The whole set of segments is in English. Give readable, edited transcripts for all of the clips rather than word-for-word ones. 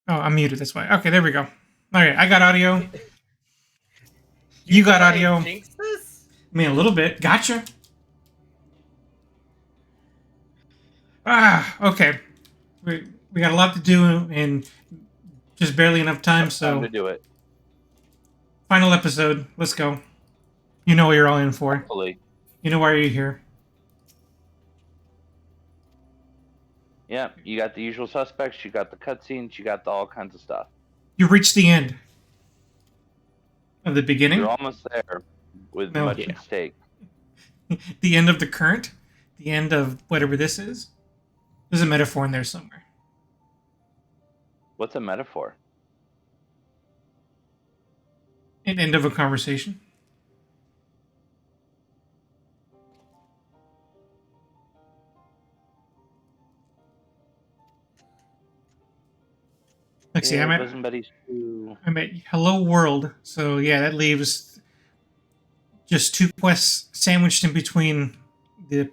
Oh, I'm muted this way. Okay, there we go. All right, I got audio. You You got thought I audio. had jinxed this? I mean, a little bit. Gotcha. Okay. We got a lot to do and just barely enough time. Time So to do it. final episode. Let's go. You know what you're all in for. Hopefully. You know why you're here. Yeah, you got the usual suspects, you got the cutscenes, you got all kinds of stuff. You reached the end of the beginning. You're almost there with No. much Yeah. at stake. The end of the current. The end of whatever this is. There's a metaphor in there somewhere. What's a metaphor? An end of a conversation. Like, see, I'm at Hello World, so yeah, that leaves just 2 quests sandwiched in between the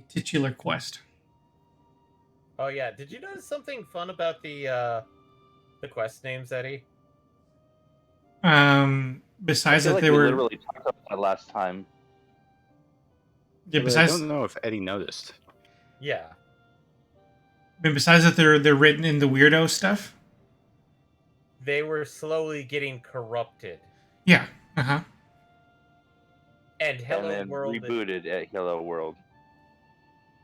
titular quest. Oh yeah, did you notice something fun about the quest names, Eddie? Besides I feel that, like they we were literally talked about that last time. yeah. But I Besides, don't know if Eddie noticed. Yeah. besides that, they're written in the weirdo stuff. They were slowly getting corrupted. Yeah. Uh huh. And Hello and then World rebooted at Hello World.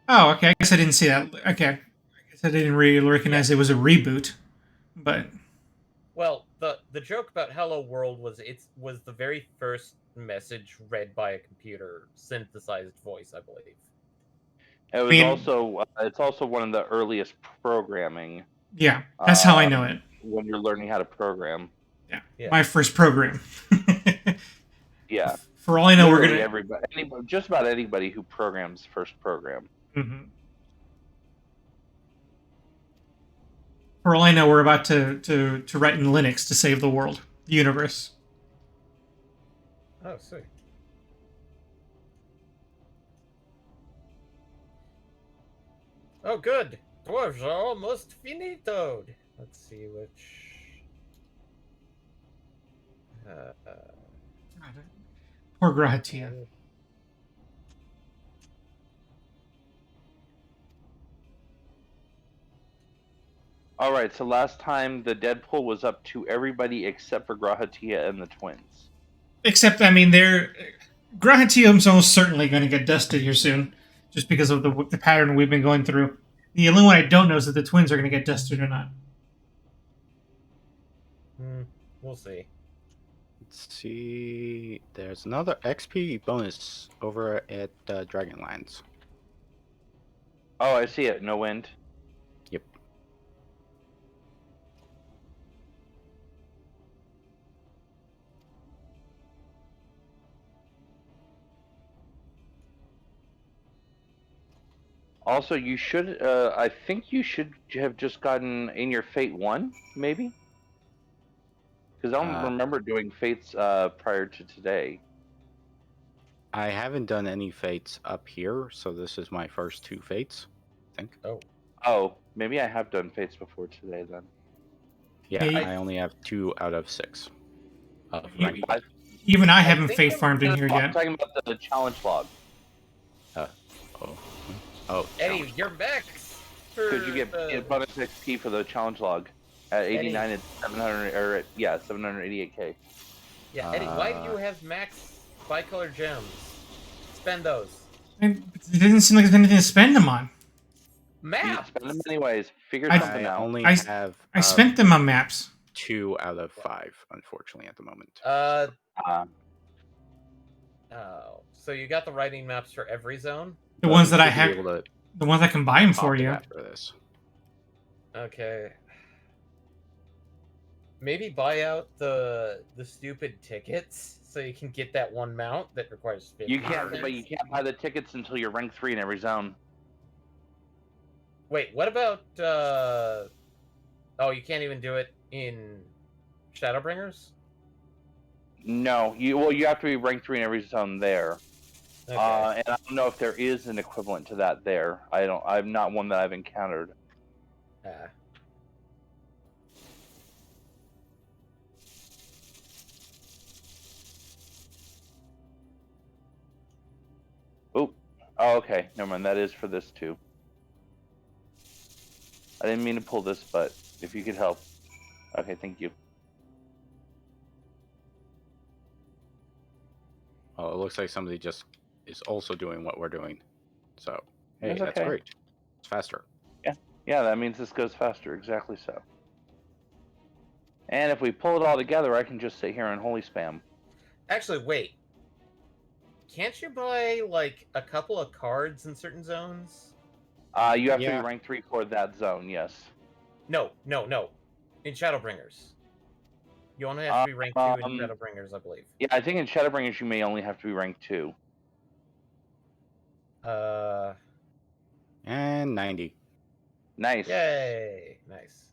Oh, okay. I guess I didn't see that. Okay. I guess I didn't really recognize it was a reboot, but Well, the joke about Hello World was was the very first message read by a computer synthesized voice, I believe. It was mean- also it's also one of the earliest programming. yeah, that's how I know it. When you're learning how to program. Yeah. My first program. Yeah. For all I know, Literally we're gonna. anybody, just about anybody who programs first program. Mhm. For all I know, we're about to write in Linux to save the world, the universe. Oh, sweet. Oh, good. Dwarves are almost finitoed. Let's see which. Poor Grahatia. All right, so last time the Deadpool was up to everybody except for Grahatia and the twins. Except, I mean, Grahatium's almost certainly going to get dusted here soon, just because of the pattern we've been going through. The only one I don't know is that the twins are going to get dusted or not. We'll see. Let's see. There's another XP bonus over at Dragonlands. Oh, I see it. No wind. Yep. Also, you should. I think you should have just gotten in your Fate 1, maybe. Because I don't remember doing Fates prior to today. I haven't done any fates up here, so this is my first 2 fates, I think. Oh, maybe I have done Fates before today then. Yeah, Yeah, I only have 2 out of 6. You- Even I haven't think fate I'm farmed in here I'm yet. talking about the challenge log. Oh, Eddie, challenge. you're back. Could you get bonus XP for the challenge log at 89 and 700 or 788k? Yeah, Eddie, why do you have max bicolor gems? Spend those. It didn't seem like there's anything to spend them on. You Map. spend them anyways. Figure I- something I out. only I- have I spent them on maps. 2 out of 5, unfortunately, at the moment. Oh, so you got the writing maps for every zone? The But ones you that I should be have, able to the ones I can buy them pop for it you. after this. Okay. Maybe buy out the stupid tickets so you can get that one mount that requires 50. You can't, but you can't buy the tickets until you're rank 3 in every zone. Wait, what about oh, you can't even do it in Shadowbringers? No, you have to be rank 3 in every zone there. Okay. And I don't know if there is an equivalent to that there. I'm not one that I've encountered. Ah. Oh, okay. Never mind. That is for this too. I didn't mean to pull this, but if you could help. Okay, thank you. Oh, it looks like somebody just is also doing what we're doing. So, hey, That's that's okay. great. It's faster. Yeah, that means this goes faster. Exactly so. And if we pull it all together, I can just sit here and holy spam. Actually, wait. Can't you buy like a couple of cards in certain zones? You have to be Yeah. rank 3 for that zone, yes. No. In Shadowbringers. You only have to be rank 2 in Shadowbringers, I believe. Yeah, I think in Shadowbringers you may only have to be rank 2. And 90. Nice. Yay. Nice.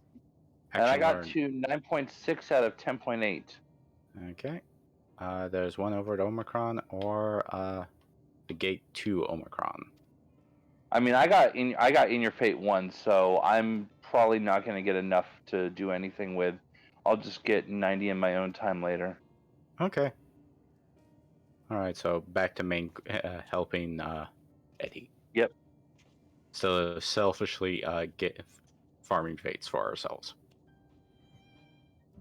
And I Action got learned. to 9.6 out of 10.8. Okay. There's one over at Omicron or the gate to Omicron. I mean, I got in your fate 1, so I'm probably not going to get enough to do anything with. I'll just get 90 in my own time later. Okay. All right, so back to main helping Eddie. Yep. So selfishly get farming fates for ourselves.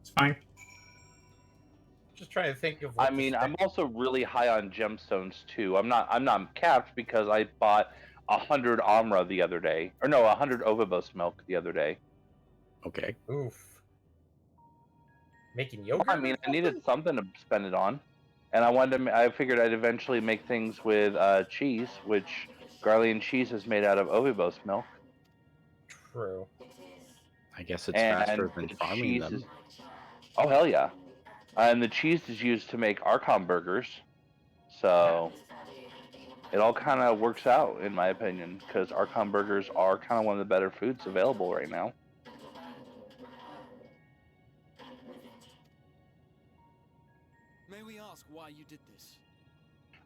It's fine. Just trying to think of what I mean, I'm also really high on gemstones too. I'm not capped because I bought 100 Amra the other day, or no, 100 Ovibos milk the other day. Okay. Oof. Making yogurt? I mean, I needed something to spend it on, and I figured I'd eventually make things with cheese, which Garlean cheese is made out of Ovibos milk. True. I guess it's And faster than the farming cheese them. oh hell yeah! And the cheese is used to make Archon burgers, so it all kind of works out in my opinion because Archon burgers are kind of one of the better foods available right now. May we ask why you did this?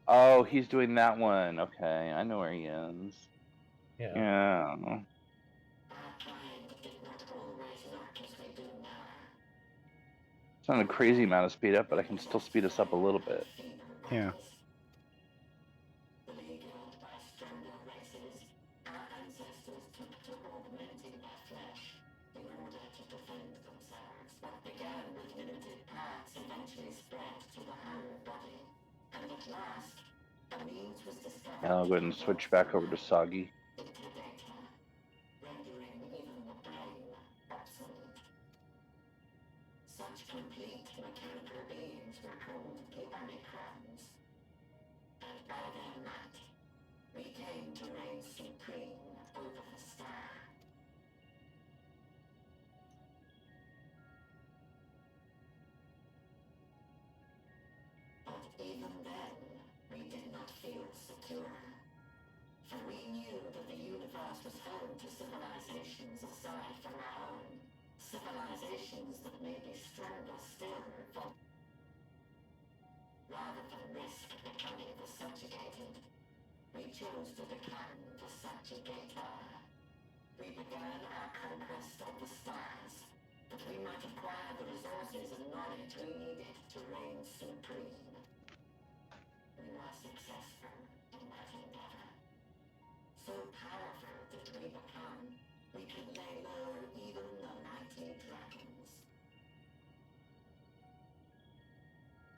Oh, he's doing that one. Okay, I know where he is. Yeah. Yeah. It's not a crazy amount of speed up, but I can still speed us up a little bit. Yeah. And I'll go ahead and switch back over to Soggy. Even then, we did not feel secure. For we knew that the universe was home to civilizations aside from our own. Civilizations that may be stronger still from... Rather than risk becoming the subjugated, we chose to become the subjugator. We began our conquest of the stars, that we might acquire the resources and knowledge we needed to reign supreme. We were successful in that endeavor. So powerful did we become, we could lay low even the mighty dragons.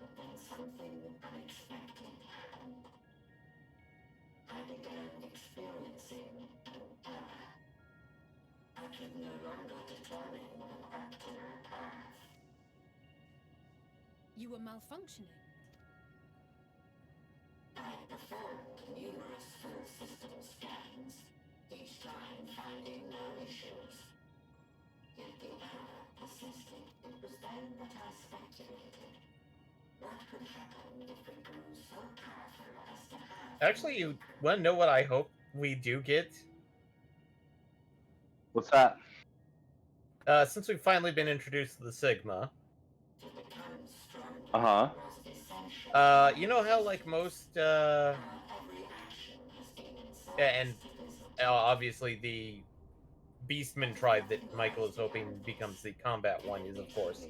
But then something unexpected happened. I began experiencing an error. I could no longer determine an optimal path. You were malfunctioning. I performed numerous full system scans, each time finding no issues. Yet the error persisted. It was then that I speculated. What could happen if we grew so powerful as to have... Actually, you want to know what I hope we do get? What's that? Since we've finally been introduced to the Sigma. Uh-huh. You know how, like, most, and obviously the Beastman tribe that Michael is hoping becomes the combat one is, of course,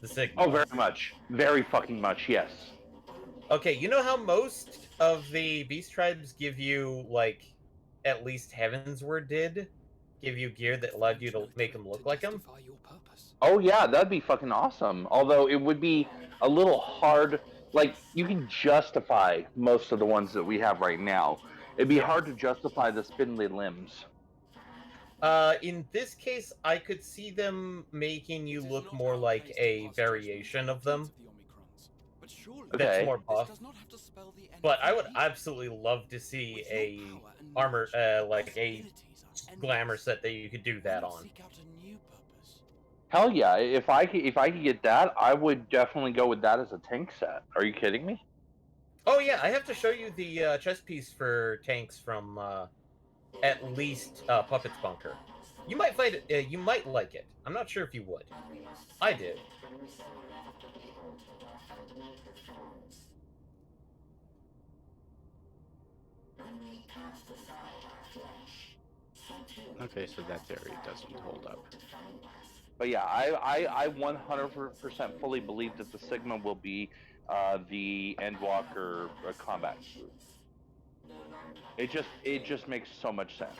the Sigma. Oh, very much. Very fucking much, yes. Okay, you know how most of the beast tribes give you, like, at least Heavensward did? Give you gear that allowed you to make them look like them? Oh yeah, that'd be fucking awesome. Although it would be a little hard. Like you can justify most of the ones that we have right now. It'd be Yeah. hard to justify the spindly limbs. In this case, I could see them making you look more like a variation of them. That's Okay. more buff. But I would absolutely love to see a armor, like a glamour set that you could do that on. Hell yeah! If I could get that, I would definitely go with that as a tank set. Are you kidding me? Oh yeah, I have to show you the chest piece for tanks from at least Puppet's Bunker. You might find it. You might like it. I'm not sure if you would. I did. Okay, so that theory doesn't hold up. But yeah, I 100% fully believe that the Sigma will be the Endwalker combat group. It just makes so much sense.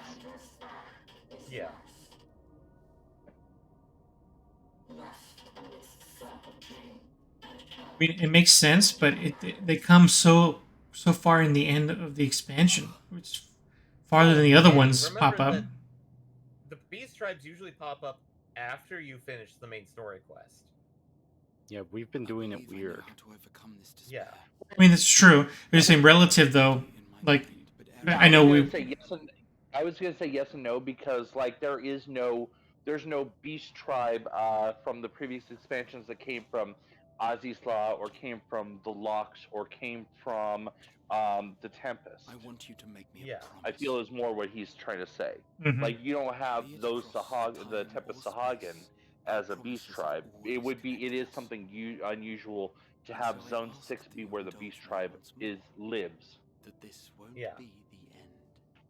Yeah. I mean, it makes sense, but they come so far in the end of the expansion, which farther than the other And ones remember pop up. that the beast tribes usually pop up after you finish the main story quest. Yeah, we've been doing it weird. Yeah. I mean, that's true. They're saying relative though. Like, I know we. I was gonna say yes and no because like there's no beast tribe from the previous expansions that came from Ozzy's Law or came from the Locks or came from the Tempest. I want you to make me Yeah. a promise. I feel is more what he's trying to say. Mhm. Like you don't have those the Tempest Sahagin as a beast tribe. It is something unusual to have Zone 6 be where the beast tribe lives. That this won't Yeah. be the end.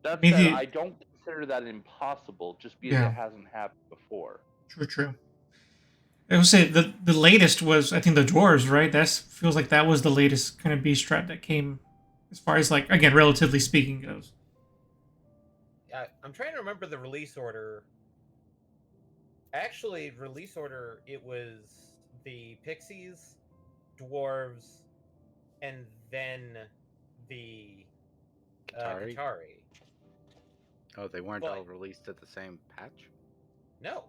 That Maybe- said, I don't consider that impossible just because Yeah. it hasn't happened before. True. I would say the latest was, I think, the dwarves, right? That feels like that was the latest kind of beast trap that came, as far as like, again, relatively speaking goes. I'm trying to remember the release order. Actually, release order, it was the Pixies, Dwarves, and then the Qatari? Qatari. Oh, they weren't But- all released at the same patch? No.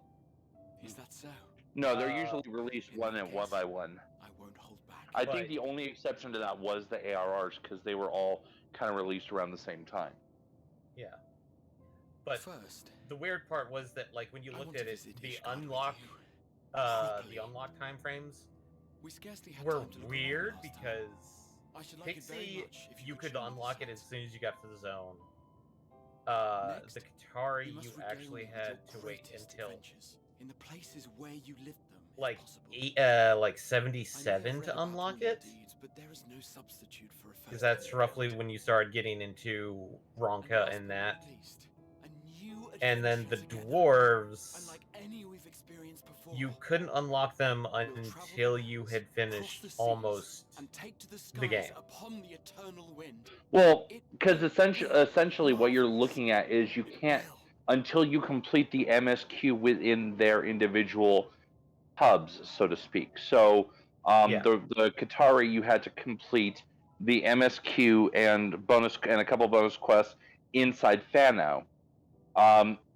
Is that so? No, they're usually released in one that and one case, by one. I won't hold back. I But- think the only exception to that was the ARRs because they were all kind of released around the same time. Yeah. But First, the weird part was that, like, when you I looked want to at it, visit the Ishgard with unlock, you. the Quickly. unlock time frames we scarcely had were time to look weird around last time. because I should like it very Pixie, much if you could show me the unlock it as sights. soon as you got to the zone. Next, The Qatari, You must you regale actually me with had your to wait greatest until adventures in the places where you lived them, if like possible. like I may have 77 read to about unlock all your it, deeds, but there is no substitute for a because first that's encounter. roughly when you started getting into Ronka last and but that. not least, a new And then adventure the together. dwarves, Unlike any we've experienced before. you couldn't unlock them We'll travel until the you hills, had cross finished the seas, almost and take to the the skies game. upon the eternal wind. Well, It because will essentially what you're marvelous. looking at is you It can't will. until you complete the MSQ within their individual hubs, so to speak. So Yeah. the Qatari you had to complete the MSQ and a couple bonus quests inside Fano.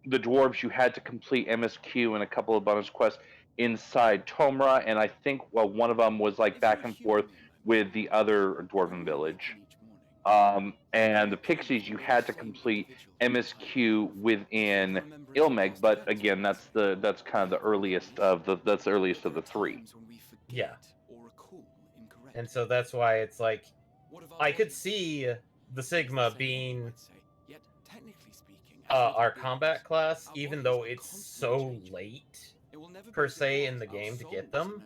The dwarves you had to complete MSQ and a couple of bonus quests inside Tomra, and I think one of them was like If back you'll and humor forth me a moment, with the other I dwarven will village. awaken each morning. And the Pixies you had to complete MSQ within Ilmeg, but again, that's kind of the earliest of the three. Yeah. And so that's why it's like, I could see the Sigma being our combat class, even though it's so late per se in the game to get them.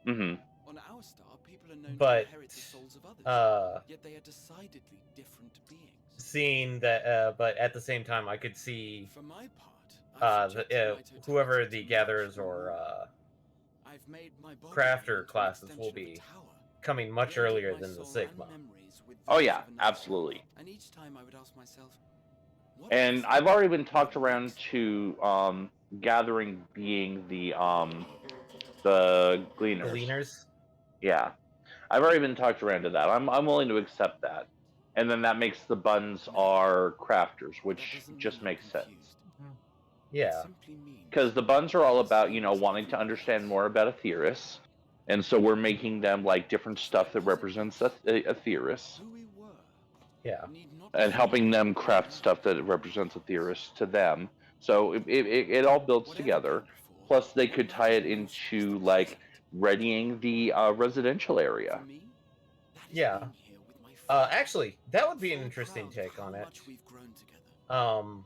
Mm-hmm. On our star, people are known But, to inherit the souls of others, uh, yet they are decidedly different beings. seeing that, but at the same time, I could see For my part, whoever the gatherers or I've made my body crafter into an classes will extension of a be tower. coming much earlier than the Sigma. Oh yeah, absolutely. And each time I would ask myself, what And if- I've already been talked around to gathering being the gleaners. Gleaners. Yeah, I've already been talked around to that. I'm willing to accept that, and then that makes the buns our crafters, That which doesn't just mean I'm makes sense. confused. It Yeah. simply means Because the buns are all about wanting to understand more about a theorist, and so we're making them like different stuff that represents a theorist, who we were Yeah. need not and be helping them craft stuff that represents a theorist to them. So it all builds whatever together. came before, Plus, they what could tie it matters most is into the like present. readying the residential area. For me, that is Yeah. being here with my friends. Actually, that would be an So interesting proud of take on how it. much we've grown together.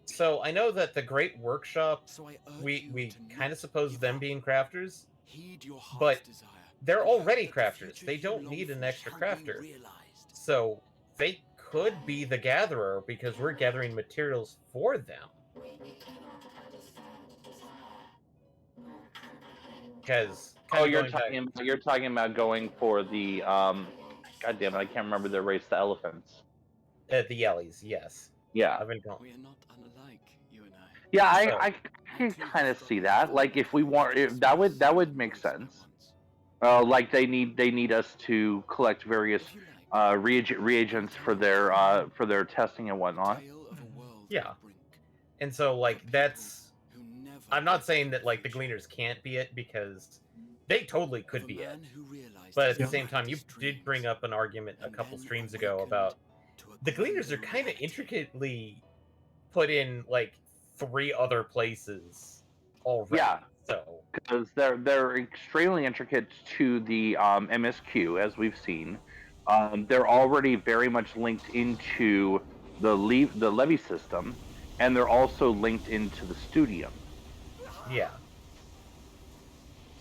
So I know that the Great Workshop, So I urge we you to kind not of suppose give them up. being crafters. Heed your heart's But desire. they're and hope already that the crafters. future They you don't long need an for extra shall be crafter. realized. So they could be the gatherer because we're gathering materials for them. Because Oh, you're talking about going for the God damn it, I can't remember their race, the elephants. the Yellies, yes. Yeah. I've been going. We are not unlike, you and I. Yeah, So- I can kind of see that. Like if we want, that would make sense. Like they need us to collect various If you like, reagents for their testing and whatnot. tale of a world Yeah. on the brink. And so, like, For people that's. who never I'm not get saying the that, like, the future. Gleaners can't be it because they totally could Of a be it. man who realized But his at the same time, you brightest did bring dreams up an argument a and couple then streams ago awakened about to a the Gleaners are greater kind of reality. intricately put in, like, 3 other places already. Yeah. So, Because they're extremely intricate to the MSQ, as we've seen. They're already very much linked into the levy system, and they're also linked into the studium. yeah.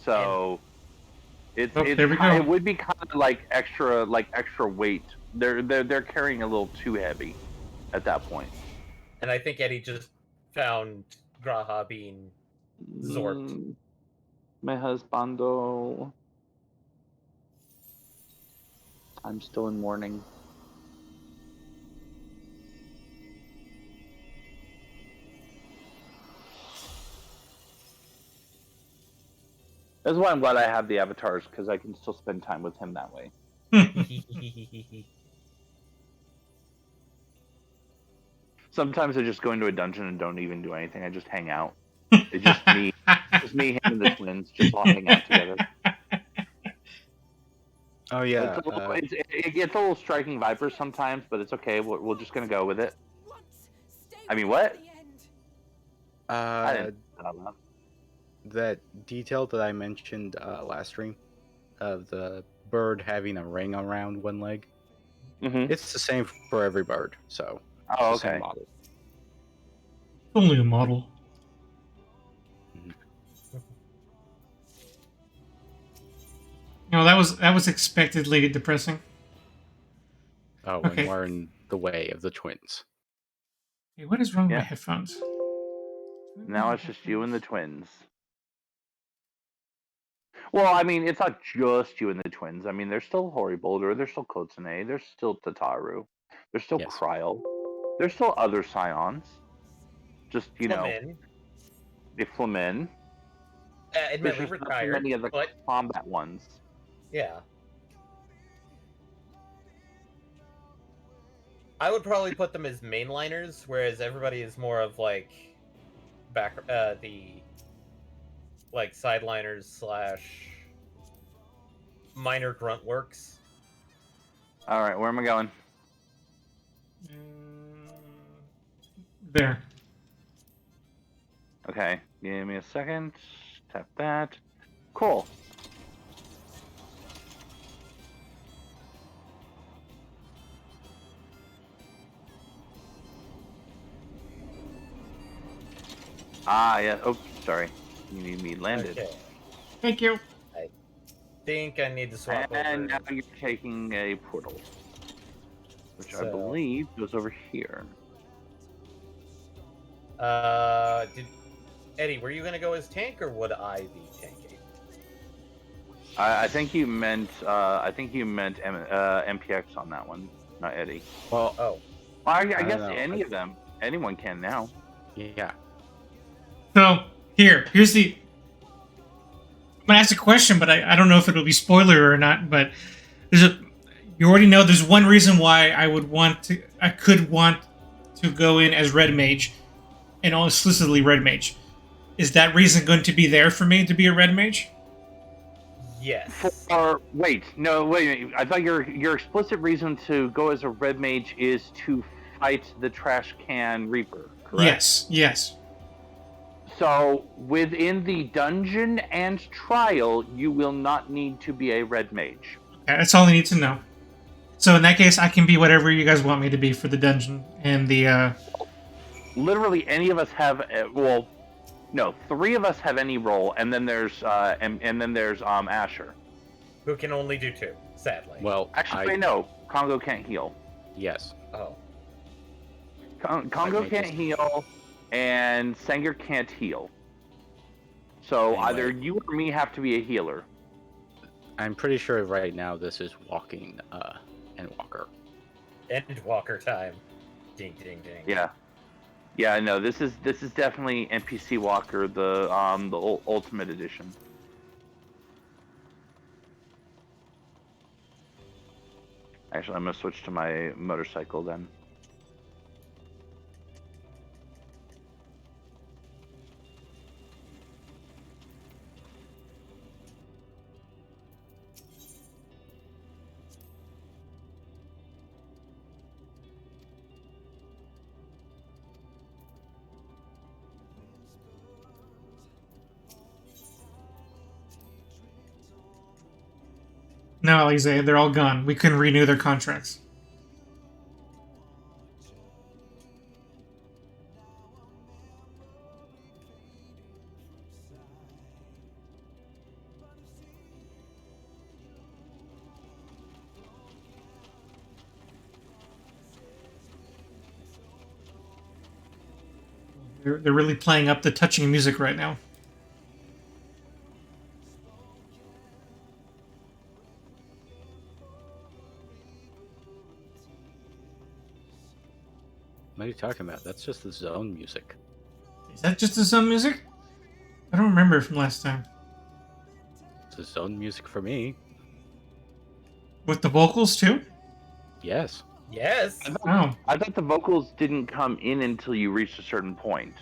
So Oh, there we go. it would be kind of like extra weight. They're carrying a little too heavy at that point. And I think Eddie just found Graha being zorped. My husbando. I'm still in mourning. That's why I'm glad I have the avatars, because I can still spend time with him that way. Sometimes I just go into a dungeon and don't even do anything. I just hang out. It's just me, him, and the twins just all hang out together. Oh yeah. It gets a little striking vipers sometimes, but it's okay. We're just gonna go with it. I mean, what? I didn't. That detail that I mentioned last stream of the bird having a ring around one leg. Mm-hmm. It's the same for every bird, so Oh, it's the same okay. model. Only a model. No, that was expectedly depressing. Oh, Okay. and we're in the way of the twins. Hey, what is wrong with Yeah. my headphones? Now it's just you and the twins. Well, I mean, it's not just you and the twins. I mean, there's still Hori Boulder, there's still Kotsune, there's still Tataru, there's still Yes. Cryo, there's still other Scions. Just, Flamin. the Flamin. There's Admittedly just not so retired, many of the but combat ones. yeah. I would probably put them as mainliners, whereas everybody is more of like the like sideliners / minor grunt works. All right, where am I going? There. Okay, give me a second. Tap that. Cool. Ah, yeah. Oh, sorry. You need me landed. Okay. Thank you. Think I need to swap And over. now you're taking a portal, which I So- believe goes over here. Eddie, were you gonna go as tank or would I be tanking? I think you meant MPX on that one, not Eddie. Well, Oh, I don't guess know. any of them. Anyone can now. Yeah. So here's the. I'm gonna ask a question, but I don't know if it'll be spoiler or not. But there's a. You already know there's one reason why I could want to go in as red mage, and all exclusively red mage. Is that reason going to be there for me to be a red mage? yes. Wait, no, wait. I thought your explicit reason to go as a red mage is to fight the trash can reaper, correct? Yes. So within the dungeon and trial, you will not need to be a red mage. Okay, that's all I need to know. So in that case, I can be whatever you guys want me to be for the dungeon and the. Literally, any of us have. Well, no, 3 of us have any role, and then there's Asher. Who can only do 2, sadly. Well, Actually, wait, no, Congo can't heal. Yes. Oh. Congo can't heal, and Sanger can't heal. So Anyway. either you or me have to be a healer. I'm pretty sure right now this is walking and walker. End walker time. Ding ding ding. Yeah, no, this is definitely NPC Walker, the Ultimate Edition. Actually, I'm gonna switch to my motorcycle then. No, Alize, they're all gone. We couldn't renew their contracts. They're really playing up the touching music right now. What are you talking about? That's just the zone music. Is that just the zone music? I don't remember from last time. It's the zone music for me. With the vocals too? Yes. Yes. Oh. I thought the vocals didn't come in until you reached a certain point.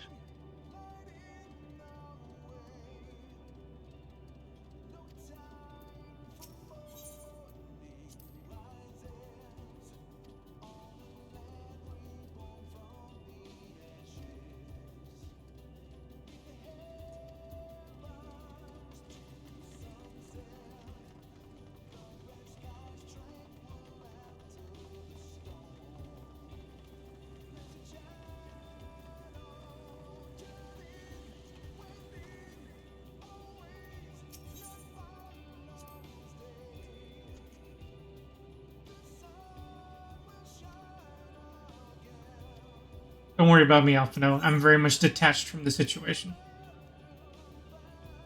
Don't worry about me, Alphino. I'm very much detached from the situation.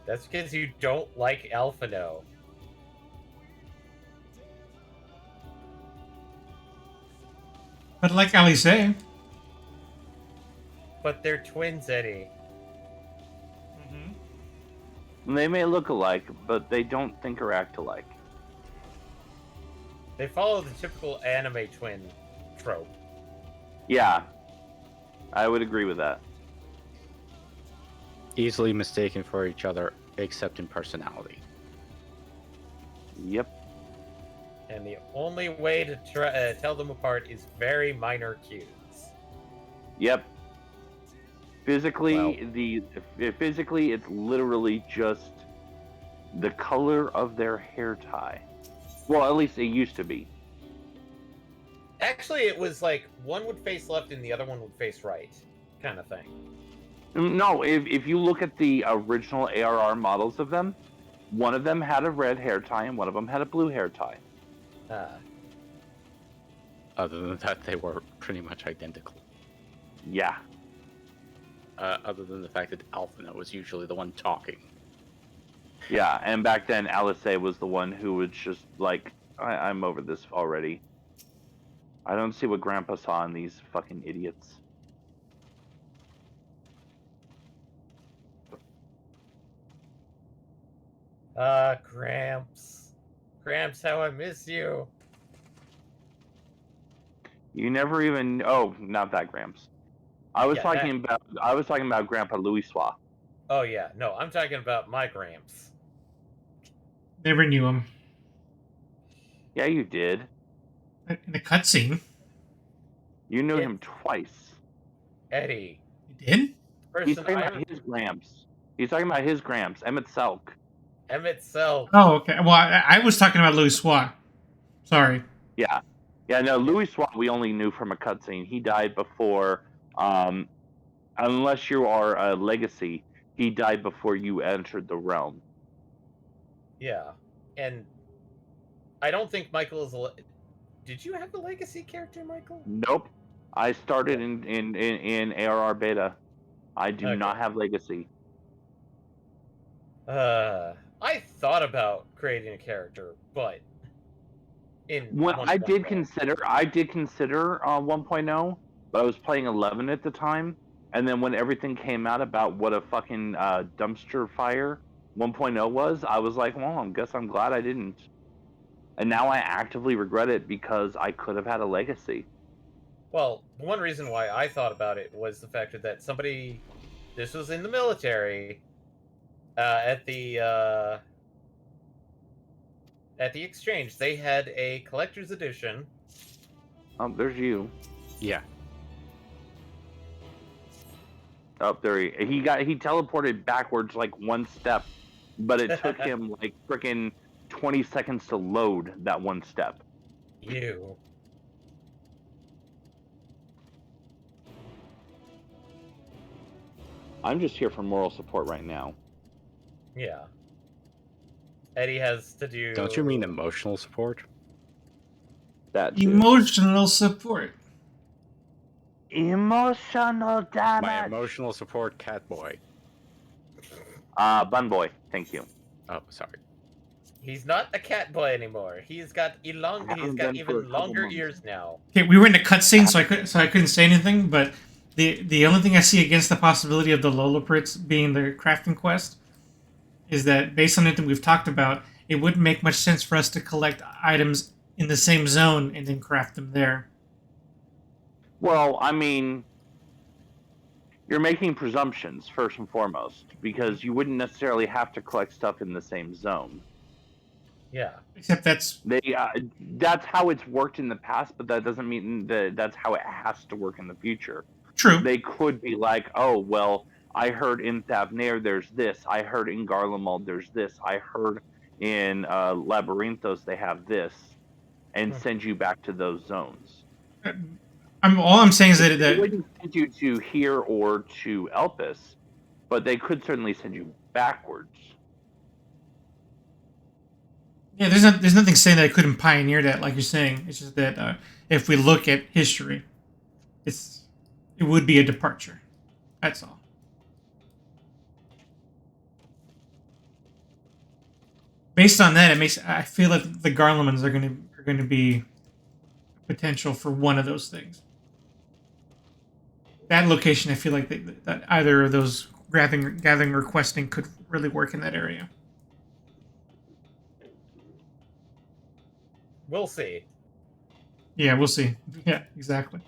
That's because you don't like Alphino. But like Alize. But they're twins, Eddie. They may look alike, but they don't think or act alike. They follow the typical anime twin trope. Yeah, I would agree with that. Easily mistaken for each other, except in personality. Yep. And the only way to tell them apart is very minor cues. Yep. Physically, Well- physically, it's literally just the color of their hair tie. Well, at least it used to be. Actually, it was like one would face left and the other one would face right, kind of thing. No, if you look at the original ARR models of them, one of them had a red hair tie and one of them had a blue hair tie. Other than that, they were pretty much identical. Yeah. Other than the fact that Alphina was usually the one talking. Yeah, and back then Alice was the one who was just like, I'm over this already. I don't see what Grandpa saw in these fucking idiots. Gramps. Gramps, how I miss you. You never even. Oh, not that Gramps. I was Yeah, talking about. I was talking about Grandpa Louis Swa. Oh, yeah. No, I'm talking about my Gramps. Never knew him. Yeah, you did. In a cutscene. You knew It's him twice. Eddie. You did? He's Person talking I about his Gramps. He's talking about his Gramps, Emmett Selk. Emmett Selk. Oh, okay. Well, I was talking about Louis Swa. Sorry. Yeah, yeah. No, Louis Swa we only knew from a cutscene. He died before. Unless you are a legacy, he died before you entered the realm. Yeah. And I don't think Michael is Did you have a legacy character, Michael? Nope. I started in ARR beta. I do Okay. not have legacy. I thought about creating a character, but in When I did 1.0. consider, 1.0, but I was playing 11 at the time. And then when everything came out about what a fucking dumpster fire 1.0 was, I was like, well, I guess I'm glad I didn't. And now I actively regret it because I could have had a legacy. Well, one reason why I thought about it was the fact that this was in the military, at the exchange, they had a collector's edition. There's you. Yeah. Oh, there he teleported backwards like one step, but it took him like freaking 20 seconds to load that one step. You. I'm just here for moral support right now. Yeah. Eddie has to do. Don't you mean emotional support? That too. Emotional support. Emotional damage. My emotional support, Catboy. Bun boy, thank you. Oh, sorry. He's not a cat boy anymore. He's got Haven't even been for a couple longer months. ears now. Okay, we were in a cutscene, so I couldn't say anything. But the only thing I see against the possibility of the Lolliprits being the crafting quest is that based on anything we've talked about, it wouldn't make much sense for us to collect items in the same zone and then craft them there. Well, I mean, you're making presumptions first and foremost because you wouldn't necessarily have to collect stuff in the same zone. Yeah. Except that's that's how it's worked in the past, but that doesn't mean that that's how it has to work in the future. true. They could be like, oh, well, I heard in Thavnair there's this. I heard in Garlemald there's this. I heard in Labyrinthos they have this, and send you back to those zones. All I'm saying is They that wouldn't send you to here or to Elpis, but they could certainly send you backwards. yeah, there's nothing saying that I couldn't pioneer that, like you're saying. It's just that if we look at history, it would be a departure. That's all. Based on that, I feel like the Garlemans are going to be potential for one of those things. That location, I feel like that either of those gathering or questing could really work in that area. We'll see. Yeah, we'll see. Yeah, exactly.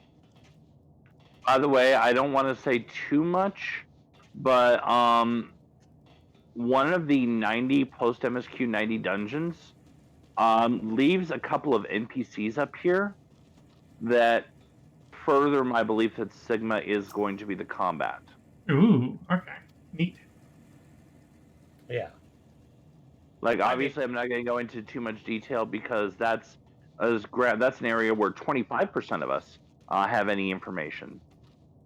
By the way, I don't want to say too much, but one of the 90 post MSQ 90 dungeons leaves a couple of NPCs up here that further my belief that Sigma is going to be the combat. Ooh, okay, neat. Yeah. Like, obviously, I'm not going to go into too much detail because that's an area where 25% of us have any information,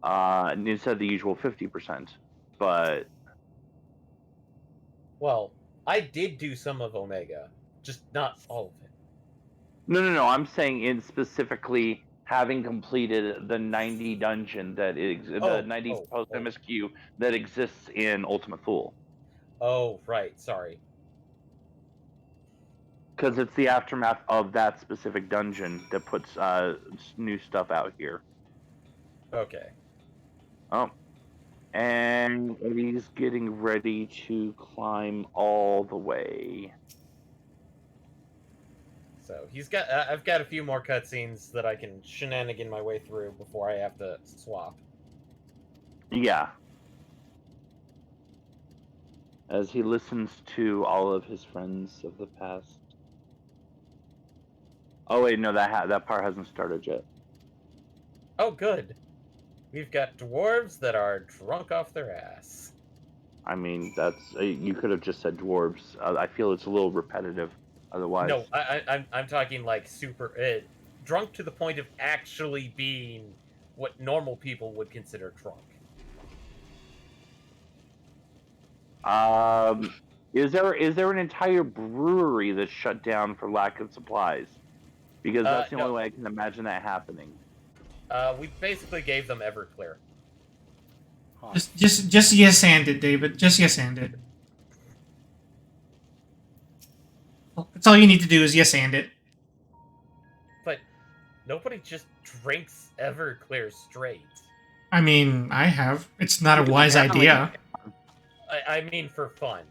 instead of the usual 50%. But Well, I did do some of Omega, just not all of it. no. I'm saying in specifically having completed the 90 dungeon that is the 90 post MSQ that exists in Ultimate Fool. Oh, right. Sorry. Because it's the aftermath of that specific dungeon that puts new stuff out here. Okay. Oh, and Eddie's getting ready to climb all the way. So he's got. I've got a few more cutscenes that I can shenanigan my way through before I have to swap. Yeah. As he listens to all of his friends of the past. Oh wait, no, that part hasn't started yet. Oh, good. We've got dwarves that are drunk off their ass. I mean, that's you could have just said dwarves. I feel it's a little repetitive, otherwise. No, I'm talking like super drunk to the point of actually being what normal people would consider drunk. Is there an entire brewery that's shut down for lack of supplies? Because that's the No. only way I can imagine that happening. We basically gave them Everclear. Huh. Just yes and it, David. Just yes and it. That's all you need to do is yes and it. But nobody just drinks Everclear straight. I mean, I have. It's not a wise Apparently- idea. I mean for fun.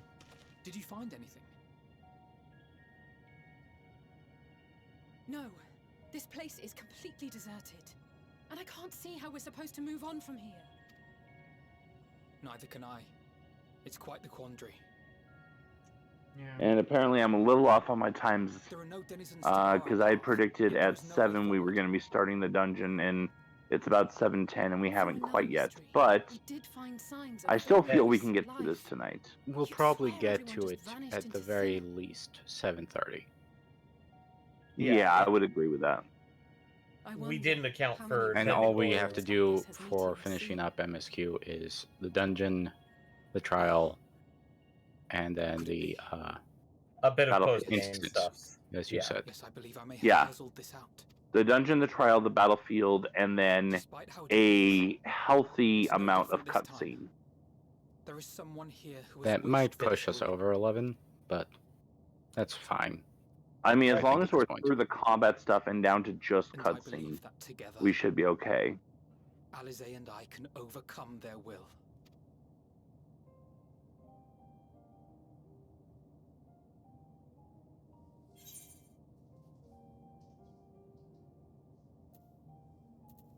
Did you find anything? No, this place is completely deserted. And I can't see how we're supposed to move on from here. Neither can I. It's quite the quandary. Yeah. And apparently I'm a little off on my times. There are no denizens to guard. Because I had predicted Yet there at is no 7 we other were way. going to be starting the dungeon, and it's about 7:10 and we haven't From quite another yet. mystery, But we did find signs of I still progress, feel we can get life. through this tonight. We'll You'd probably swear get everyone to just it vanished at into the very thin. least 7:30. Yeah, Yeah, I would agree with that. I we wonder didn't account how for many And all we technical have to This do has for meetings, finishing see? up MSQ is the dungeon, the trial, and then the a bit of Battlefield post game instance, stuff. as you Yeah. said. Yes, I believe I may have Yeah. puzzled this out. The dungeon, the trial, the battlefield, and then Despite how a healthy It's no amount of different this time. cutscene. there is someone here who has That wished might for push this us ruin. over 11, but that's fine. I mean, as I long think as at we're this point. through the combat stuff and down to just And I cutscene, believe that together, we should be okay. Alize and I can overcome their will.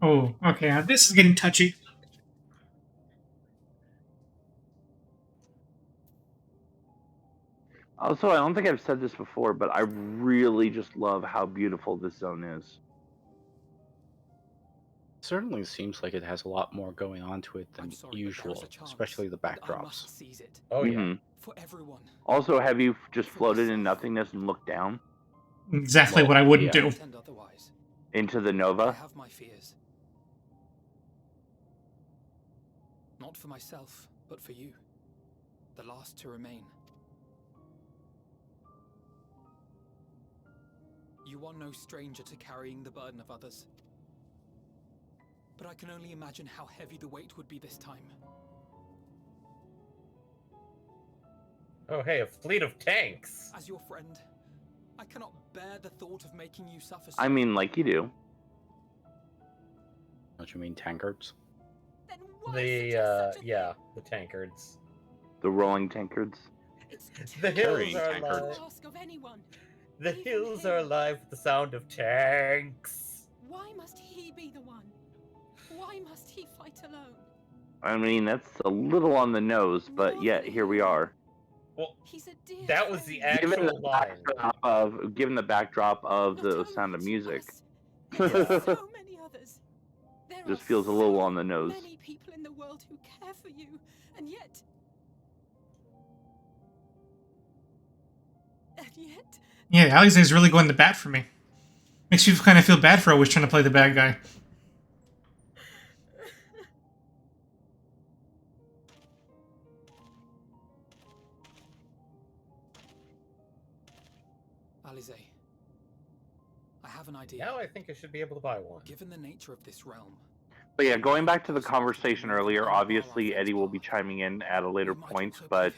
Oh, okay. This is getting touchy. Also, I don't think I've said this before, but I really just love how beautiful this zone is. Certainly seems like it has a lot more going on to it than I'm sorry, but there usual, is a chance especially the that I backdrops. must seize it Oh yeah. Mhm. for everyone. Also, have you just For floated in myself. nothingness and looked down Exactly Well, what I wouldn't yeah. do. Pretend otherwise. into the I Nova? have my fears. Not for myself, but for you. The last to remain. You are no stranger to carrying the burden of others. But I can only imagine how heavy the weight would be this time. Oh hey, a fleet of tanks. As your friend, I cannot bear the thought of making you suffer. I mean, like you do. Don't you mean tankards? Then why The suggest such a yeah, thing? the tankards. The rolling tankards. It's The too hills Carrying are tankards. alive. to ask of anyone. The hills are alive with the sound of tanks. Why must he be the one? Why must he fight alone? I mean, that's a little on the nose, but yet here we are. Well, He's a dear that was the friend. Given the actual line. backdrop of Not the only Sound of to Music, us, but to so many others. There just are feels a little so on the nose. Many people in the world who care for you, and yet, Yeah, Alize is really going to bat for me. Makes you kind of feel bad for always trying to play the bad guy. Alize, I have an idea. Now I think I should be able to buy one. Given the nature of this realm, But yeah, going back to the conversation earlier, obviously Eddie will be chiming in at a later point, but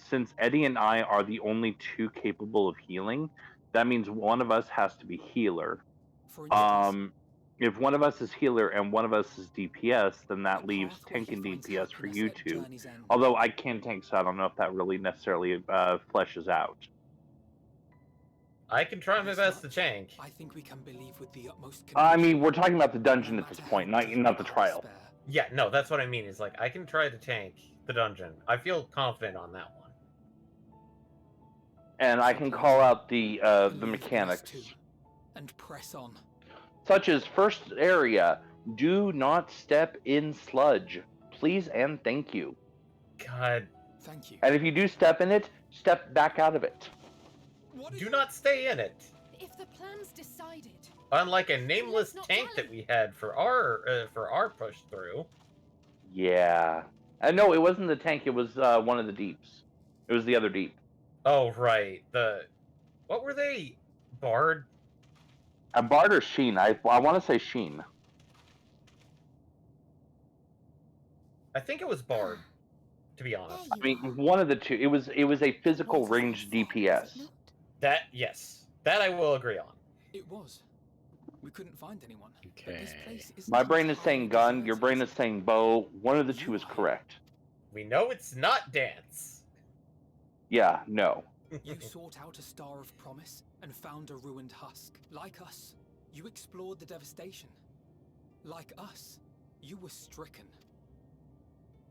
since Eddie and I are the only two capable of healing, that means one of us has to be healer. For instance, If one of us is healer and one of us is DPS, then that leaves tank and DPS for you two. Although I can tank, so I don't know if that really necessarily fleshes out. I can try my best to tank. I think we can believe with the utmost I conviction, mean, we're talking about the dungeon no at this matter point, how not deep the our trial. despair. Yeah, no, that's what I mean. Is like I can try to tank the dungeon. I feel confident on that one. And I So can please, call out the believe in us mechanics, too, and press on. such as first area. Do not step in sludge, please and thank you. God, Thank you. And if you do step in it, step back out of it. What are do you- not stay in it. If the plan's decided, Unlike a nameless not tank dally. that we had for our push through. Yeah. No, it wasn't the tank. It was one of the deeps. It was the other deep. Oh right, what were they? Bard. Bard or Sheen? I want to say Sheen. I think it was Bard. To be honest, There I you mean, are. one of the two. It was a physical What has been ranged said, is DPS. it not? that I will agree on. It was. We couldn't find anyone. But this Okay. place is My brain is entirely saying gun. Your deserted. brain is saying bow. One of the two You is are correct. We know it's not dance. Yeah. No. You sought out a star of promise and found a ruined husk. Like us, you explored the devastation. Like us, you were stricken.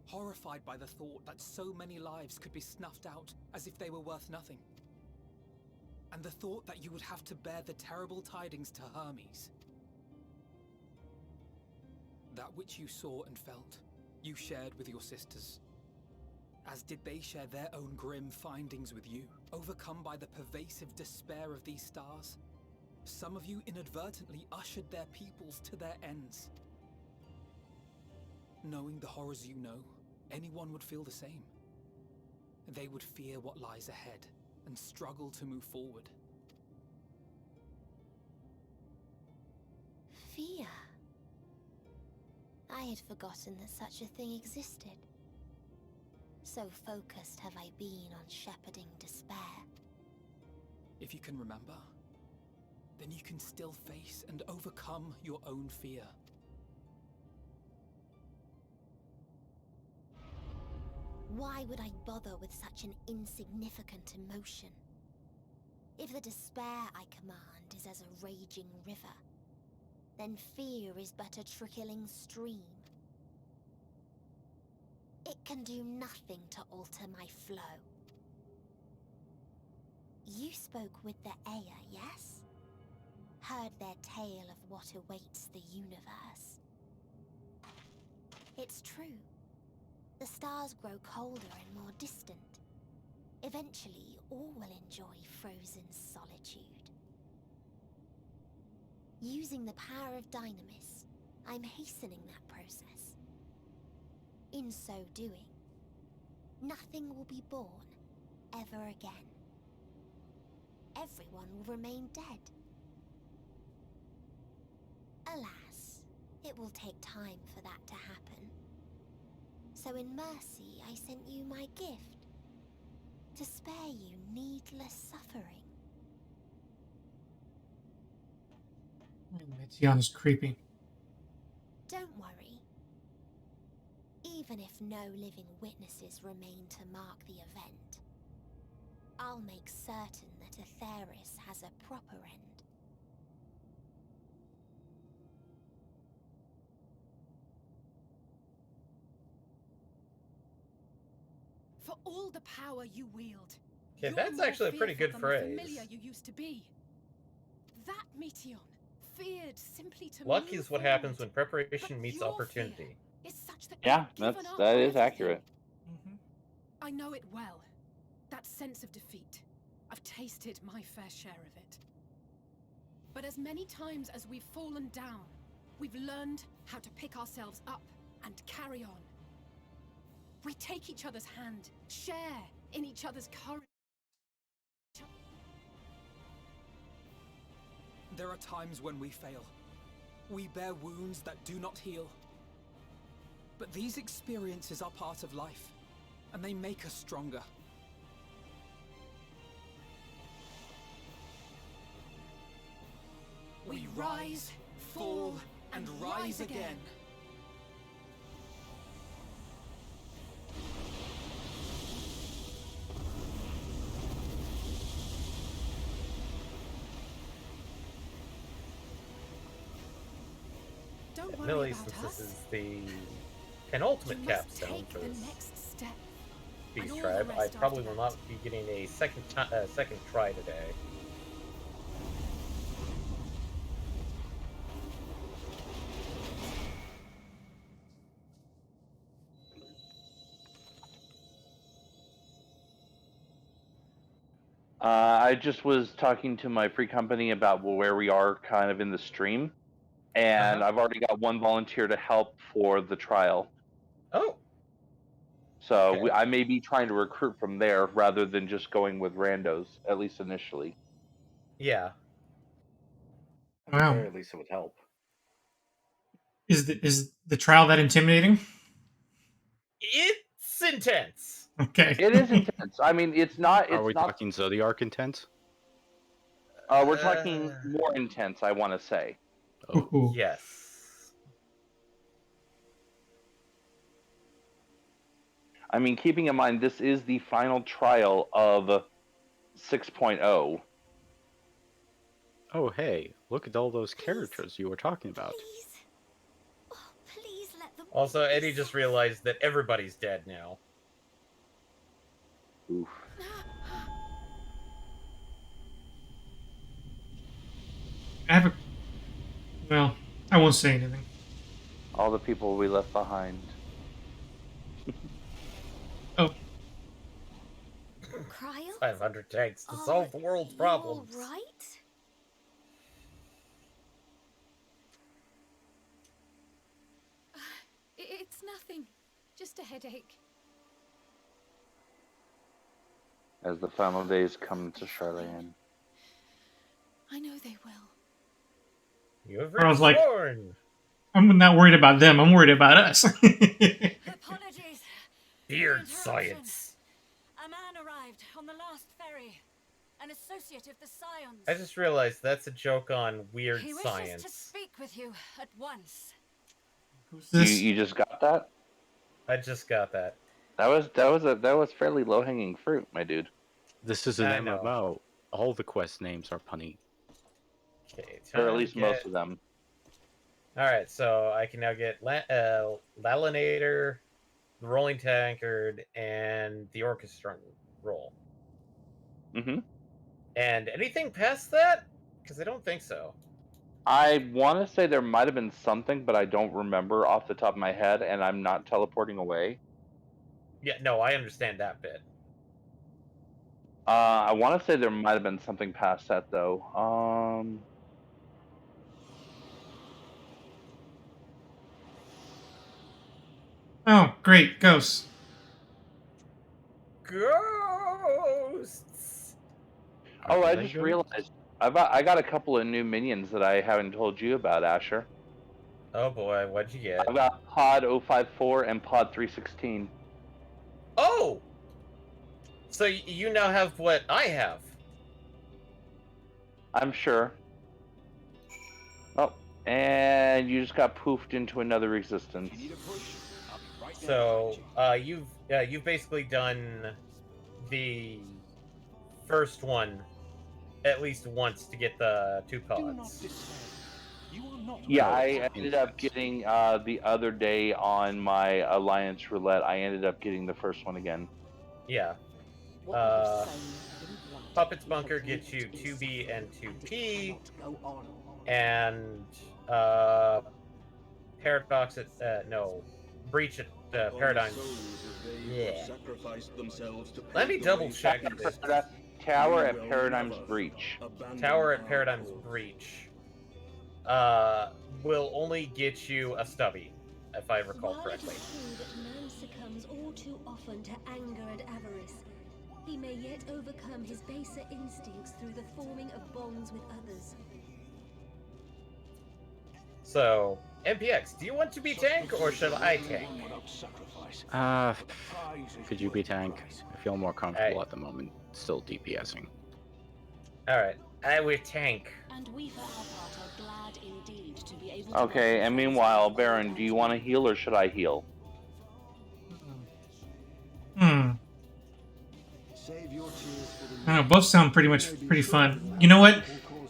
Horrified by the thought that so many lives could be snuffed out as if they were worth nothing. And the thought that you would have to bear the terrible tidings to Hermes. That which you saw and felt, you shared with your sisters. As did they share their own grim findings with you, overcome by the pervasive despair of these stars. Some of you inadvertently ushered their peoples to their ends. Knowing the horrors you know, anyone would feel the same. They would fear what lies ahead and struggle to move forward. Fear. I had forgotten that such a thing existed. So focused have I been on shepherding despair. If you can remember, then you can still face and overcome your own fear. Why would I bother with such an insignificant emotion? If the despair I command is as a raging river, then fear is but a trickling stream. It can do nothing to alter my flow. You spoke with the Aya, yes? Heard their tale of what awaits the universe. It's true. The stars grow colder and more distant. Eventually, all will enjoy frozen solitude. Using the power of Dynamis, I'm hastening that process. In so doing, nothing will be born ever again. Everyone will remain dead. Alas, it will take time for that to happen. So in mercy, I sent you my gift, to spare you needless suffering. Tiana's creepy. Don't worry. Even if no living witnesses remain to mark the event, I'll make certain that Atheris has a proper end. For all the power you wield, Yeah, you're that's more actually a pretty fearful good than the phrase. familiar you used to be. That Meteon feared simply to Luck move is what happens when forward. preparation But meets your opportunity. fear is such that Yeah, you've given up that on is everything. accurate. I know it well. That sense of defeat. I've tasted my fair share of it. But as many times as we've fallen down, we've learned how to pick ourselves up and carry on. We take each other's hand, share in each other's courage. There are times when we fail, We bear wounds that do not heal. But these experiences are part of life, and they make us stronger. We rise, fall, and rise again. Don't worry Millie, about since us. this is the You penultimate must capstone take for the this next step. beast and all tribe, the I rest probably after will that. not be getting a second try today. I just was talking to my free company about where we are kind of in the stream, and I've already got one volunteer to help for the trial. Oh, So okay. I may be trying to recruit from there rather than just going with randos, at least initially. Yeah. At the Wow. very least, it would help. Is the trial that intimidating? It's intense. Okay. It is intense. I mean, it's not. Are It's we not. talking Zodiac intense? We're talking more intense. I want to say. Oh, Ooh. Yes. I mean, keeping in mind this is the final trial of 6.0. oh, hey! Look at all those Please. characters you were talking about. Please. Oh, please let them. Also, be Eddie just safe. realized that everybody's dead now. Oof. I have a. Well, I won't say anything. All the people we left behind. Oh, Cryo? 500 tanks to Are solve the world's you problems. all right? It's nothing. Just a headache. As the final days come They'll to be fine. Charlene. I know they will. You have I was reached like- Thorn. I'm not worried about them. I'm worried about us. Apologies. Beard interruption. science. A man arrived on the last ferry. An associate of the Scions. I just realized that's a joke on weird He wishes science. to speak with you at once. Who's You this? you just got that? I just got that. That was fairly low hanging fruit, my dude. This is an I know. MMO. All the quest names are punny. Okay, Or at time least to most get... of them. Alright, so I can now get Lalinator, the Rolling Tankard, and the Orchestra roll. Mm-hmm. And anything past that? Because I don't think so. I want to say there might have been something, but I don't remember off the top of my head, and I'm not teleporting away. Yeah, no, I understand that bit. I want to say there might have been something past that, though. Oh, great, ghosts. Ghosts! Oh, Are I they just good? realized I got a couple of new minions that I haven't told you about, Asher. Oh boy, what'd you get? I've got Pod 054 and Pod 316. Oh! So you now have what I have. I'm sure. Oh, and you just got poofed into another existence. So you've basically done the first one at least once to get the 2 pods. Yeah, Oh, I ended up getting the other day on my Alliance roulette. I ended up getting the first one again. Yeah. Puppet's Bunker gets you 2B and 2P, and Paradox at no Breach at Paradigm. Yeah. Let me double check this. Tower at Paradigm's Breach. Tower at Paradigm's Breach will only get you a stubby, if I recall While correctly. it is true that man succumbs all too often to anger and avarice, he may yet overcome his baser instincts through the forming of bonds with others. So, MPX, do you want to be tank or should I tank? Could you be tank? I feel more comfortable at the moment, still DPSing. Alright, I will tank. And we for our part are glad indeed to be able to Okay, welcome and friends meanwhile, both Baron, old do you and want to new. heal or should I heal? Hmm. I don't know. Both sound pretty fun. You know what?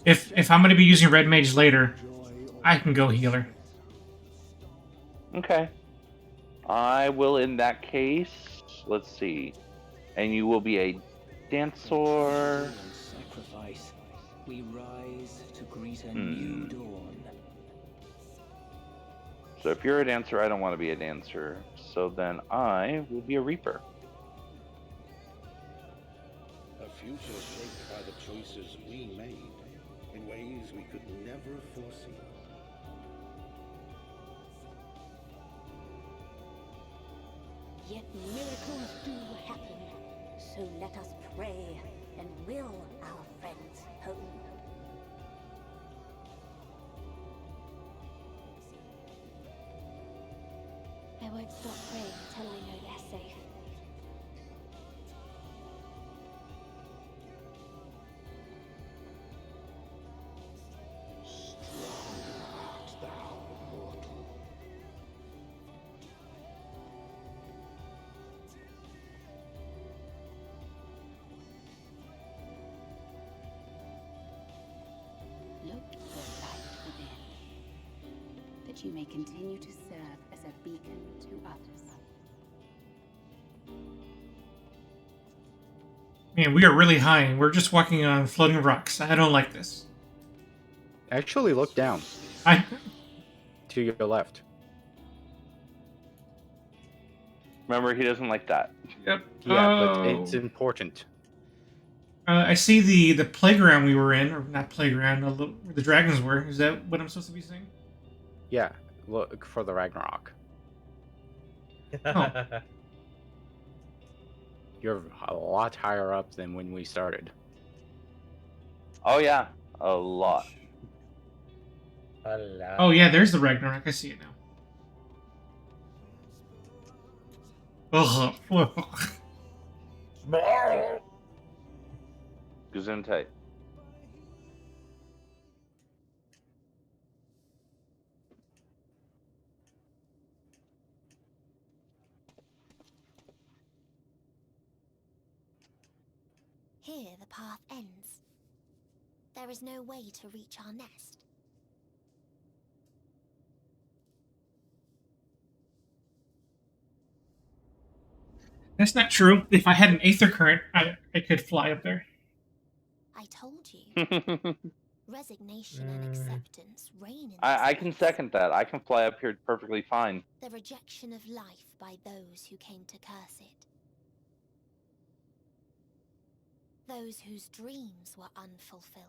If I'm gonna be using red mage later, I can go healer. Okay. I will in that case. Let's see. And you will be a dancer. Sacrifice. We rise to greet a Hmm. new dawn. So if you're a dancer, I don't want to be a dancer. So then I will be a reaper. A future shaped by the choices we made in ways we could never foresee. Yet miracles do happen, so let us pray and will our friends home. I won't stop praying until I know they're safe. Look for light within, that you may continue to serve as a beacon to others. Man, we are really high, and we're just walking on floating rocks. I don't like this. Actually, look down I to your left. Remember, he doesn't like that. Yep. Yeah, but Oh. it's important. I see the playground we were in, or not playground, where the dragons were. Is that what I'm supposed to be seeing? Yeah, look for the Ragnarok. Oh. You're a lot higher up than when we started. Oh yeah, a lot. Oh yeah, there's the Ragnarok. I see it now. Ugh. Gesundheit. Here the path ends. There is no way to reach our nest. That's not true. If I had an aether current, I could fly up there. I told you. Resignation and acceptance reign in this I can place. second that. I can fly up here perfectly fine. The rejection of life by those who came to curse it. Those whose dreams were unfulfilled.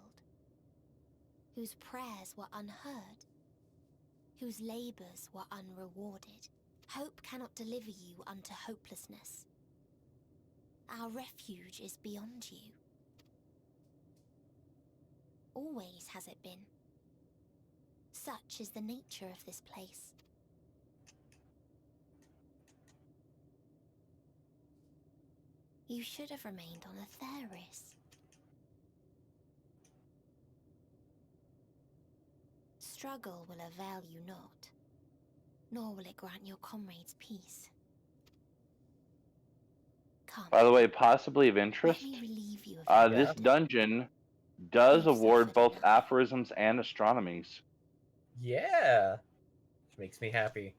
Whose prayers were unheard. Whose labors were unrewarded. Hope cannot deliver you unto hopelessness. Our refuge is beyond you. Always has it been. Such is the nature of this place. You should have remained on Atheris. Struggle will avail you not, nor will it grant your comrades peace. Come. By the way, possibly of Let interest, me relieve you of your this burden. dungeon does You've award suffered both enough. aphorisms and astronomies. Yeah. Which makes me happy.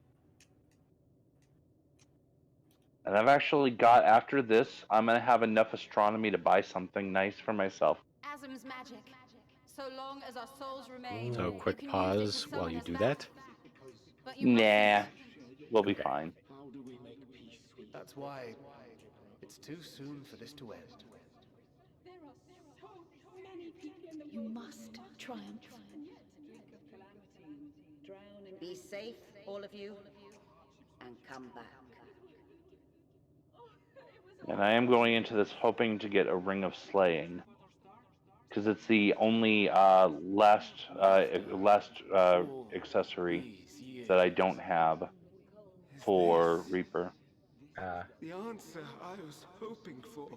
And I've actually got, after this, I'm going to have enough astronomy to buy something nice for myself. Asm's magic. So long as our souls remain. So Ooh. quick you can use it pause to while summon you us do back. that. But you must Nah, not. we'll be Okay. fine. That's why it's too soon for this to end. You must triumph. Be safe, all of you, and come back. And I am going into this hoping to get a ring of slaying. because it's the only last accessory that I don't have for Reaper. The answer I was hoping for.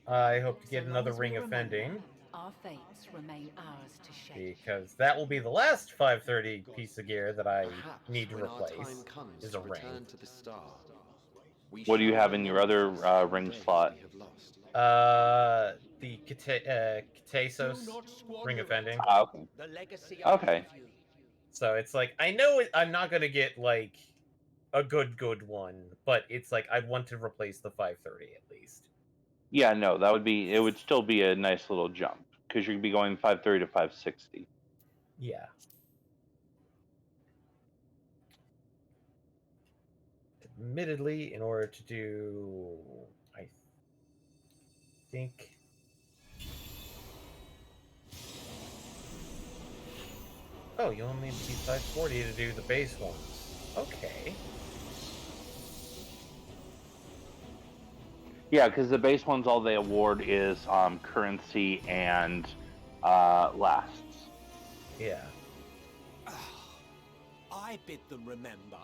I hope to get another Ring of Fending. Our fates remain ours to shape. Because that will be the last 530 piece of gear that I Perhaps need to when our time replace. comes Is to a ring. return to the star, we What do you shall have in your other remember ring the days slot? we have lost. The Katasos Ring of Fending. Okay. The legacy Okay. So it's like, I know I'm not going to get, like, a good one, but it's like, I want to replace the 530 at least. Yeah, no, it would still be a nice little jump because you'd be going 530 to 560. Yeah. Admittedly, in order to do, I think, oh, you only need to be 540 to do the base ones. Okay. Yeah, because the base ones, all they award is currency and lasts. Yeah. I bid them remember,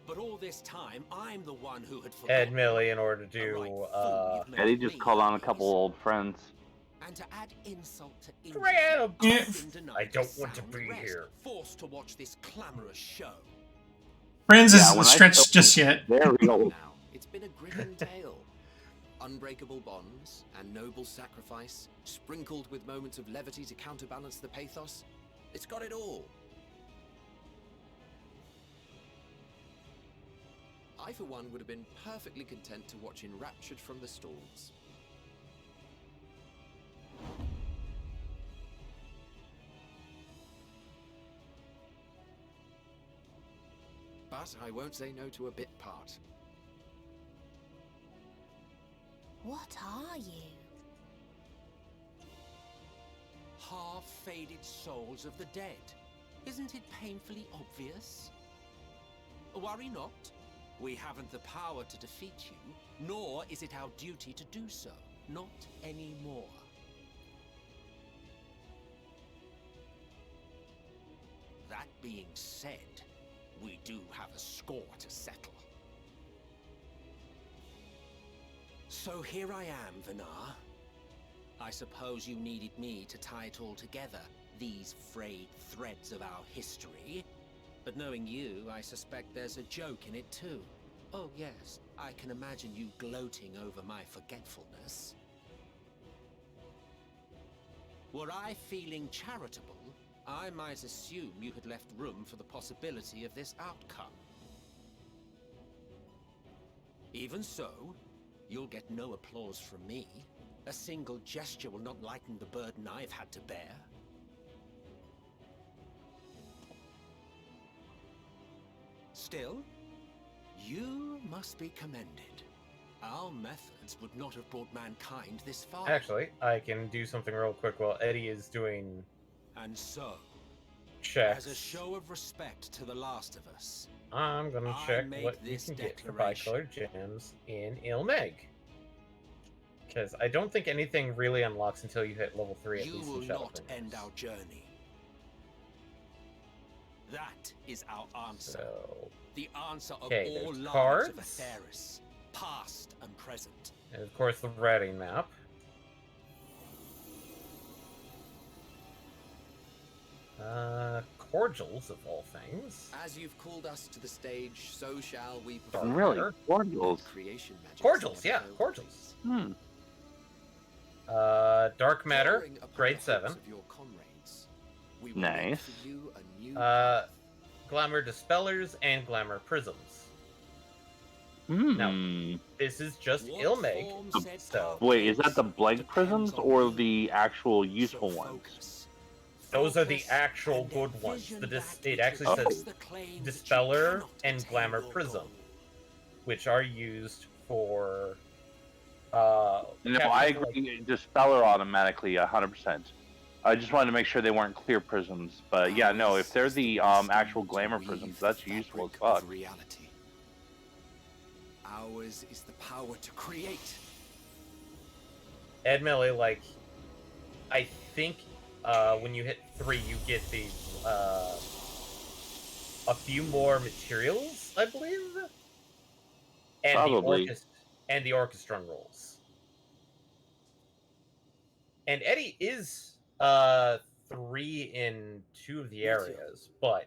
but all this time I'm the one who had forgotten. Ed Millie, in order to do, Eddie just called on a couple old friends. And to add insult to Grab! injury, I don't want to be here. Forced to watch this clamorous show. Friends Yeah, is when I stretched just yet. There we go. Now, it's been a grim tale. Unbreakable bonds and noble sacrifice, sprinkled with moments of levity to counterbalance the pathos. It's got it all. I, for one, would have been perfectly content to watch enraptured from the stalls. But I won't say no to a bit part. What are you? Half-faded souls of the dead. Isn't it painfully obvious? Worry not. We haven't the power to defeat you, nor is it our duty to do so. Not anymore. That being said, we do have a score to settle. So here I am, Vinar. I suppose you needed me to tie it all together, these frayed threads of our history. But knowing you, I suspect there's a joke in it too. Oh yes, I can imagine you gloating over my forgetfulness. Were I feeling charitable, I might assume you had left room for the possibility of this outcome. Even so, you'll get no applause from me. A single gesture will not lighten the burden I've had to bear. Still, you must be commended. Our methods would not have brought mankind this far. Actually, I can do something real quick while Eddie is doing... And so, checks. as a show of respect to the last of us, I'm gonna check what you can get for bicolored gems in Ilmeg. Because I don't think anything really unlocks until you hit level 3 at you least will in Shadow not Fingers. end our journey. That is our answer. So, the answer of okay, all there's lives cards. of Atheris, past and present. And of course the Redding map. Cordials, of all things. As you've called us to the stage, so shall we perform. Really? Cordials? Creation magic. Cordials, yeah, cordials. Dark Matter, grade 7. Nice. Glamour Dispellers and Glamour Prisms. Now, this is just Ilmeg, so... Wait, is that the blank prisms or the actual useful ones? Those are the actual good ones. It actually says Dispeller and Glamour Prism, which are used for... no, I agree. Dispeller automatically, 100%. I just wanted to make sure they weren't clear prisms. But yeah, no, if they're the actual glamour prisms, that's useful as fuck. Reality. Ours is the power to create. Ed Millie, like, I think when you hit 3, you get a few more materials, I believe, and Probably. the orchestron rolls. And Eddie is 3 in 2 of the areas, but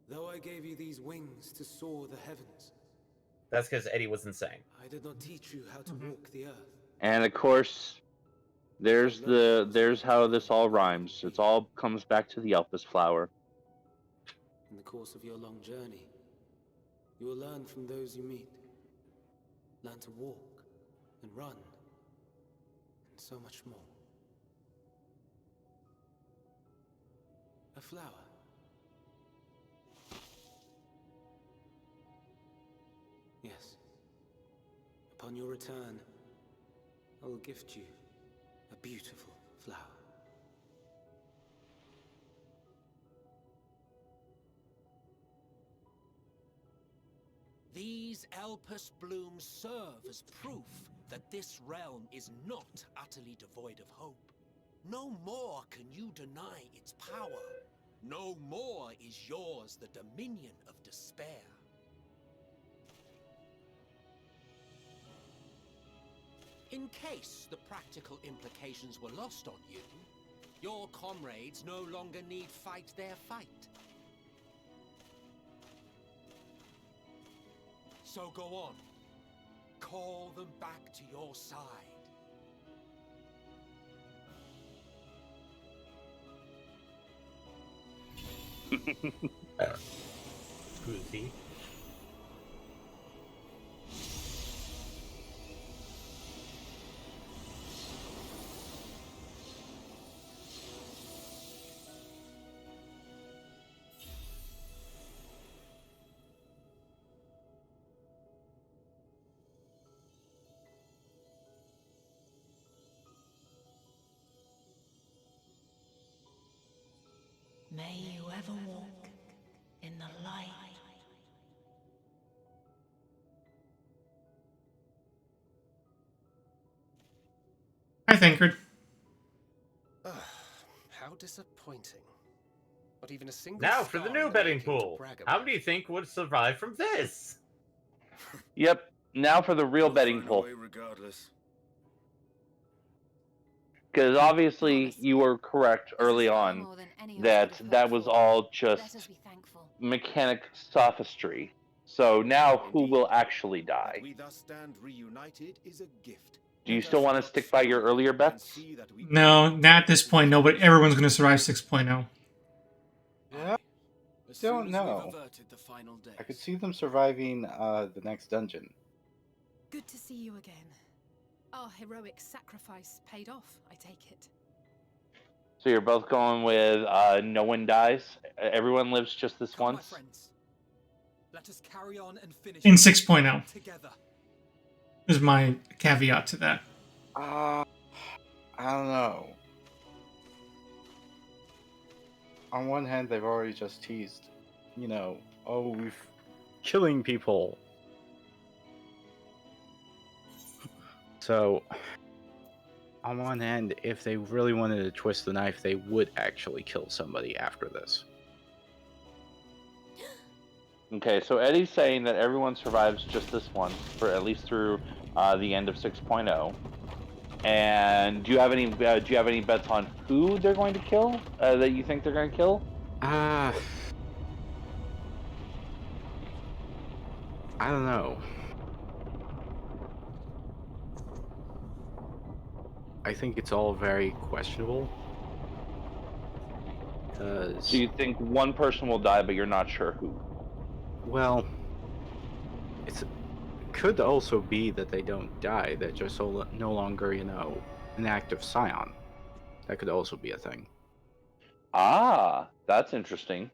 Though I gave you these wings to soar the heavens, that's because Eddie was insane. I did not teach you how to walk the earth. And of course, there's how this all rhymes. It all comes back to the Elpis flower. In the course of your long journey, you will learn from those you meet. Learn to walk and run, and so much more. A flower. Yes. Upon your return, I will gift you a beautiful flower. These Elpis blooms serve as proof that this realm is not utterly devoid of hope. No more can you deny its power. No more is yours the dominion of despair. In case the practical implications were lost on you, your comrades no longer need fight their fight. So go on. Call them back to your side. Groovy. May you ever walk in the light. Hi, Thancred. How disappointing. Not even a single Now for the star new in betting making to pool. brag How about. many do you think would survive from this? Yep. Now for the real betting pool. Regardless. Because obviously you were correct early on that that was all just mechanic sophistry. So now who will actually die? We thus stand reunited is a gift. Do you still want to stick by your earlier bets? No, not at this point, no, but everyone's going to survive 6.0. Yeah, don't know. I could see them surviving the next dungeon. Good to see you again. Our heroic sacrifice paid off, I take it. So you're both going with no one dies? Everyone lives just this once? Let us carry on and finish In 6.0 together. is my caveat to that. I don't know. On one hand, they've already just teased, oh, we're killing people. So, on one hand, if they really wanted to twist the knife, they would actually kill somebody after this. Okay, so Eddie's saying that everyone survives just this once, for at least through the end of 6.0. And do you have any bets on who they're going to kill? That you think they're going to kill? I don't know. I think it's all very questionable. So you think one person will die, but you're not sure who? Well, it could also be that they don't die. They're just no longer, an active scion. That could also be a thing. Ah, that's interesting.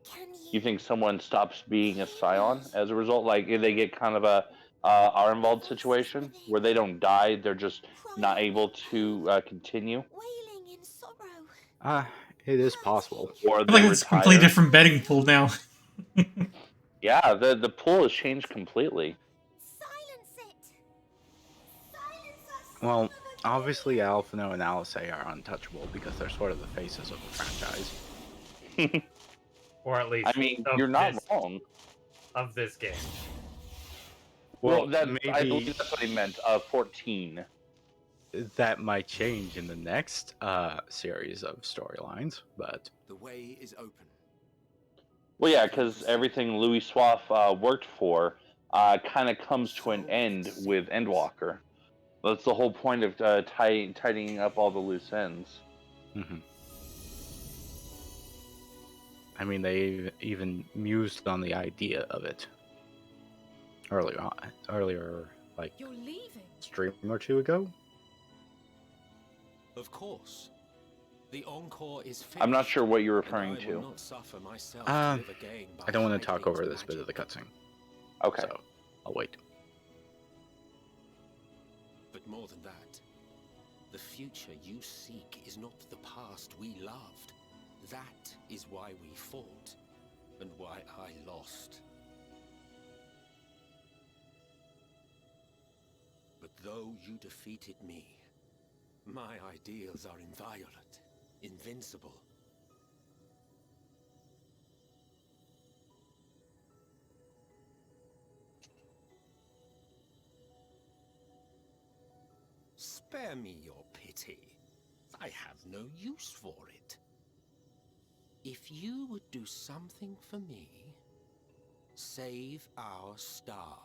You think someone stops being a scion as a result? Like, if they get kind of a are involved situation where they don't die, they're just not able to continue? It is possible. Or I they feel like it's a completely retire. different betting pool now. Yeah, the pool has changed completely. Well, Obviously, Alphino and Alice are untouchable because they're sort of the faces of the franchise. Or at least I mean, of you're not this, wrong. of this game. Well, Well, I maybe believe that's what he meant. 14. that might change in the next series of storylines, but The way is open. Well, yeah, because everything Louis Swaff worked for kind of comes to an end with Endwalker. That's the whole point of tidying up all the loose ends. I mean, they even mused on the idea of it earlier, like You're leaving. stream or two ago. Of course. The Encore is finished. I'm not sure what you're and referring I to. will not suffer myself to live again by I don't want to talk Hydaelyn's over this bit magic. of the cutscene. Okay. So, I'll wait. But more than that, the future you seek is not the past we loved. That is why we fought, and why I lost. But though you defeated me, my ideals are inviolate, invincible. Spare me your pity. I have no use for it. If you would do something for me, save our star.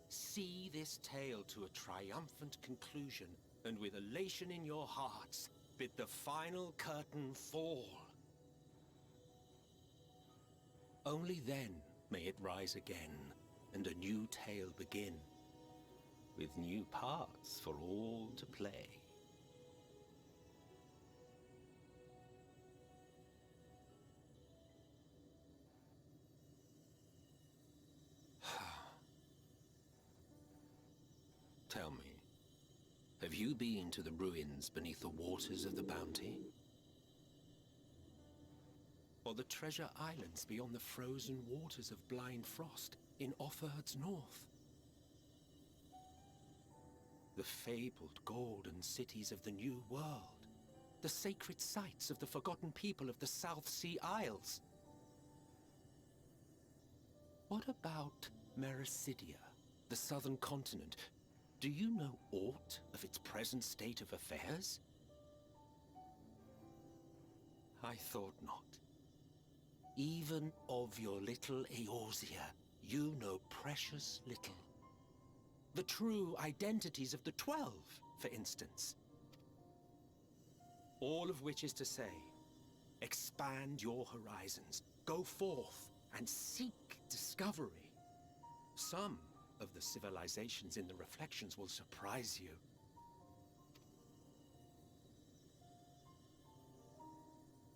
See this tale to a triumphant conclusion, and with elation in your hearts, bid the final curtain fall. Only then may it rise again, and a new tale begin, with new parts for all to play. Tell me, have you been to the ruins beneath the waters of the Bounty? Or the treasure islands beyond the frozen waters of Blind Frost in Offerd's north? The fabled golden cities of the New World, the sacred sites of the forgotten people of the South Sea Isles? What about Mericidia, the southern continent? Do you know aught of its present state of affairs? I thought not. Even of your little Eorzea, you know precious little. The true identities of the 12, for instance. All of which is to say, expand your horizons, go forth and seek discovery. Some of the civilizations in the reflections will surprise you.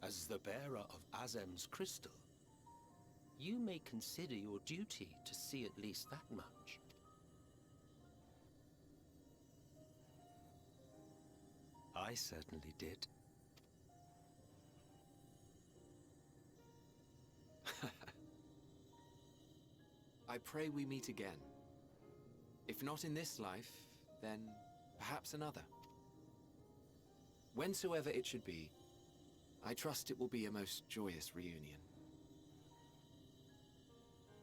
As the bearer of Azem's crystal, you may consider your duty to see at least that much. I certainly did. I pray we meet again. If not in this life, then perhaps another. Whensoever it should be, I trust it will be a most joyous reunion.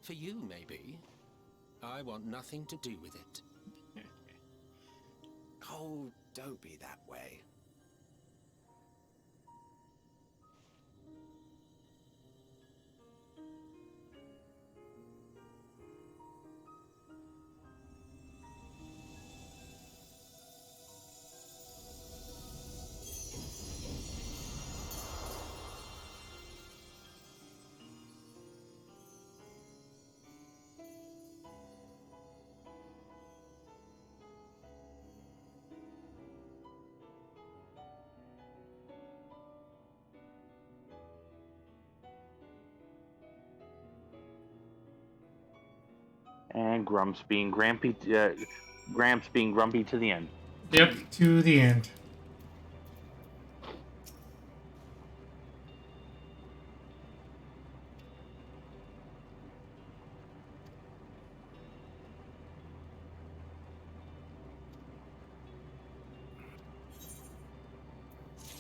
For you, maybe. I want nothing to do with it. Oh, don't be that way. And Gramps being grumpy to the end. Yep, to the end.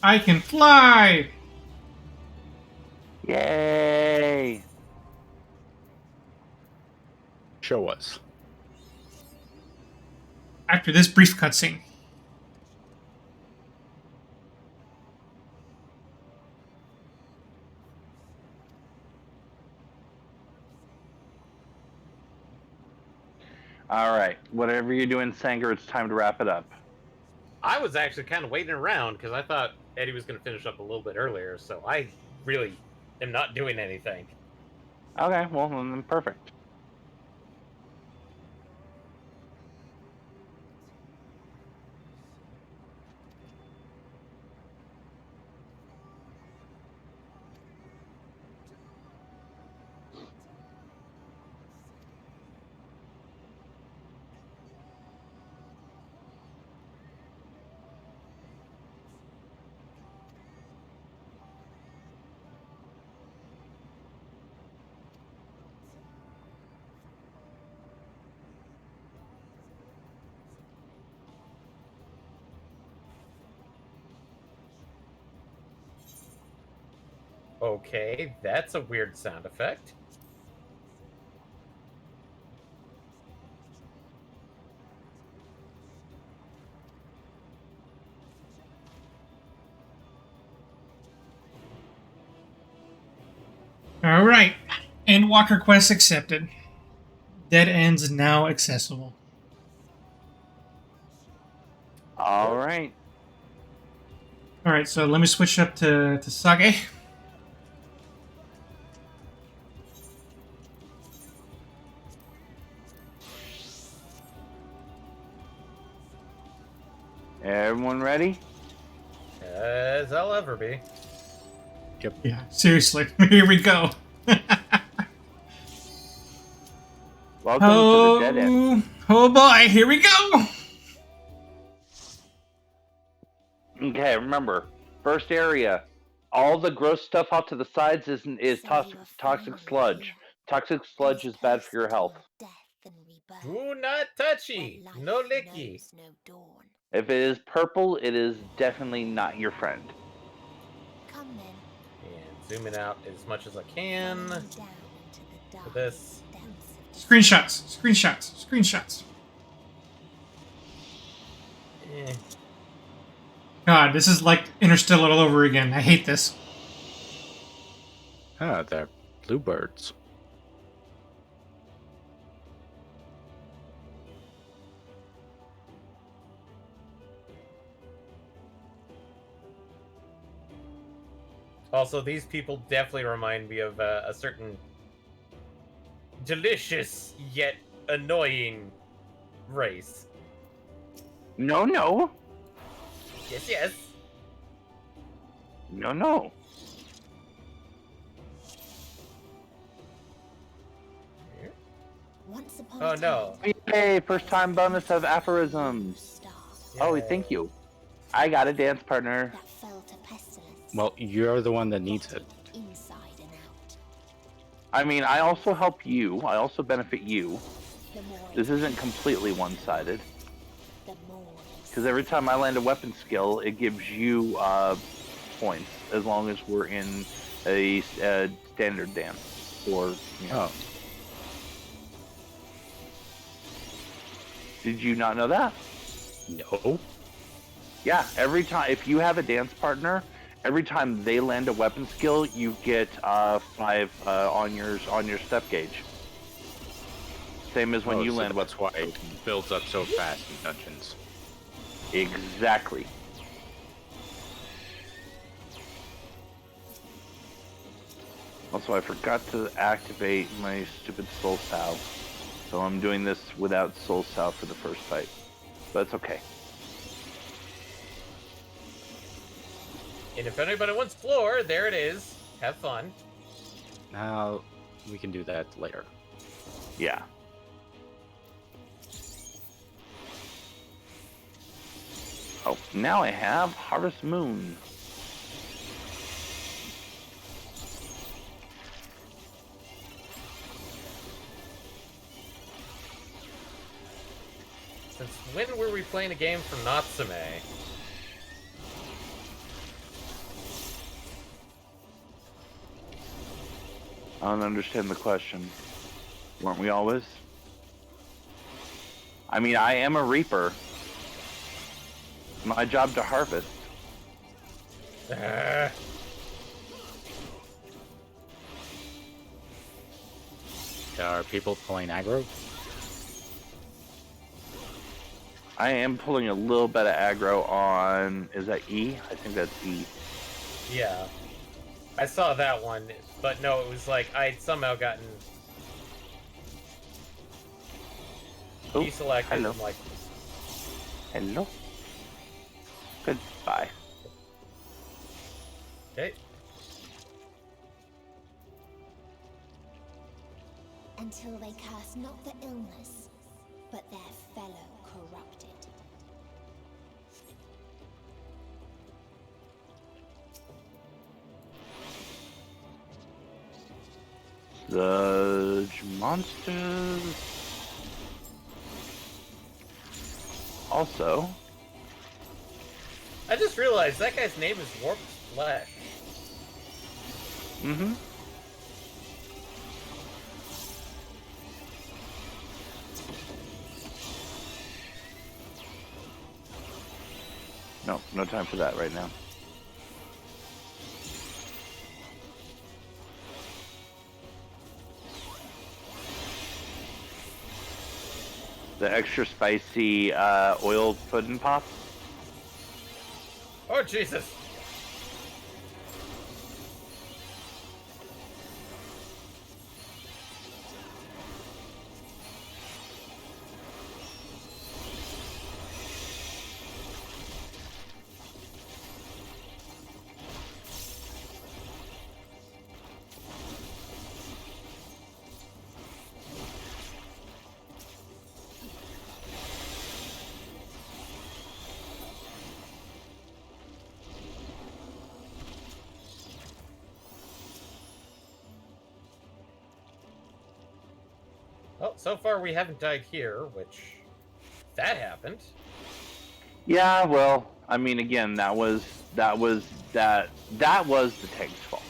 I can fly! Yay! Show us. After this brief cutscene. All right. Whatever you're doing, Sanger, it's time to wrap it up. I was actually kind of waiting around because I thought Eddie was going to finish up a little bit earlier, so I really am not doing anything. Okay, well, then perfect. Okay, that's a weird sound effect. Alright. Endwalker quest accepted. Dead ends now accessible. All right. Alright, so let me switch up to Sage. Everyone ready? As I'll ever be. Yep. Yeah, seriously. Here we go. Welcome to the dead end. Oh boy, here we go. Okay, remember, first area, all the gross stuff out to the sides is toxic sludge. Toxic sludge is bad for your health. Do not touchy. No licky. If it is purple, it is definitely not your friend. And zooming out as much as I can for this. Screenshots. Eh. God, this is like Interstellar all over again. I hate this. Ah, they're bluebirds. Also, these people definitely remind me of a certain delicious yet annoying race. No. Yes. No. Oh no. Yay, first time bonus of aphorisms. Oh, thank you. I got a dance partner. Well, you're the one that needs it. I mean, I also help you. I also benefit you. This isn't completely one-sided. Because every time I land a weapon skill, it gives you points, as long as we're in a standard dance. Or, you know. Oh. Did you not know that? No. Yeah, every time, if you have a dance partner, every time they land a weapon skill, you get 5 on your step gauge. Same as when you land. That's why it builds up so fast in dungeons. Exactly. Also, I forgot to activate my stupid soul salve, so I'm doing this without soul salve for the first fight. But it's okay. And if anybody wants floor, there it is. Have fun. Now, we can do that later. Yeah. Oh, now I have Harvest Moon. Since when were we playing a game from Natsume? I don't understand the question. Weren't we always? I mean, I am a reaper. My job to harvest. Are people pulling aggro? I am pulling a little bit of aggro on... Is that E? I think that's E. Yeah. I saw that one, but no, it was like I'd somehow gotten deselected. Hello. I'm like, Hello. Goodbye. okay. Until they curse not the illness, but their fellow corrupted. Sludge monsters. Also, I just realized that guy's name is Warped Flesh. mm-hmm. No time for that right now. The extra spicy oil pudding pop. Oh, Jesus. Well, so far we haven't died here, which... That happened. Yeah, well, I mean, again, that was the tank's fault,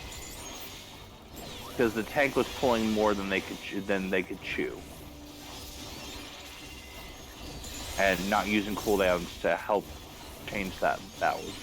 because the tank was pulling more than they could chew, and not using cooldowns to help change that was.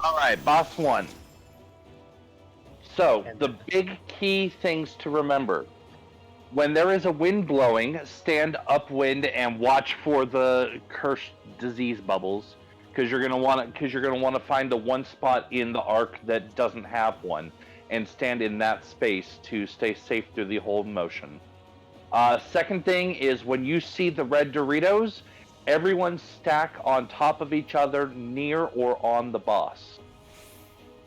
All right, boss one. So, the big key things to remember. When there is a wind blowing, stand upwind and watch for the cursed disease bubbles, because you're gonna want to find the one spot in the arc that doesn't have one, and stand in that space to stay safe through the whole motion. Second thing is, when you see the red Doritos, everyone stack on top of each other near or on the boss.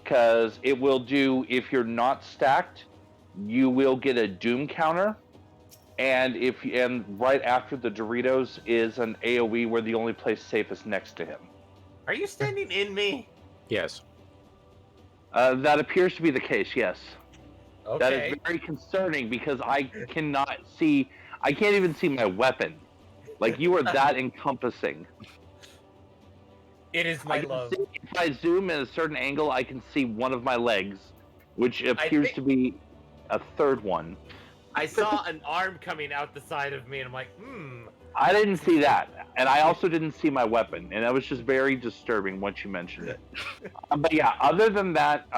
Because it will do, if you're not stacked, you will get a doom counter. And right after the Doritos is an AoE where the only place safe is next to him. Are you standing in me? Yes. That appears to be the case, yes. Okay. That is very concerning because I can't even see my weapon. Like, you are that encompassing. It is my love. If I zoom at a certain angle, I can see one of my legs, which appears to be a third one. I saw an arm coming out the side of me, and I'm like, I didn't see that, and I also didn't see my weapon, and that was just very disturbing once you mentioned it. But yeah, other than that,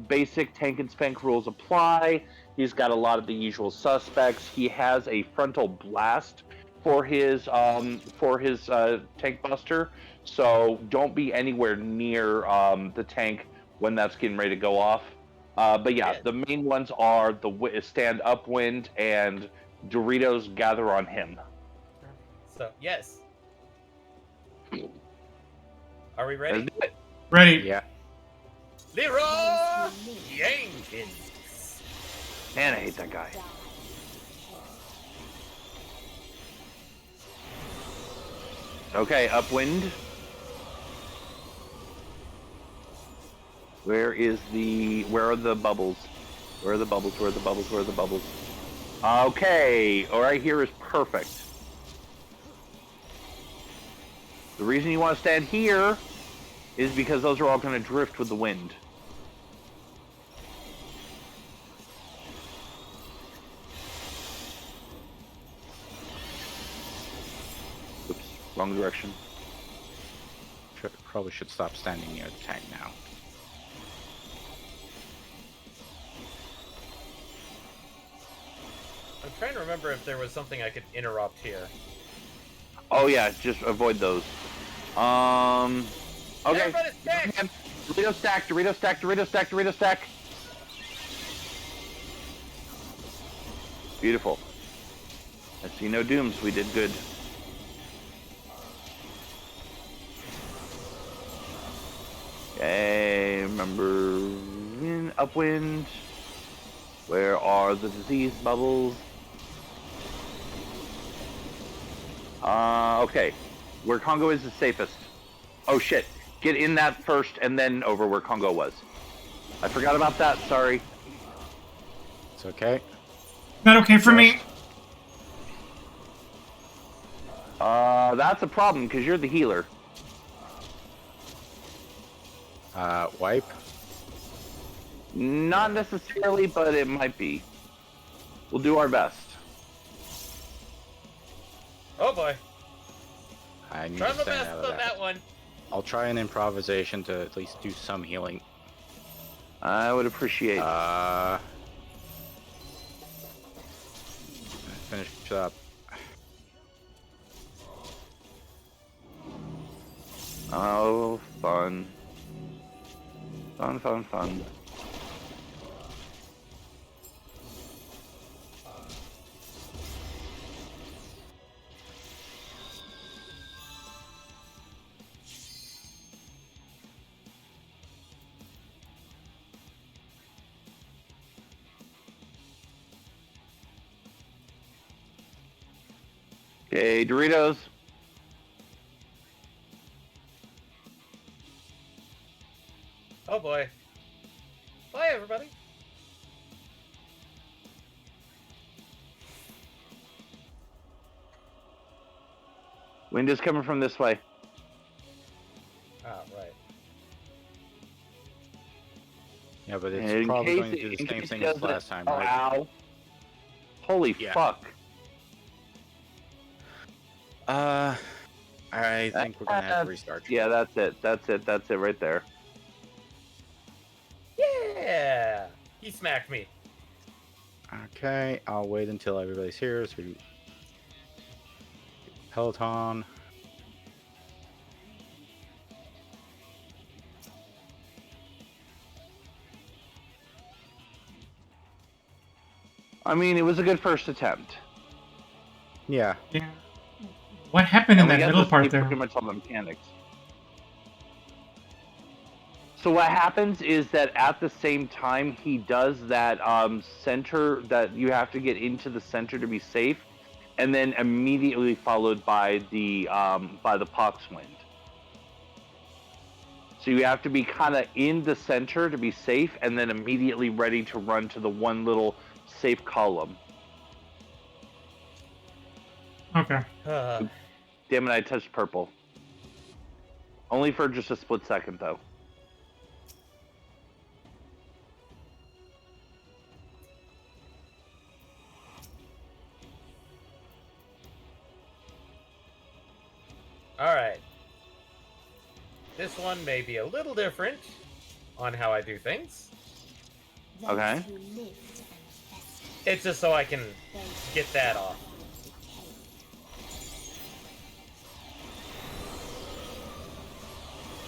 basic tank and spank rules apply. He's got a lot of the usual suspects. He has a frontal blast for his tank buster, so don't be anywhere near the tank when that's getting ready to go off. But yeah, the main ones are the stand upwind and Doritos gather on him. So yes. Are we ready? Ready. Yeah. Leroy Jenkins. Man, I hate that guy. Okay, upwind. Where are the bubbles? Where are the bubbles? Where are the bubbles? Where are the bubbles? Okay, right here is perfect. The reason you want to stand here is because those are all going to drift with the wind. Oops, wrong direction. Probably should stop standing near the tank now. I'm trying to remember if there was something I could interrupt here. Oh yeah, just avoid those. Okay. Dorito stack, Dorito stack, Dorito stack, Dorito stack. Beautiful. I see no dooms. We did good. Okay, remember upwind. Where are the disease bubbles? Okay. Where Congo is the safest. Oh shit. Get in that first and then over where Congo was. I forgot about that, sorry. It's okay. Not okay for me. That's a problem because you're the healer. Wipe? Not necessarily, but it might be. We'll do our best. Oh boy. I need Try to my stand best out of on that one. I'll try an improvisation to at least do some healing. I would appreciate. Finish up. Oh, fun. Fun, fun, fun. Okay, Doritos. Oh boy. Bye, everybody. Wind is coming from this way. Ah, right. Yeah, but it's In probably case going to do the in same case thing it as doesn't- last time, oh, right? Ow. Holy fuck. I think we're gonna have to restart. Yeah, that's it. That's it. That's it right there. Yeah! He smacked me. Okay, I'll wait until everybody's here. So we... Peloton. I mean, it was a good first attempt. Yeah. Yeah. What happened in And we that got middle to part see there? pretty much all the mechanics. So what happens is that at the same time he does that center that you have to get into the center to be safe, and then immediately followed by the pox wind. So you have to be kind of in the center to be safe, and then immediately ready to run to the one little safe column. Okay. Damn it! I touched purple. Only for just a split second, though. Alright. This one may be a little different on how I do things. Okay. It's just so I can get that off.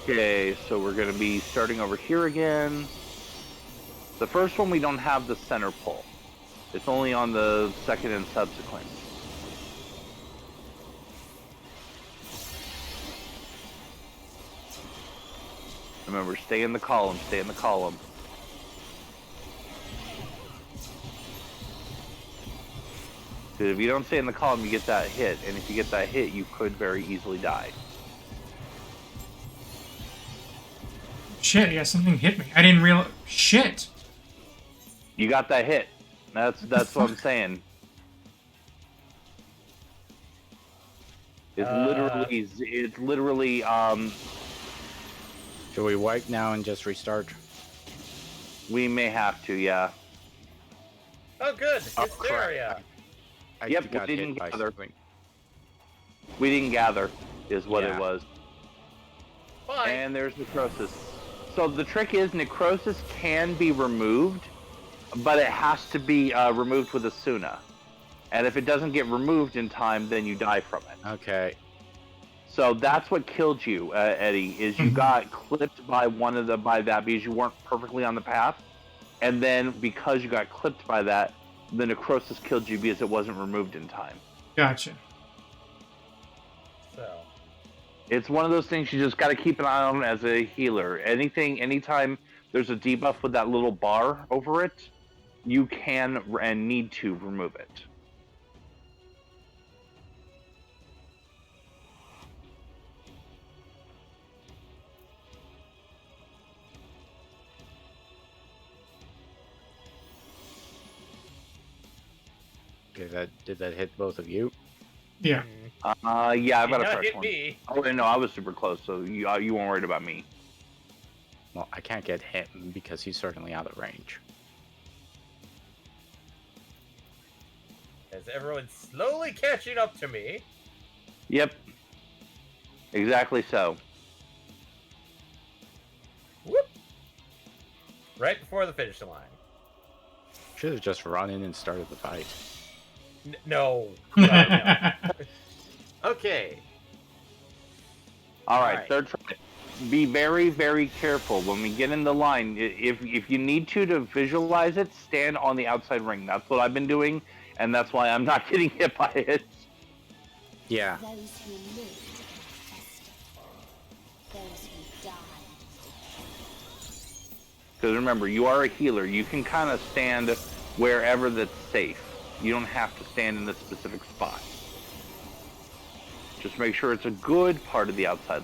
Okay, so we're going to be starting over here again. The first one, we don't have the center pull. It's only on the second and subsequent. Remember, stay in the column, stay in the column. Because if you don't stay in the column, you get that hit. And if you get that hit, you could very easily die. Shit, yeah, something hit me. I didn't realize. Shit. You got that hit. That's what I'm saying. It's literally Should we wipe now and just restart? We may have to, yeah. Oh, good. Hysteria. Yep, we didn't gather. We didn't gather, is what it was. Fine. And there's necrosis. So the trick is necrosis can be removed, but it has to be removed with a Suna. And if it doesn't get removed in time, then you die from it. Okay. So that's what killed you, Eddie, is you got clipped by that because you weren't perfectly on the path. And then because you got clipped by that, the necrosis killed you because it wasn't removed in time. Gotcha. So it's one of those things you just got to keep an eye on as a healer. Anytime there's a debuff with that little bar over it, you can and need to remove it. Okay, did that hit both of you? Yeah. Yeah, I've got a fresh hit one. Me. Oh, no, I was super close, so you weren't worried about me. Well, I can't get him because he's certainly out of range. As everyone's slowly catching up to me. Yep. Exactly so. Whoop. Right before the finish line. Should have just run in and started the fight. No. No. Okay. All right, third try. Be very, very careful when we get in the line. If you need to visualize it, stand on the outside ring. That's what I've been doing, and that's why I'm not getting hit by it. Yeah. Those who lived tested. Those who died. Because remember, you are a healer. You can kind of stand wherever that's safe. You don't have to stand in this specific spot. Just make sure it's a good part of the outside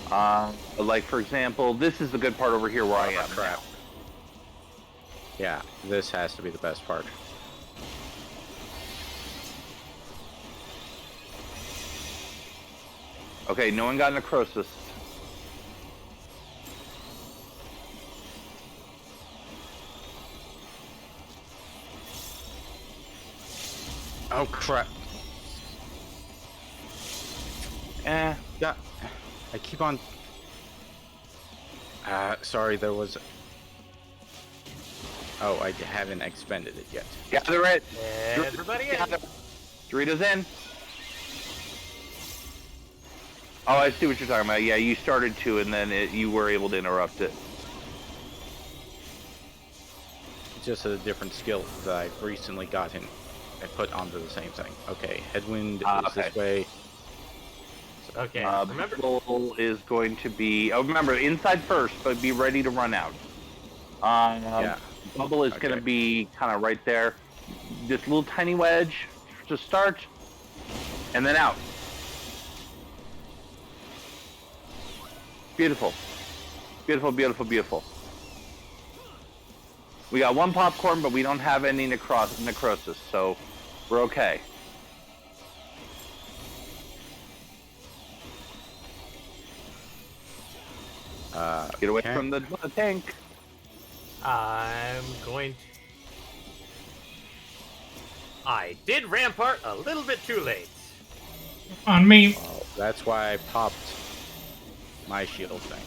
line. Like, for example, this is the good part over here where I am now. Yeah, this has to be the best part. Okay, no one got necrosis. Oh, crap. Yeah. I keep on... sorry, there was... Oh, I haven't expended it yet. Gather it! Everybody in! Dorito's in! Oh, I see what you're talking about. Yeah, you started to, and then you were able to interrupt it. It's just a different skill that I've recently gotten and put onto the same thing. Okay, headwind is this way. Okay, remember, goal is going to be... Oh, remember, inside first, but be ready to run out. Yeah. Bubble is going to be kind of right there. This little tiny wedge to start, and then out. Beautiful. Beautiful, beautiful, beautiful. We got one popcorn, but we don't have any necrosis, so we're okay. Get away from the tank. I'm going to... I did Rampart a little bit too late. On me. Oh, that's why I popped my shield thing.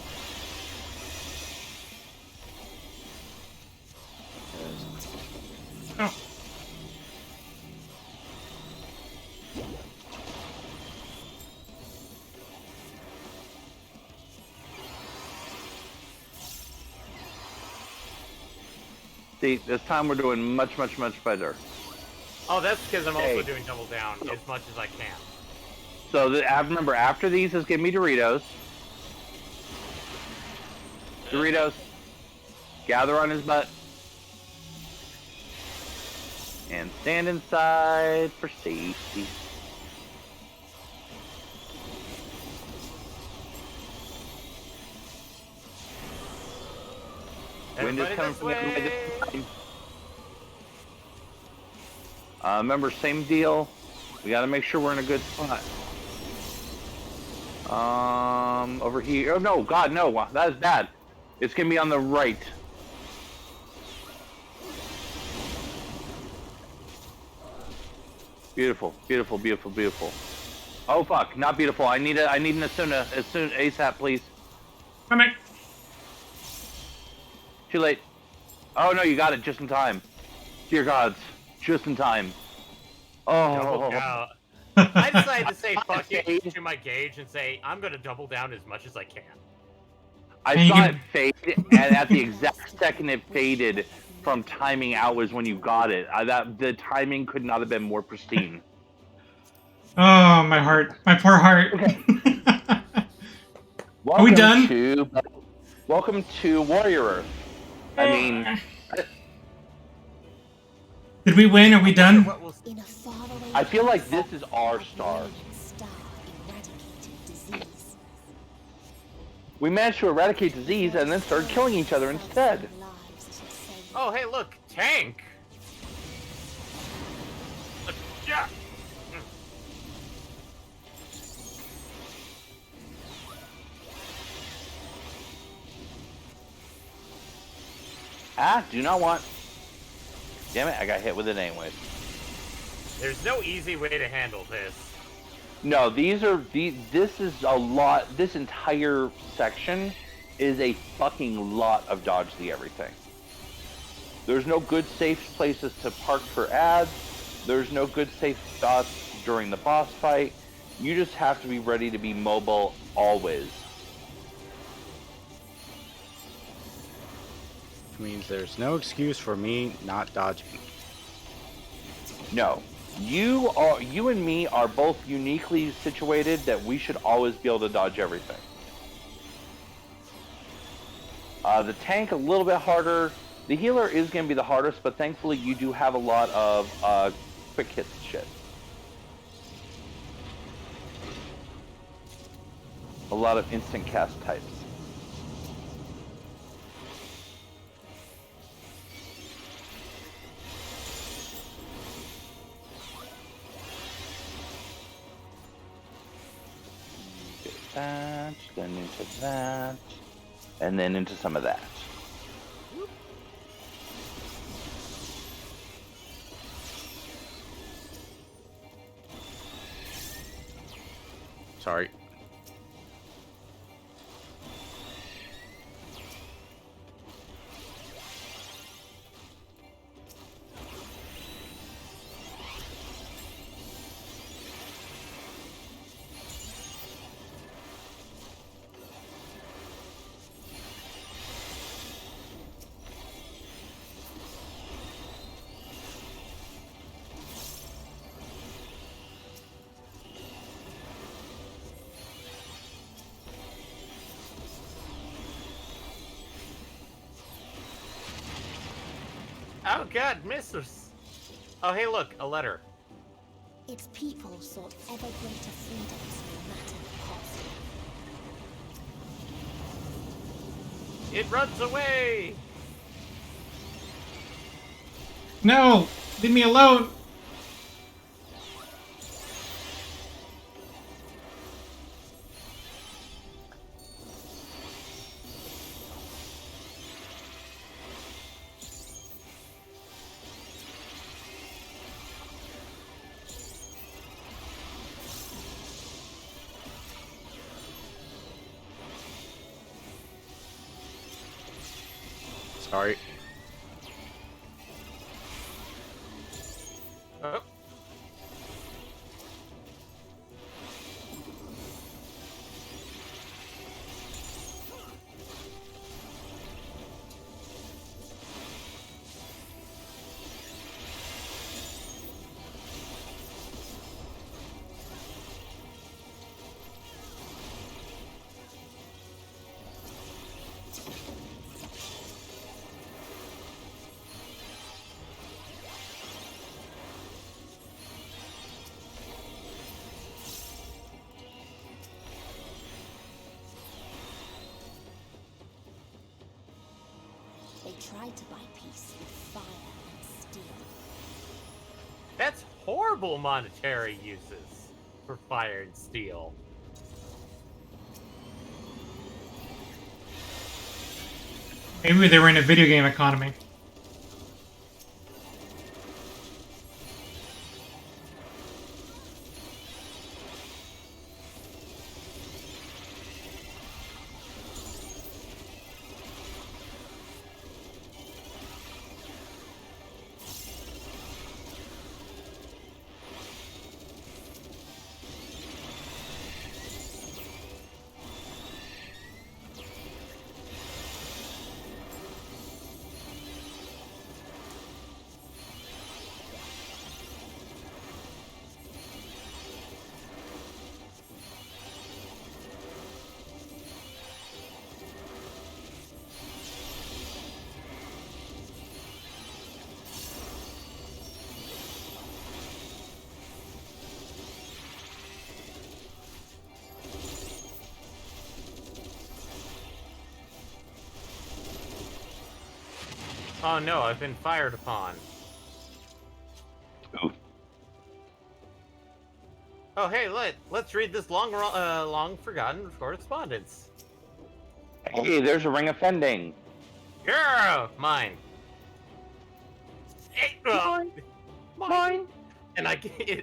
See, this time we're doing much, much, much better. Oh, that's because I'm also Hey. doing double down as much as I can. So I remember after these is give me Doritos. Doritos. Gather on his butt. And stand inside for safety. Wind is coming from the other way this time. Remember, same deal. We gotta make sure we're in a good spot. Over here. Oh no, God, no. That is bad. It's gonna be on the right. Beautiful, beautiful, beautiful, beautiful. Oh fuck, not beautiful. I need an Asuna ASAP, please. Coming. Too late. Oh no, you got it just in time. Dear gods, just in time. Double Oh. down. I decided to say fuck it to my gauge and say I'm gonna double down as much as I can. I saw it fade, and at the exact second it faded from timing out was when you got it. The timing could not have been more pristine. Oh, my heart. My poor heart. Okay. Are we done? Welcome to Warrior Earth. I mean... Did we win? Are we done? I feel like this is our star. We managed to eradicate disease and then started killing each other instead. Oh, hey, look, tank. Yeah. Do not want. Damn it, I got hit with it anyways. There's no easy way to handle this. No, this is a lot. This entire section is a fucking lot of dodge the everything. There's no good safe places to park for ads. There's no good safe spots during the boss fight. You just have to be ready to be mobile always. Which means there's no excuse for me not dodging. No. You and me are both uniquely situated that we should always be able to dodge everything. The tank a little bit harder. The healer is going to be the hardest, but thankfully you do have a lot of quick hits shit. A lot of instant cast types. That, then into that, and then into some of that. Sorry. Oh god, missus. Oh hey look, a letter. Its people sought ever greater freedoms no matter the cost. It runs away! No! Leave me alone! Sorry. Oh. tried to buy peace with fire and steel. That's horrible monetary uses for fire and steel. Maybe they were in a video game economy. Oh no, I've been fired upon. Ooh. Oh hey, let's read this long forgotten correspondence. Hey, there's a ring of fending. Yeah, mine. Mine. And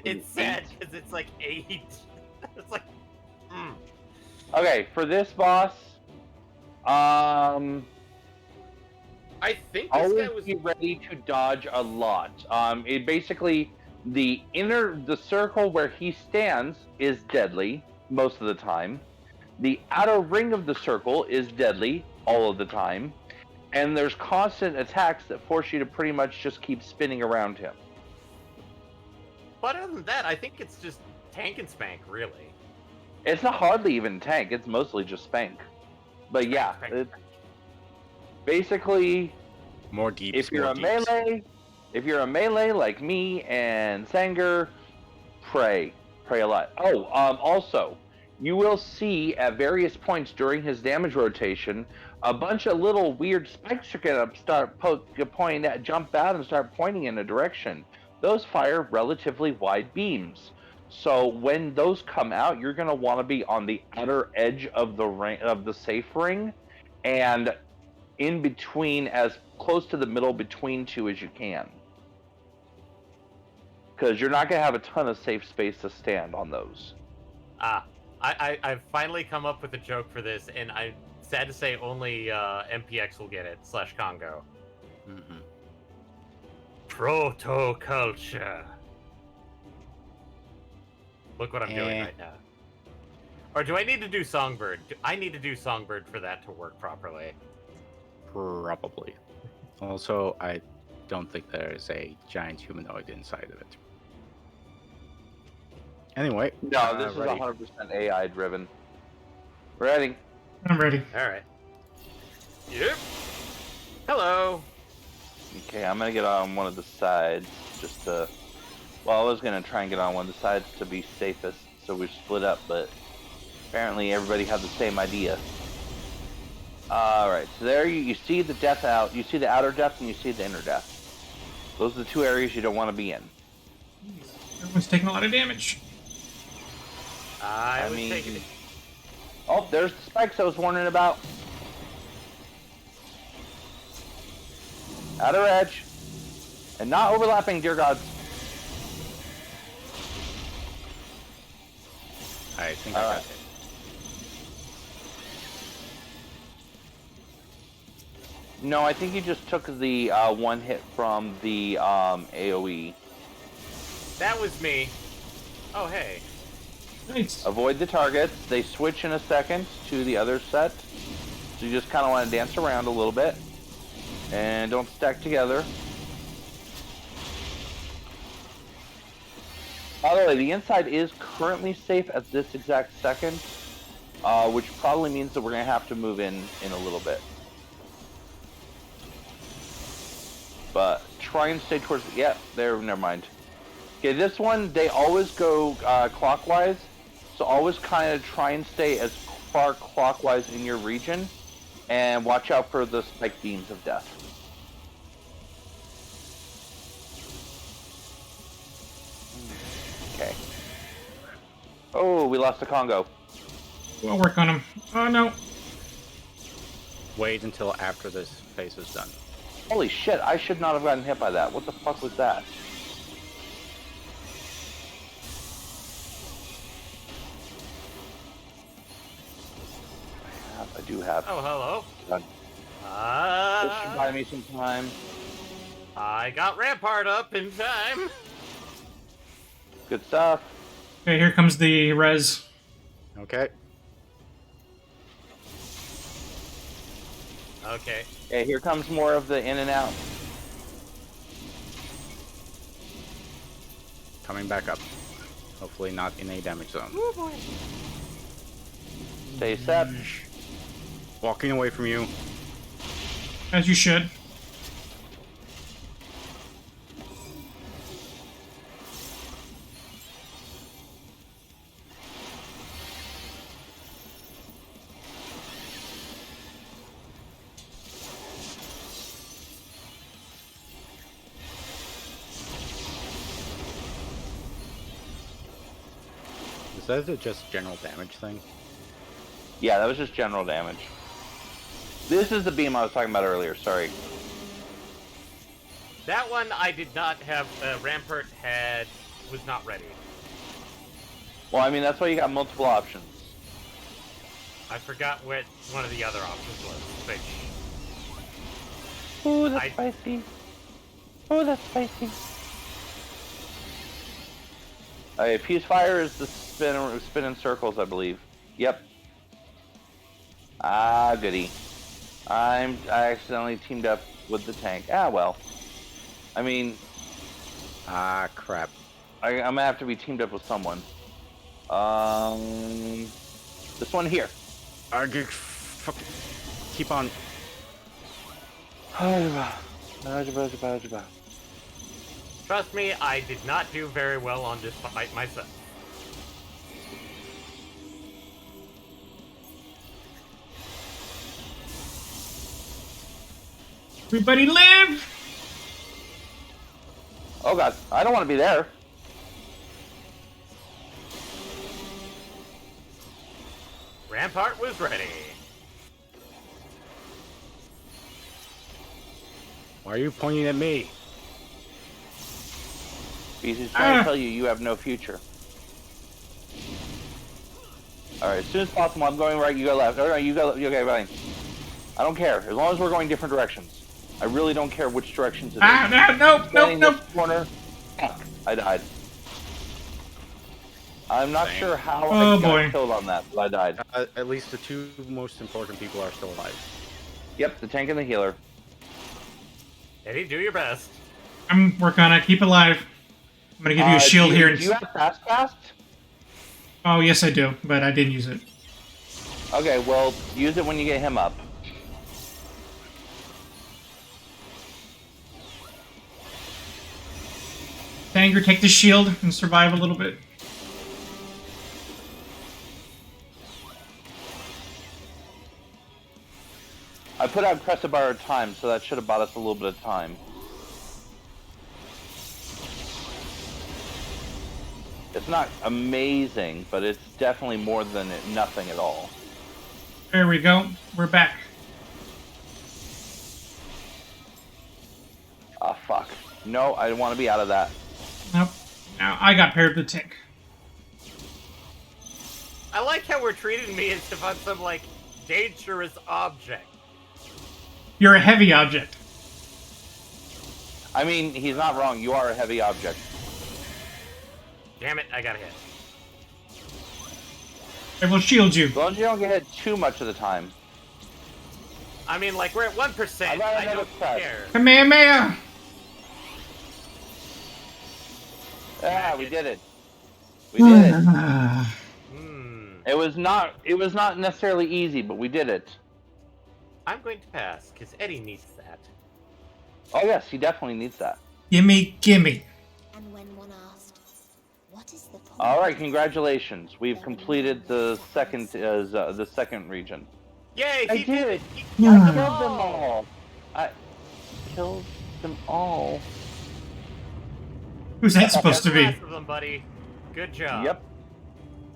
it's sad because it's like 8. It's like, Okay, for this boss, I think this guy was be ready to dodge a lot. It basically the circle where he stands is deadly most of the time. The outer ring of the circle is deadly all of the time, and there's constant attacks that force you to pretty much just keep spinning around him. But other than that, I think it's just tank and spank, really. It's not hardly even tank; it's mostly just spank. But yeah, basically, more deeps. If you're a melee like me and Sanger, pray a lot. Oh, also, you will see at various points during his damage rotation, a bunch of little weird spikes are gonna start jump out and start pointing in a direction. Those fire relatively wide beams. So when those come out, you're gonna want to be on the outer edge of the ring, of the safe ring, and in between, as close to the middle between two as you can, because you're not gonna have a ton of safe space to stand on those. I've finally come up with a joke for this, and I'm sad to say only MPX will get it / Congo. Mm-hmm. Proto-culture. Look what I'm doing right now. Or do I need to do Songbird? I need to do Songbird for that to work properly. Probably. Also, I don't think there is a giant humanoid inside of it. Anyway. No, this is 100% AI driven. Ready? I'm ready. Alright. Yep. Hello. Okay, I'm gonna get on one of the sides just to... Well, I was gonna try and get on one of the sides to be safest, so we split up, but apparently everybody had the same idea. Alright, so there you see the death out. You see the outer depth and you see the inner depth. Those are the two areas you don't want to be in. Jeez, everyone's taking a lot of damage. I mean... taking it. Oh, there's the spikes I was warning about. Outer edge. And not overlapping, dear gods. I think I got it. No, I think you just took the one hit from the AoE. That was me. Oh, hey. Nice. Avoid the targets. They switch in a second to the other set. So you just kind of want to dance around a little bit. And don't stack together. By the way, the inside is currently safe at this exact second, which probably means that we're going to have to move in a little bit. But try and stay towards... Yeah, there, never mind. Okay, this one, they always go clockwise, so always kind of try and stay as far clockwise in your region, and watch out for the spike beams of death. Okay. Oh, we lost the Congo. I'll work on him. Oh no. Wait until after this phase is done. Holy shit, I should not have gotten hit by that. What the fuck was that? I do have. Oh, hello. This should buy me some time. I got Rampart up in time. Good stuff. Okay, here comes the res. Okay. Okay. Okay, here comes more of the in and out. Coming back up. Hopefully not in a damage zone. Oh boy. Stay set. Walking away from you. As you should. Is that a just general damage thing? Yeah, that was just general damage. This is the beam I was talking about earlier, sorry. That one I did not have, Rampart was not ready. Well, I mean, that's why you got multiple options. I forgot what one of the other options was, which... Oh, that's spicy. Oh, that's spicy. Okay, Fuse Fire is the spin in circles, I believe. Yep. Ah, goody. I accidentally teamed up with the tank. Ah, well. I mean... Ah, crap. I'm gonna have to be teamed up with someone. This one here. Keep on. Trust me, I did not do very well on this fight myself. Everybody live! Oh god, I don't want to be there. Rampart was ready. Why are you pointing at me? Because he's trying to tell you have no future. Alright, as soon as possible, I'm going right, you go left. Alright, you go, okay, fine. I don't care, as long as we're going different directions. I really don't care which directions it is. Nope. Corner. Fuck, I died. I'm not sure how I got killed on that, but I died. At least the two most important people are still alive. Yep, the tank and the healer. Eddie, do your best. I'm working on it. Keep it alive. I'm gonna give you a shield here. Do you have fast? Oh, yes, I do, but I didn't use it. Okay, well, use it when you get him up. Tanger, take the shield and survive a little bit. I put out Crescent Bar of Time, so that should have bought us a little bit of time. It's not amazing, but it's definitely more than nothing at all. There we go. We're back. Ah, fuck. No, I want to be out of that. Nope. Now I got paired with the tank. I like how we're treating me as if I'm some, like, dangerous object. You're a heavy object. I mean, he's not wrong. You are a heavy object. Damn it, I got hit. I will shield you. As long as you don't get hit too much of the time. I mean, like, we're at 1%. I don't care. Kamehameha! Yeah, we did it. We did it. Hmm. It was not necessarily easy, but we did it. I'm going to pass, because Eddie needs that. Oh yes, he definitely needs that. Gimme. And when one asked, what is the point? All right, congratulations. We've completed the second region. Yay! I did it. I killed them all. I killed them all. Who's that supposed to be? Them, buddy. Good job. Yep.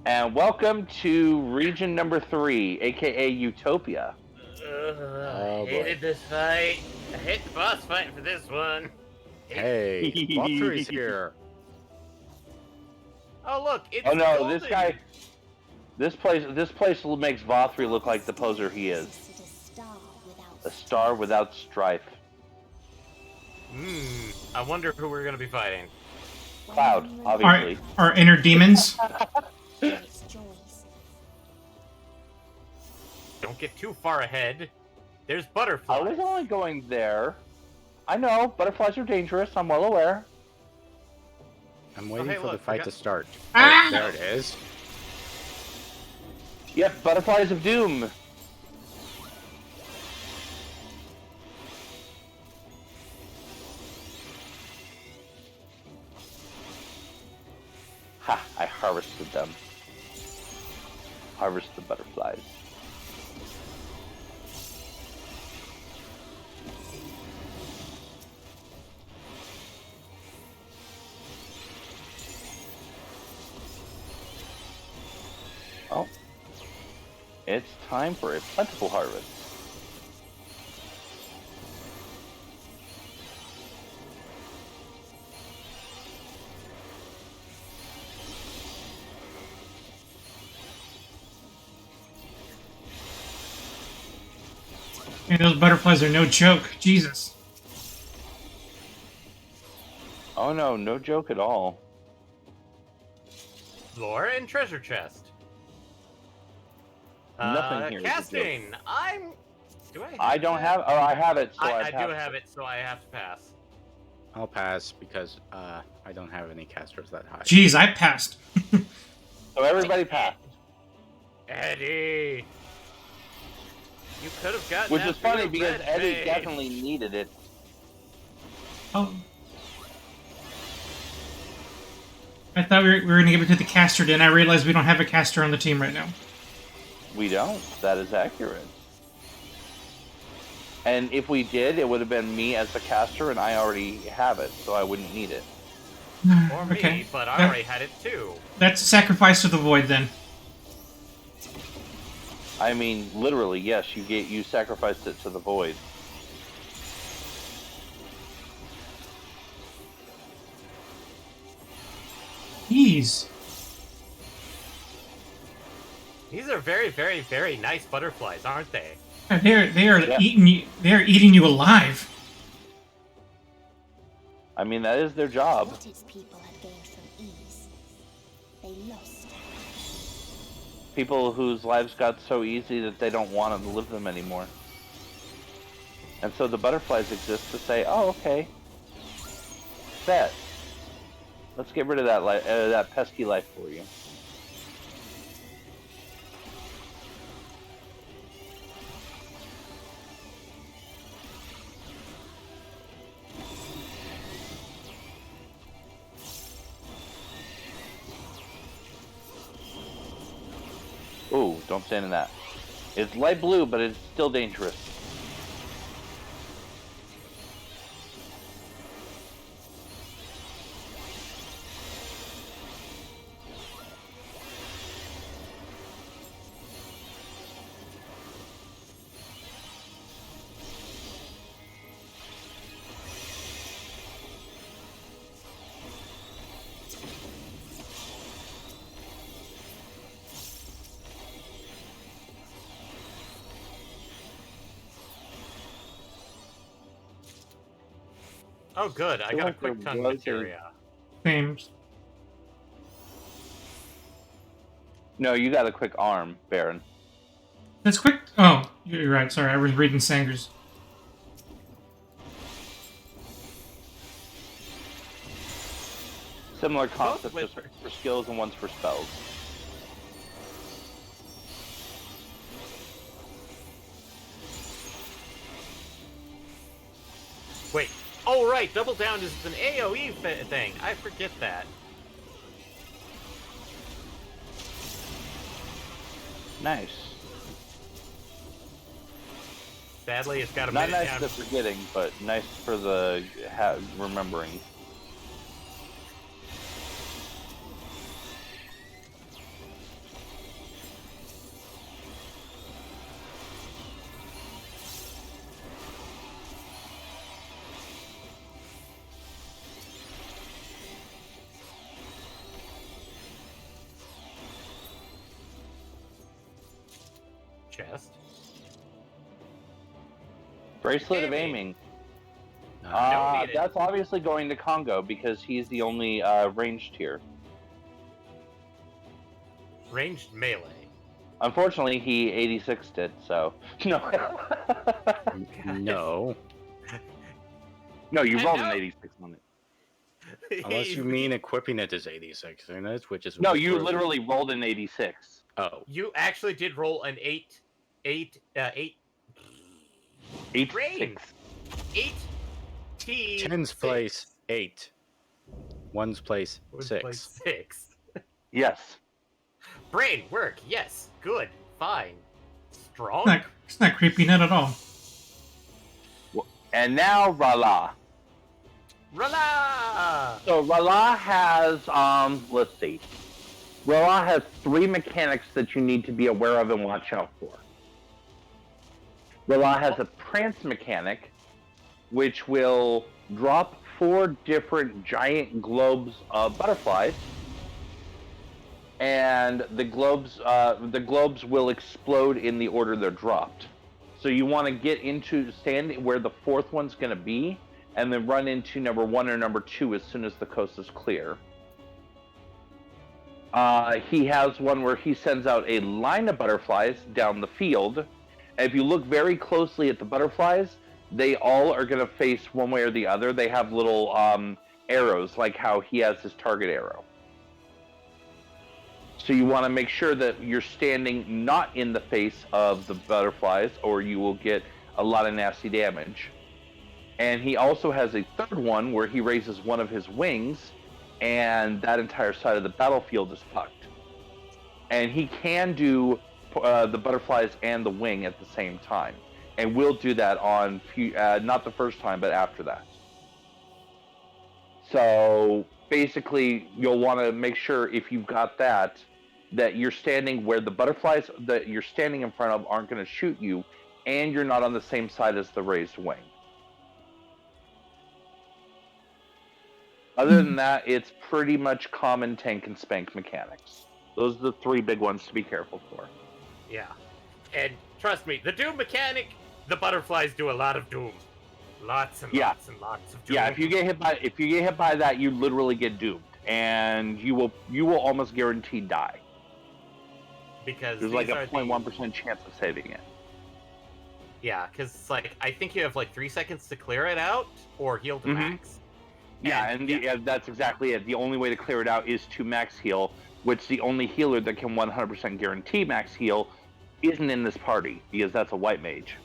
And welcome to region number 3, aka Utopia. I hated this fight. I hate the boss fight for this one. Hey, Valkyrie's here. Oh look, it's Oh no, golden. this guy. This place makes Vothri look like the poser he is. A star without strife. I wonder who we're gonna be fighting. Cloud, obviously. Our inner demons. Don't get too far ahead. There's butterflies. I was only going there. I know, butterflies are dangerous, I'm well aware. I'm waiting hey, for look, the fight to start. Ah! Oh, there it is. Yep, butterflies of doom. Ha, I harvested them. Harvest the butterflies. Oh. It's time for a plentiful harvest. And those butterflies are no joke. Jesus. Oh no, no joke at all. Lore and treasure chest. Nothing here is a joke. Casting. Do I? I don't have. Oh, I have it. So I I do have it, so I have to pass. I'll pass because I don't have any casters that high. Jeez, I passed. So everybody passed. Eddie, you could have gotten. Which that is funny real because red Eddie face. definitely needed it. Oh. I thought we were going to give it to the caster, then I realized we don't have a caster on the team right now. We don't. That is accurate. And if we did, it would have been me as the caster, and I already have it, so I wouldn't need it. Or me, Okay. but I already had it too. That's sacrifice to the void, then. I mean, literally, yes. You sacrificed it to the void. Jeez. These are very, very, very nice butterflies, aren't they? They are eating you. They are eating you alive. I mean, that is their job. What its people had gained from ease, they lost. People whose lives got so easy that they don't want to live them anymore. And so the butterflies exist to say, oh, okay. Bet. Let's get rid of that pesky life for you. Ooh, don't stand in that. It's light blue, but it's still dangerous. Oh, good. I got a quick tongue materia. Same. No, you got a quick arm, Baron. That's quick. Oh, you're right. Sorry, I was reading Sanger's. Similar concept, just for skills and one's for spells. Wait. Oh, right. Double down is an AoE thing. I forget that. Nice. Sadly, it's got a Not minute nice down. for forgetting, but nice for the remembering. Bracelet of aiming. Don't need it. That's obviously going to Congo because he's the only ranged here. Ranged melee. Unfortunately, he 86'd it, so no. No. No, you rolled an 86 on it. Unless you mean equipping it as 86 in it, which is No, you literally rolled an 86. Oh. You actually did roll an 8 8 range. 6. 10's place 8. 1's place 6. 6. Yes. Brain work. Yes. Good. Fine. Strong. It's not creepy, not at all. And now Rala. Rala! So Rala has, let's see. Rala has 3 mechanics that you need to be aware of and watch out for. Rala has a prance mechanic, which will drop 4 different giant globes of butterflies, and the globes will explode in the order they're dropped. So you want to get into stand where the 4th one's going to be, and then run into number 1 or number 2 as soon as the coast is clear. He has one where he sends out a line of butterflies down the field. And if you look very closely at the butterflies, they all are going to face one way or the other. They have little arrows, like how he has his target arrow. So you want to make sure that you're standing not in the face of the butterflies, or you will get a lot of nasty damage. And he also has a 3rd one where he raises one of his wings, and that entire side of the battlefield is tucked. And he can do the butterflies and the wing at the same time. And we'll do that on, not the first time, but after that. So basically, you'll want to make sure if you've got that you're standing where the butterflies that you're standing in front of aren't going to shoot you, and you're not on the same side as the raised wing. Other than that, it's pretty much common tank and spank mechanics. Those are the 3 big ones to be careful for. Yeah. And trust me, the Doom mechanic, the butterflies do a lot of Doom. Lots and lots and lots of Doom. Yeah, if you get hit by that, you literally get doomed, and you will almost guaranteed die. Because there's like a 0.1% chance of saving it. Yeah, because like I think you have like 3 seconds to clear it out or heal to max. Yeah, and that's exactly it. The only way to clear it out is to max heal, which the only healer that can 100% guarantee max heal isn't in this party, because that's a white mage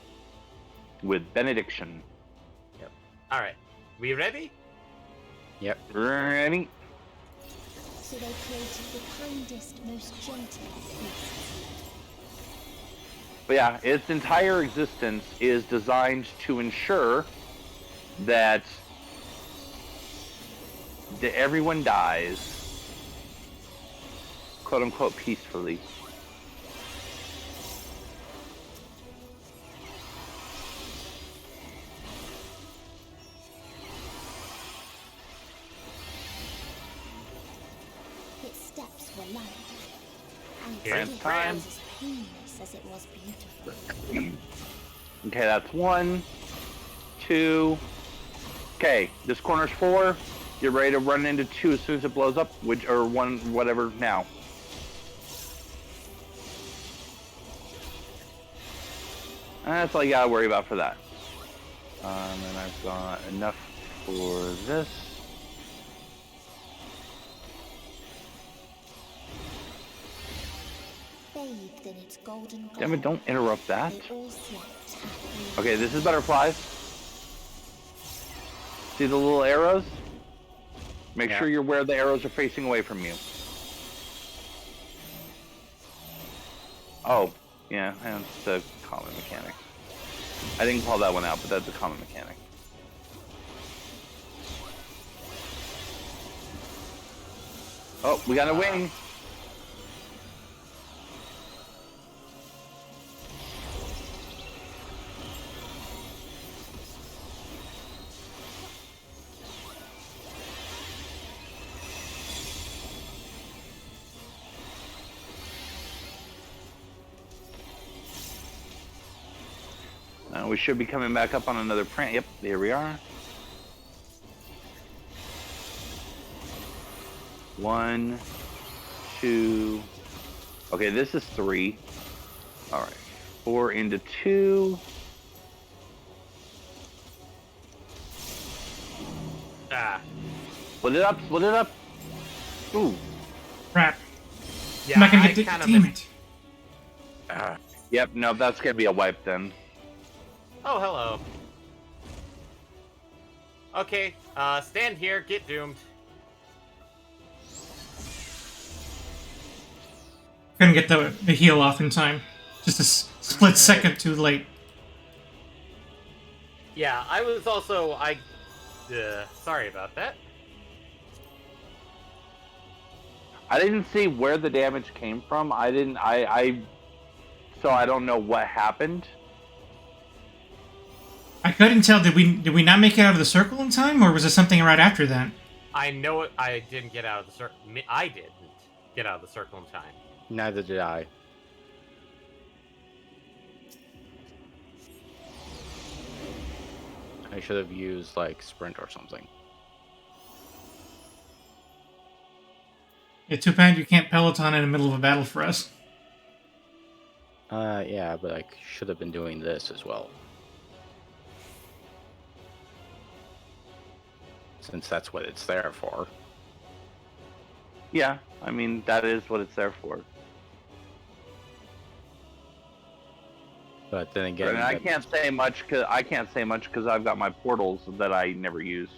with benediction. Yep. All right, we ready? Yep. Ready. So they created the kindest, most gentle beasts. But yeah, its entire existence is designed to ensure that everyone dies, quote unquote, peacefully. Its steps were light, and Trance its time. was as painless as it was beautiful. Okay, that's 1, 2. Okay, this corner's 4. You're ready to run into 2 as soon as it blows up, or 1, whatever, now. That's all you gotta worry about for that. And I've got enough for this. Bathed in its golden glow, Damn it, don't interrupt that. they all slept happily. Okay, this is butterflies. See the little arrows? Make sure you're where the arrows are facing away from you. Oh, yeah, that's the common mechanic. I didn't call that one out, but that's a common mechanic. Oh, we got a wing. We should be coming back up on another print. Yep, here we are. 1, 2. Okay, this is 3. All right, 4 into 2. Split it up. Split it up. Ooh. Crap. Yeah, I'm not gonna I get the kinda damn missed- it. Yep. No, that's gonna be a wipe then. Oh, hello. Okay, stand here, get doomed. Couldn't get the heal off in time. Just a split second too late. Yeah, I was also, sorry about that. I didn't see where the damage came from. So I don't know what happened. I couldn't tell. Did we not make it out of the circle in time, or was it something right after that? I know it, I didn't get out of the circle. I didn't get out of the circle in time. Neither did I. I should have used like sprint or something. Yeah, too bad you can't peloton in the middle of a battle for us. Yeah, but I should have been doing this as well. Since that's what it's there for. Yeah, I mean that is what it's there for. But then again, And I can't say much because I've got my portals that I never use.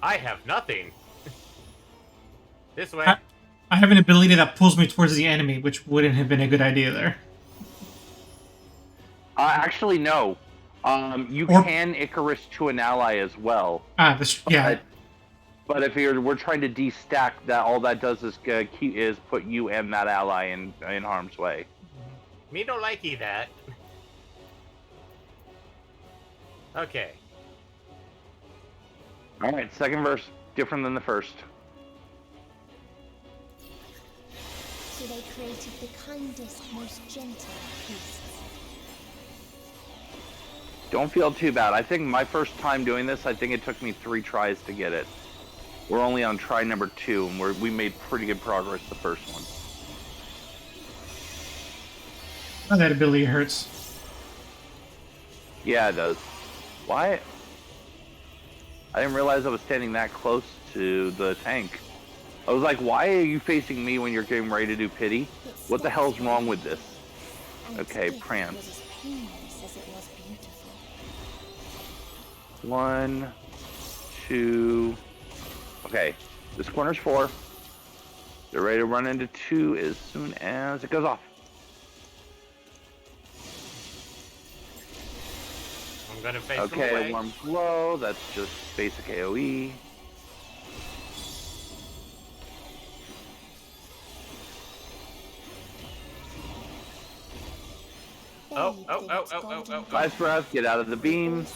I have nothing. This way. I have an ability that pulls me towards the enemy, which wouldn't have been a good idea there. Actually, no. You can Icarus to an ally as well. Yeah. But if we're trying to destack that, all that does is put you and that ally in harm's way. Me don't likey that. Okay. All right, second verse different than the first. So they created the kindest, most gentle beasts. Don't feel too bad. I think my first time doing this, I think it took me 3 tries to get it. We're only on try number 2, and we made pretty good progress the first one. Oh, that ability hurts. Yeah, it does. Why? I didn't realize I was standing that close to the tank. I was like, why are you facing me when you're getting ready to do pity? What the hell's wrong with this? Okay, prance. 1, 2. Okay, this corner's 4. They're ready to run into 2 as soon as it goes off. I'm gonna face them Okay, away. warm glow. That's just basic AoE. Oh. Nice breath. Get out of the beam.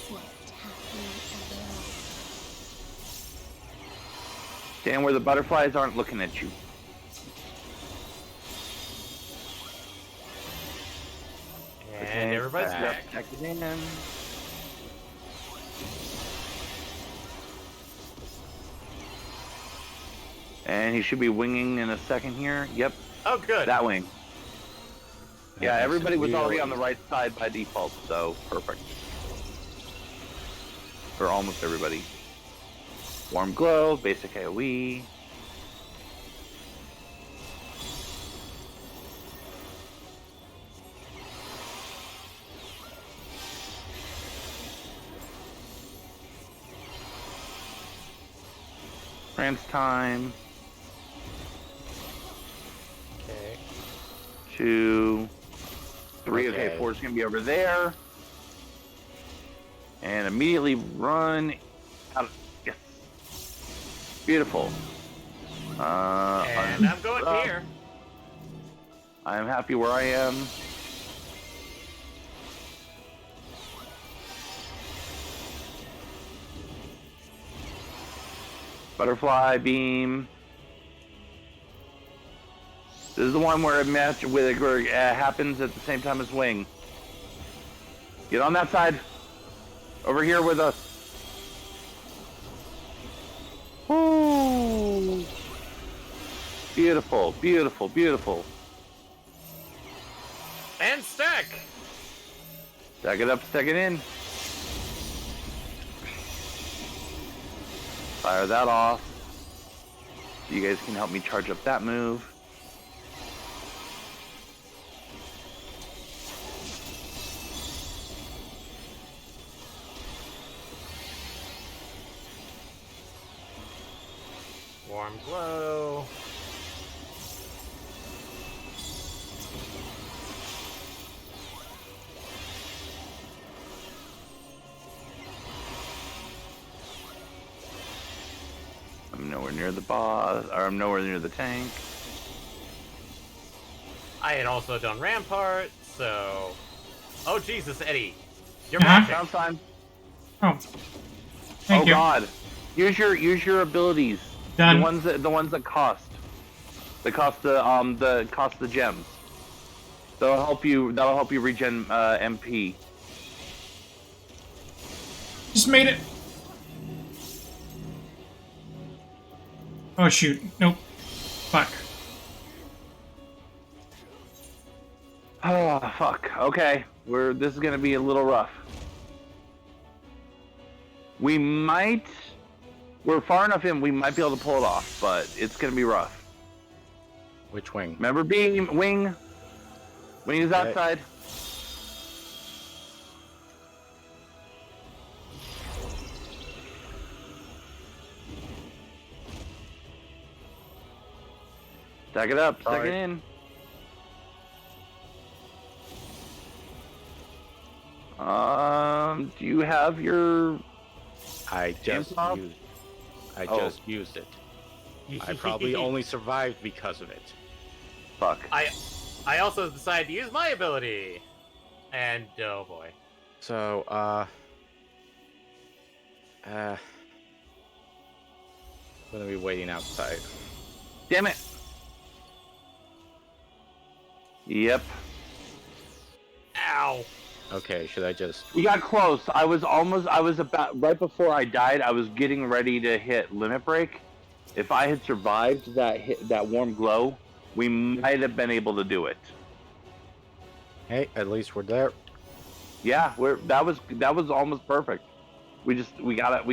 Stand where the butterflies aren't looking at you. And everybody's back. And he should be winging in a second here. Yep. Oh, good. That wing. Yeah, makes everybody it was already really on the right side by default, so perfect. Or almost everybody. Warm glow, basic AoE. Prance time. Okay. 2, 3. Okay, Okay. 4 is going to be over there. And immediately run out of... Yes. Beautiful. And I'm going here. I'm happy where I am. Butterfly beam. This is the one where it happens at the same time as wing. Get on that side. Over here with us. Ooh. Beautiful, beautiful, beautiful. And stack! Stack it up, stack it in. Fire that off. You guys can help me charge up that move. Warm glow. I'm nowhere near the boss, or I'm nowhere near the tank. I had also done Rampart, so... Oh, Jesus, Eddie. You're Uh-huh. magic. Sounds fine. Oh. Thank you. God. Use your abilities. Done. The ones that cost. That cost the gems. That'll help you regen MP. Just made it. Oh shoot. Nope. Fuck. Oh fuck. Okay. This is gonna be a little rough. We're far enough in, we might be able to pull it off, but it's gonna be rough. Which wing? Remember being wing? Wing is outside. Stack it up, stack it in. Do you have your... I just used it. I probably only survived because of it. Fuck. I also decided to use my ability. And, oh boy. So, I'm gonna be waiting outside. Damn it. Yep. Ow. Okay, should I just... We got close. I was about, right before I died, I was getting ready to hit Limit Break. If I had survived that warm glow, we might have been able to do it. Hey, at least we're there. Yeah, that was almost perfect. We gotta.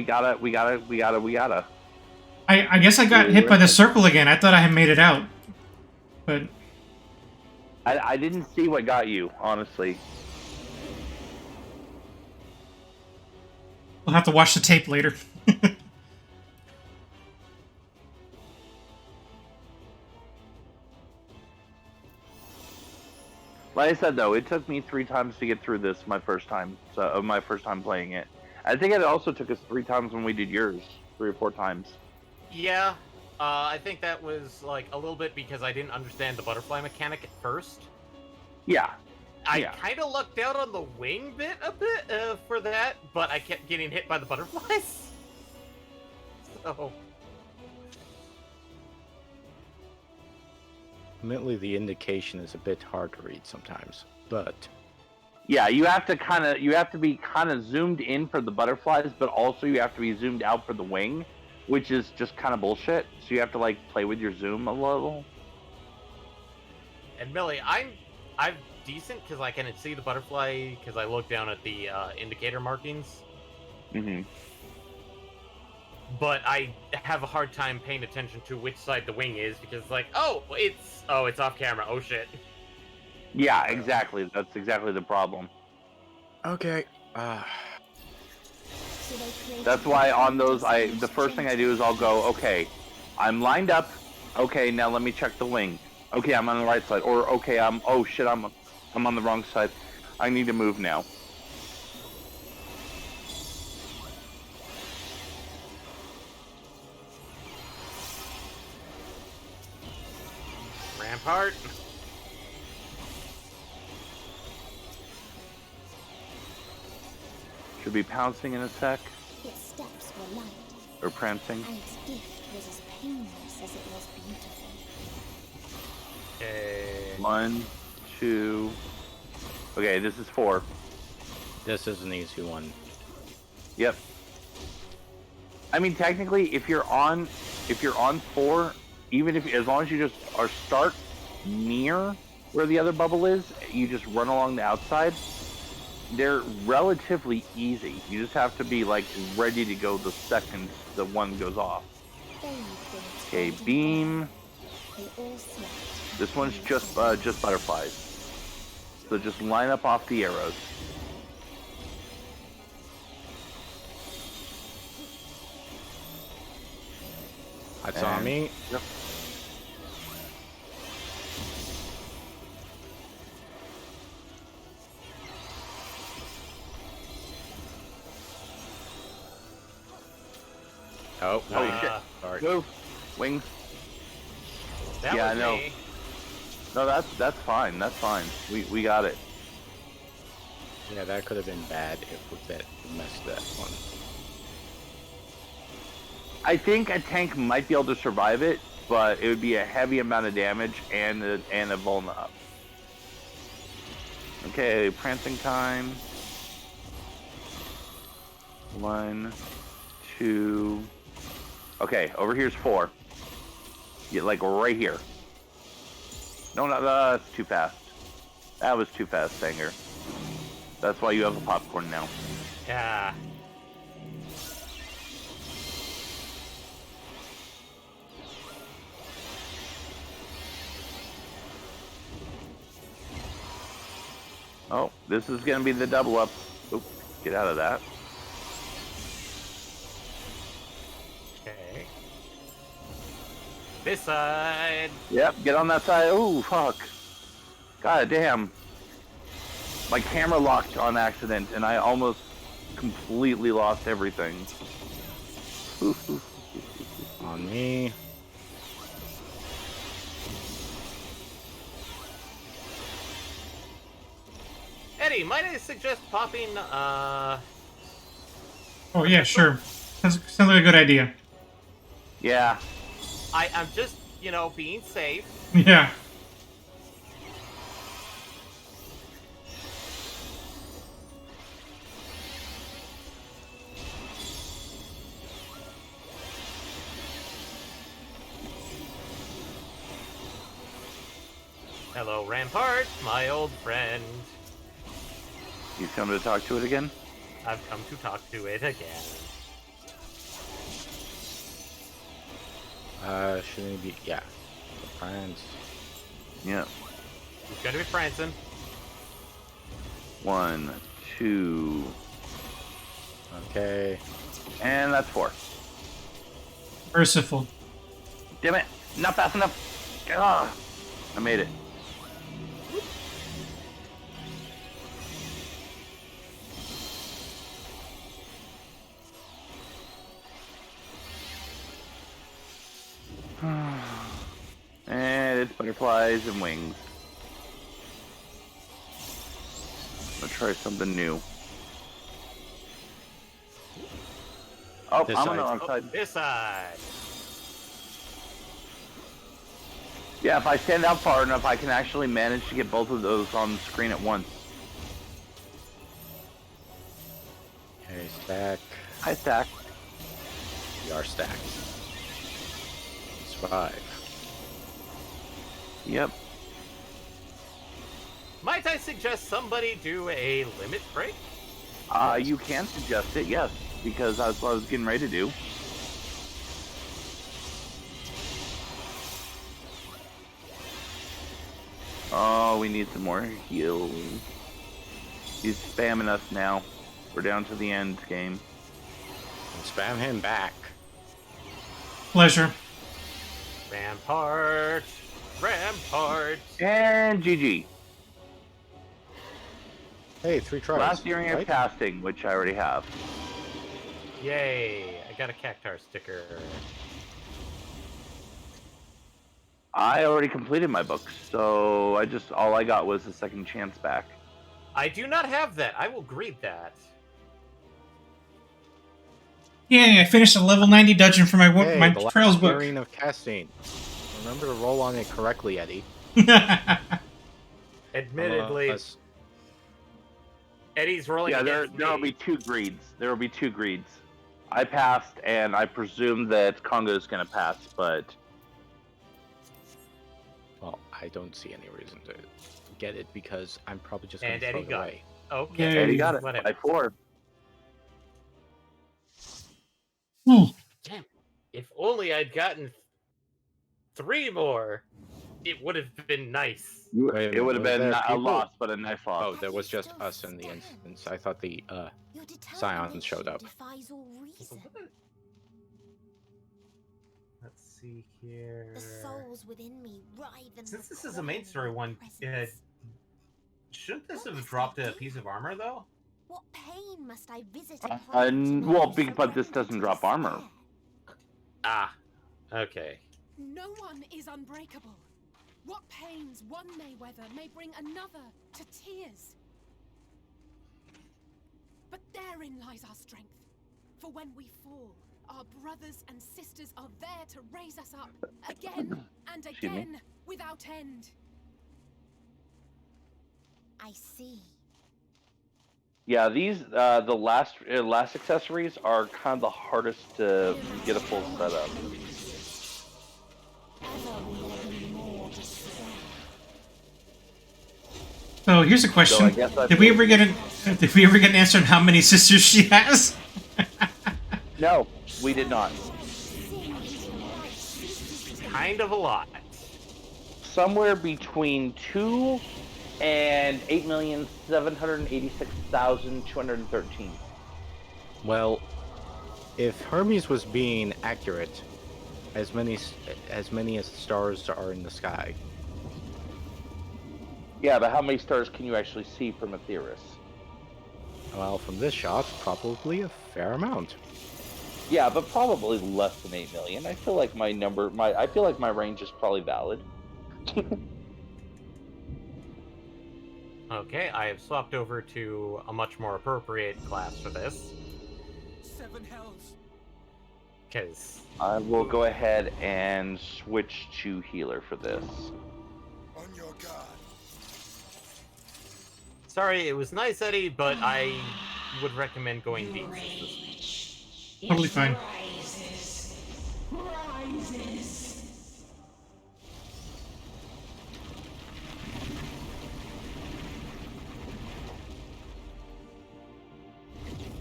I guess I got hit by the circle again. I thought I had made it out. But... I didn't see what got you, honestly. We'll have to watch the tape later. Like I said, though, it took me 3 times to get through this my first time playing it. I think it also took us 3 times when we did yours, 3 or 4 times. Yeah, I think that was like a little bit because I didn't understand the butterfly mechanic at first. Yeah. I kind of lucked out on the wing bit a bit for that, but I kept getting hit by the butterflies. So... Admittedly, the indication is a bit hard to read sometimes, but... Yeah, you have to be kind of zoomed in for the butterflies, but also you have to be zoomed out for the wing, which is just kind of bullshit. So you have to like play with your zoom a little. And Millie, I'm decent because I can see the butterfly because I look down at the indicator markings. Mm-hmm. But I have a hard time paying attention to which side the wing is because it's like, it's off camera. Oh shit. Yeah, exactly. That's exactly the problem. Okay. That's why on those, the first thing I do is I'll go, okay, I'm lined up. Okay, now let me check the wing. Okay, I'm on the right side. Or okay, oh shit, I'm on the wrong side. I need to move now. Rampart. Should be pouncing in a sec. Its steps were light, Or prancing. and its gift was as painless as it was beautiful. Okay. 1, 2. Okay, this is 4. This is an easy one. Yep. I mean, technically, if you're on 4, even if as long as you just start near where the other bubble is, you just run along the outside. They're relatively easy. You just have to be like ready to go the second the one goes off. Okay, beam. This one's just butterflies. So just line up off the arrows. That's on me. Yep. Oh, shit. Sorry. Move. Wings. That yeah, was I know. me. No, that's fine. That's fine. We got it. Yeah, that could have been bad if we messed that one. I think a tank might be able to survive it, but it would be a heavy amount of damage and a vulna up. Okay, prancing time. 1, 2. Okay, over here's 4. Yeah, like right here. No, that's too fast. That was too fast, Sanger. That's why you have a popcorn now. Yeah. Oh, this is going to be the double up. Oop, get out of that. Okay. This side. Yep, get on that side. Ooh, fuck. God damn. My camera locked on accident, and I almost completely lost everything. On me. Eddie, might I suggest popping, Oh, yeah, sure. Sounds like a good idea. Yeah. I'm just, being safe. Yeah. Hello, Rampart, my old friend. You come to talk to it again? I've come to talk to it again. Shouldn't it be? Yeah. France. Yeah. He's gonna be prancing. 1, 2. Okay. And that's 4. Merciful. Damn it. Not fast enough. Ugh. I made it. And it's butterflies and wings. Let's try something new. Oh, This I'm on the side. wrong side. This side. Yeah, if I stand out far enough, I can actually manage to get both of those on the screen at once. Okay, stack. Hi, Stack. We are stacked. Survive. Yep. Might I suggest somebody do a limit break? You can suggest it, yes, because that's what I was getting ready to do. Oh, we need some more heals. He's spamming us now. We're down to the end game. And spam him back. Pleasure. Rampart. Rampart. And GG. Hey, 3 tries. Last earring of casting, which I already have. Yay. I got a Cactar sticker. I already completed my books, so all I got was the second chance back. I do not have that. I will greet that. Yeah, I finished a level 90 dungeon for my Hey, my the last Trails book. earring of casting. Remember to roll on it correctly, Eddie. Admittedly. Eddie's rolling. Yeah, there against will me. be 2 greeds. There will be 2 greeds. I passed, and I presume that Congo's going to pass, but Well, I don't see any reason to get it because I'm probably just And going to throw Eddie it got away. it. Okay. Eddie got it Whatever. by 4. Damn. If only I'd gotten 3 more, it would have been nice. It would have Were been there not a people? loss, but a nice loss. Oh, there was just us in the instance. I thought the Scions showed up. Defies all reason. Let's see here. The souls within me writhe and Since this is a main story one, shouldn't this have dropped a piece of armor though? What pain must I visit upon Well, but this doesn't drop armor. Ah, okay. No one is unbreakable. What pains one may weather may bring another to tears. But therein lies our strength. For when we fall, our brothers and sisters are there to raise us up again and again without end. I see. Yeah, these the last accessories are kind of the hardest to get a full setup. So here's a question: Did we ever get an answer on how many sisters she has? No, we did not. Kind of a lot. Somewhere between 2 and 8,786,213. Well, if Hermes was being accurate, as many as stars are in the sky. Yeah, but how many stars can you actually see from Aetheris? Well, from this shot, probably a fair amount. Yeah, but probably less than 8 million. I feel like my range is probably valid. Okay, I have swapped over to a much more appropriate class for this. 7 hells. Because I will go ahead and switch to healer for this. On your guard. Sorry, it was nice, Eddie, but I would recommend going deep. Totally fine. Rises.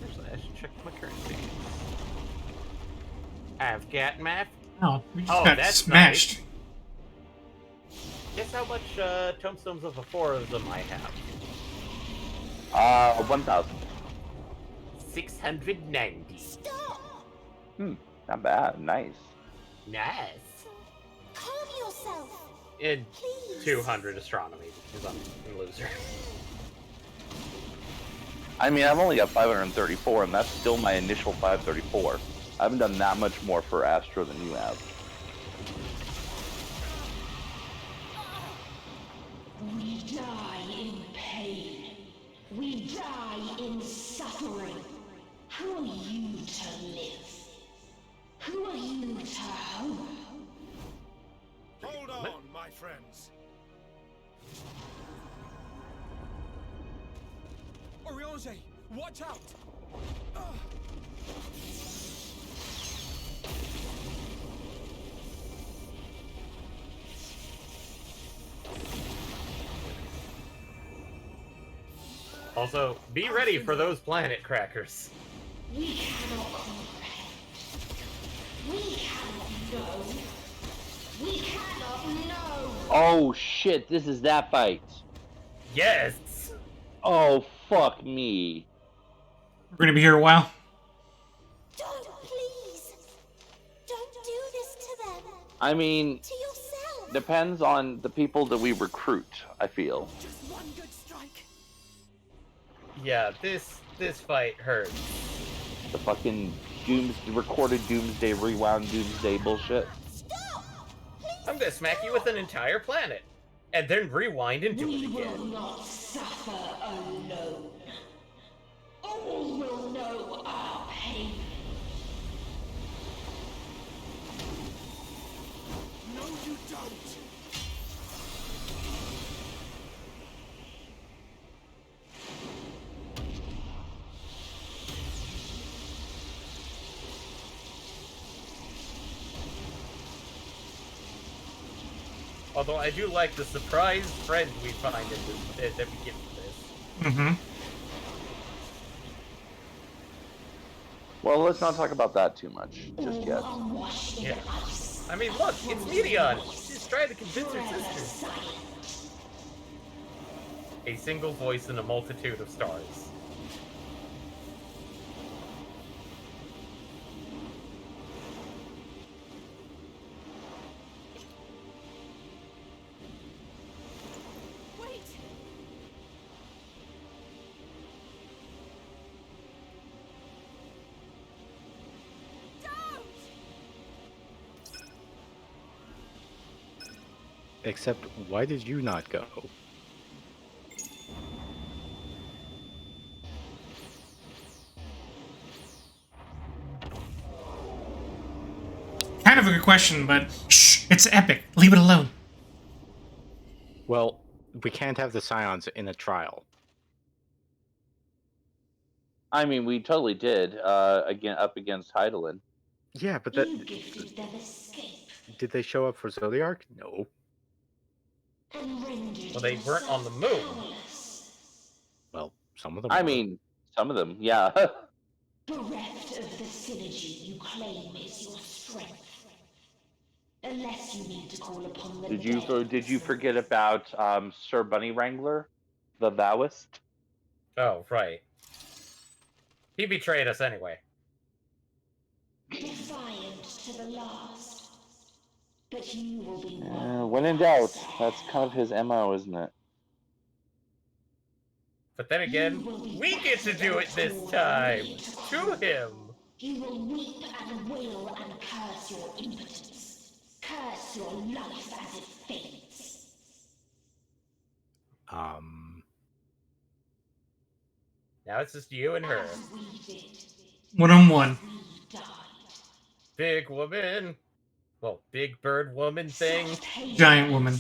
Actually, I should check my currency. I've got math. Oh, we just got that's smashed. Nice. Guess how much tombstones of the 4 of them I have? 1,000. 690. Not bad. Nice. Nice. Calm yourself. And 200 astronomy because I'm a loser. I mean, I've only got 534, and that's still my initial 534. I haven't done that much more for Astro than you have. We die in pain. We die in suffering. Who are you to live? Who are you to hope? Hold on, my friends. Oriange, watch out! Also, be ready for those planet crackers. We cannot comprehend. We cannot know. We cannot know. Oh shit! This is that fight. Yes. Oh fuck me. We're gonna be here a while. Don't, please. Don't do this to them. I mean, To yourself. depends on the people that we recruit. I feel. Just one good strike. Yeah, this fight hurts. The fucking recorded Doomsday rewound Doomsday bullshit. I'm gonna smack you with an entire planet, and then rewind and do it We will again. not suffer alone. All will know our pain. No, you don't. Although I do like the surprise friend we find in this that we get from this. Mm-hmm. Well, let's not talk about that too much just yet. Yeah. I mean, look, it's Meteon. She's trying to convince her sisters. A single voice in a multitude of stars. Wait! Except, why did you not go? Kind of a good question, but shh, it's epic. Leave it alone. Well, we can't have the Scions in a trial. I mean, we totally did. Again, up against Heidelin. Yeah, but that... Did they show up for Zodiark? No. Well, they weren't on the moon. Well, some of them I were. mean, some of them, yeah. Bereft of the synergy you claim is your strength. Unless you need to call upon the Did you forget about Sir Bunny Wrangler, the Taoist? Oh, right. He betrayed us anyway. Defiant to the last. But you will be When in doubt, that's kind of his MO, isn't it? But then again, we get to do it this time! To him! You will weep and wail and curse your impotence. Curse your life as it fades. Now it's just you and her. One-on-one. Big woman. Well, big bird woman thing. Giant woman.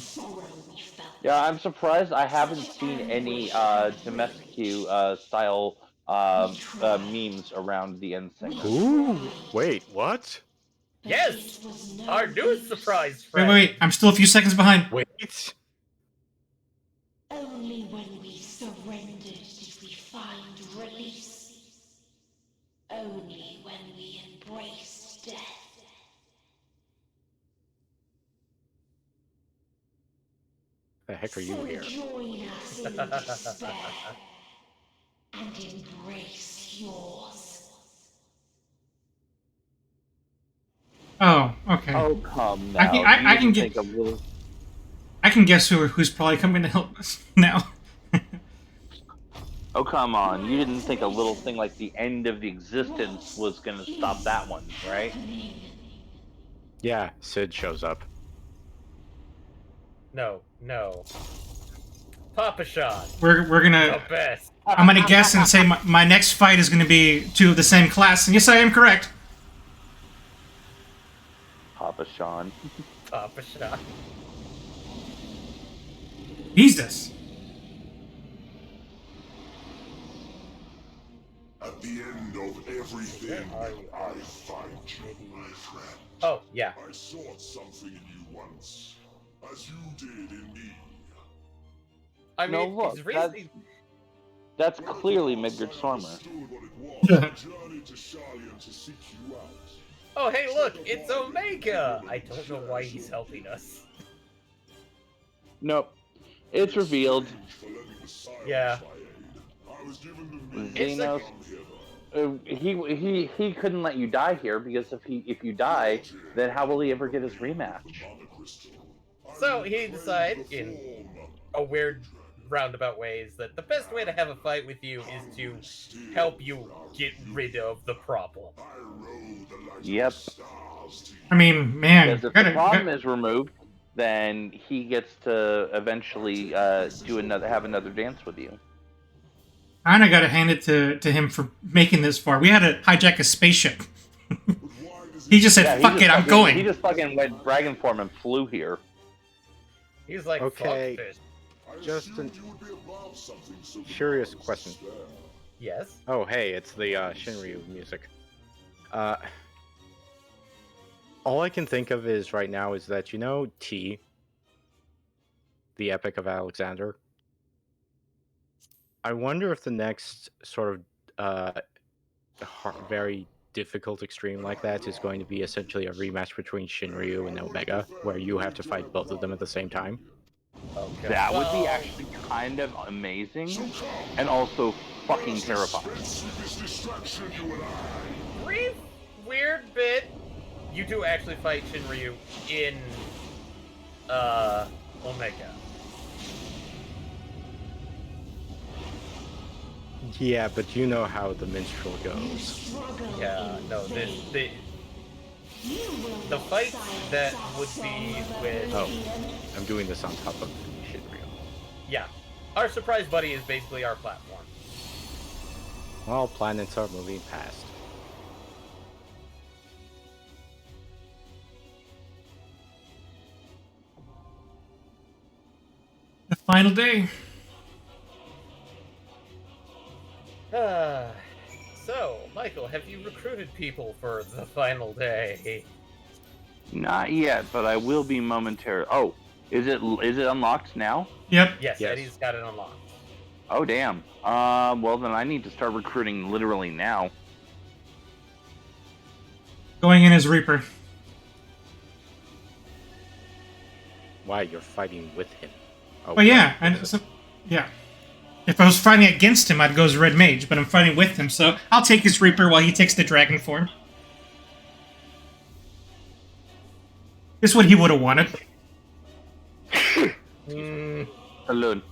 Yeah, I'm surprised I haven't seen any Domescu style memes around the end segment. Ooh, wait, what? Yes! Our new surprise Wait, friend! wait, wait. I'm still a few seconds behind. Wait. Only when we surrendered did we find release. Only when we embraced death. The heck are you here? Join us in despair and embrace yours. Oh, okay. Oh, come now. I can get. Think a little... I can guess who's probably coming to help us now. Oh, come on. You didn't think a little thing like the end of the existence was going to stop that one, right? Yeah, Sid shows up. No, no. Papa Sean. We're gonna. The best. I'm gonna guess and say my next fight is gonna be two of the same class, and yes, I am correct. Papa Sean. Papa Sean. Jesus. At the end of everything, I find you, my friend. Oh, yeah. I sought something in you once, as you did in me. I mean, No, look, he's really... that's clearly Midgard Stormer. Oh, hey, look, it's Omega! I don't know why he's helping us. Nope. It's revealed. Yeah. Xenos. He couldn't let you die here because if you die, then how will he ever get his rematch? So he decided, in a weird roundabout ways, that the best way to have a fight with you is to help you get rid of the problem. Yep. I mean, man. Because if the problem is removed, then he gets to eventually have another dance with you. I kinda gotta hand it to him for making this far. We had to hijack a spaceship. He just said, "Fuck it, I'm going." He just fucking went dragon form and flew here. He's like, okay, fuck this. Just a curious question. Yes? Oh, hey, it's the Shinryu music. All I can think of is right now is that, you know, T, the Epic of Alexander. I wonder if the next sort of very difficult extreme like that is going to be essentially a rematch between Shinryu and Omega, where you have to fight both of them at the same time. Okay. That would be actually kind of amazing, and also fucking terrifying. Brief, weird bit. You do actually fight Shinryu in Omega. Yeah, but you know how the minstrel goes. Yeah, no, the fight that would be with... Oh, I'm doing this on top of Shinryu. Yeah. Our surprise buddy is basically our platform. Well, planets are moving past. The final day. So, Michael, have you recruited people for the final day? Not yet, but I will be momentarily. Oh, is it unlocked now? Yep. Yes, Eddie's got it unlocked. Oh, damn. Well, then I need to start recruiting literally now. Going in as Reaper. Why, you're fighting with him? Oh, yeah. Yeah. If I was fighting against him, I'd go as Red Mage, but I'm fighting with him, so I'll take his Reaper while he takes the Dragon form. This is what he would have wanted. Alone.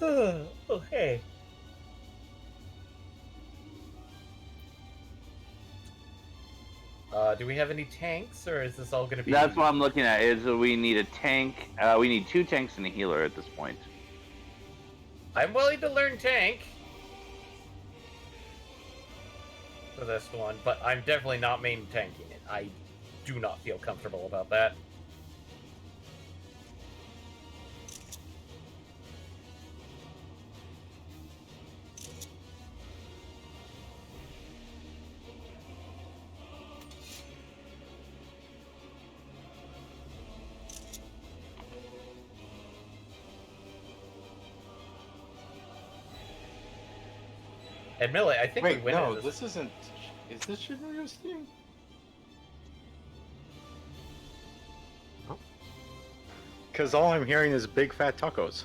Oh, hey. Do we have any tanks, or is this all going to be... That's what I'm looking at, is we need a tank. We need 2 tanks and a healer at this point. I'm willing to learn tank for this one, but I'm definitely not main tanking it. I do not feel comfortable about that. Admittedly, I think we win it. This isn't... Is this Shinryu's team? Because all I'm hearing is big fat tacos.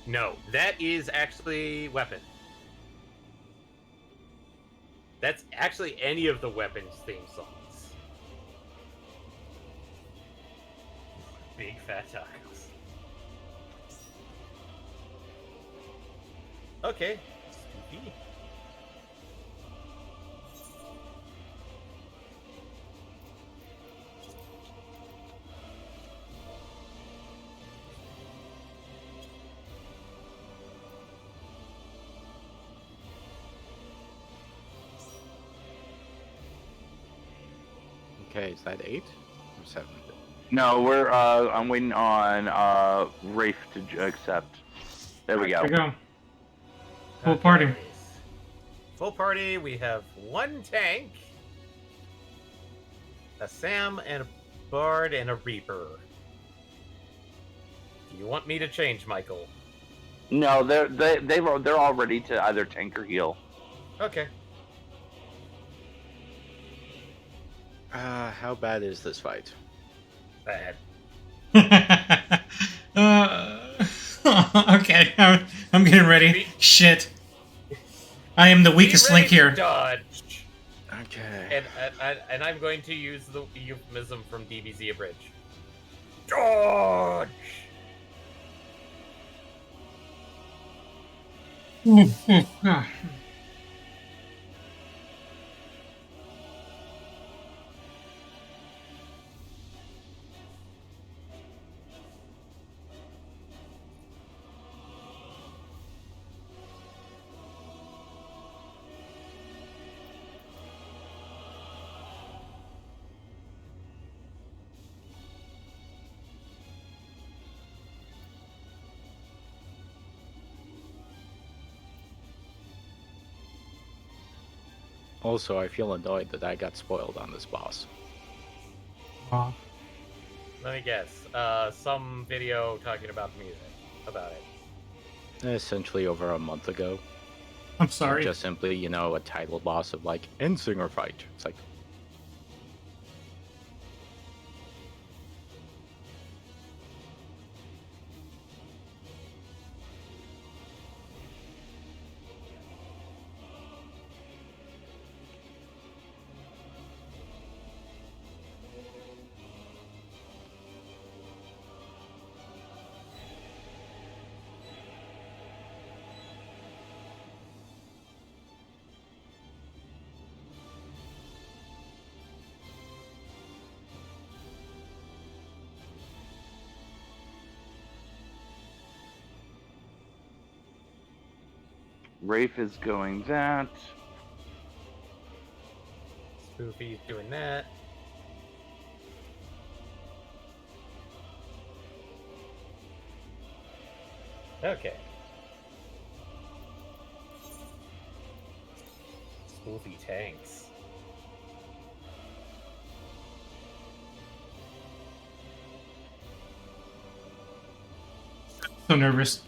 No, that is actually weapon. That's actually any of the weapons theme songs. Big fat tacos. Okay. Stupid. Okay, is that 8 or 7? No, we're I'm waiting on Rafe to accept. There we go. There we go. Full party. Full party. We have 1 tank, a Sam, and a Bard, and a Reaper. Do you want me to change, Michael? No, they're all ready to either tank or heal. Okay. How bad is this fight? Bad. Okay, I'm getting ready. Shit. I am the weakest link here. Dodge. Okay. And I'm going to use the euphemism from DBZ Abridged. Dodge. Also, I feel annoyed that I got spoiled on this boss. Aw. Let me guess. Some video talking about the music. About it. Essentially over a month ago. I'm sorry. Just simply, you know, a title boss of like, end singer fight. It's like, Rafe is going that. Spoofy's doing that. Okay. Spoofy tanks. So nervous.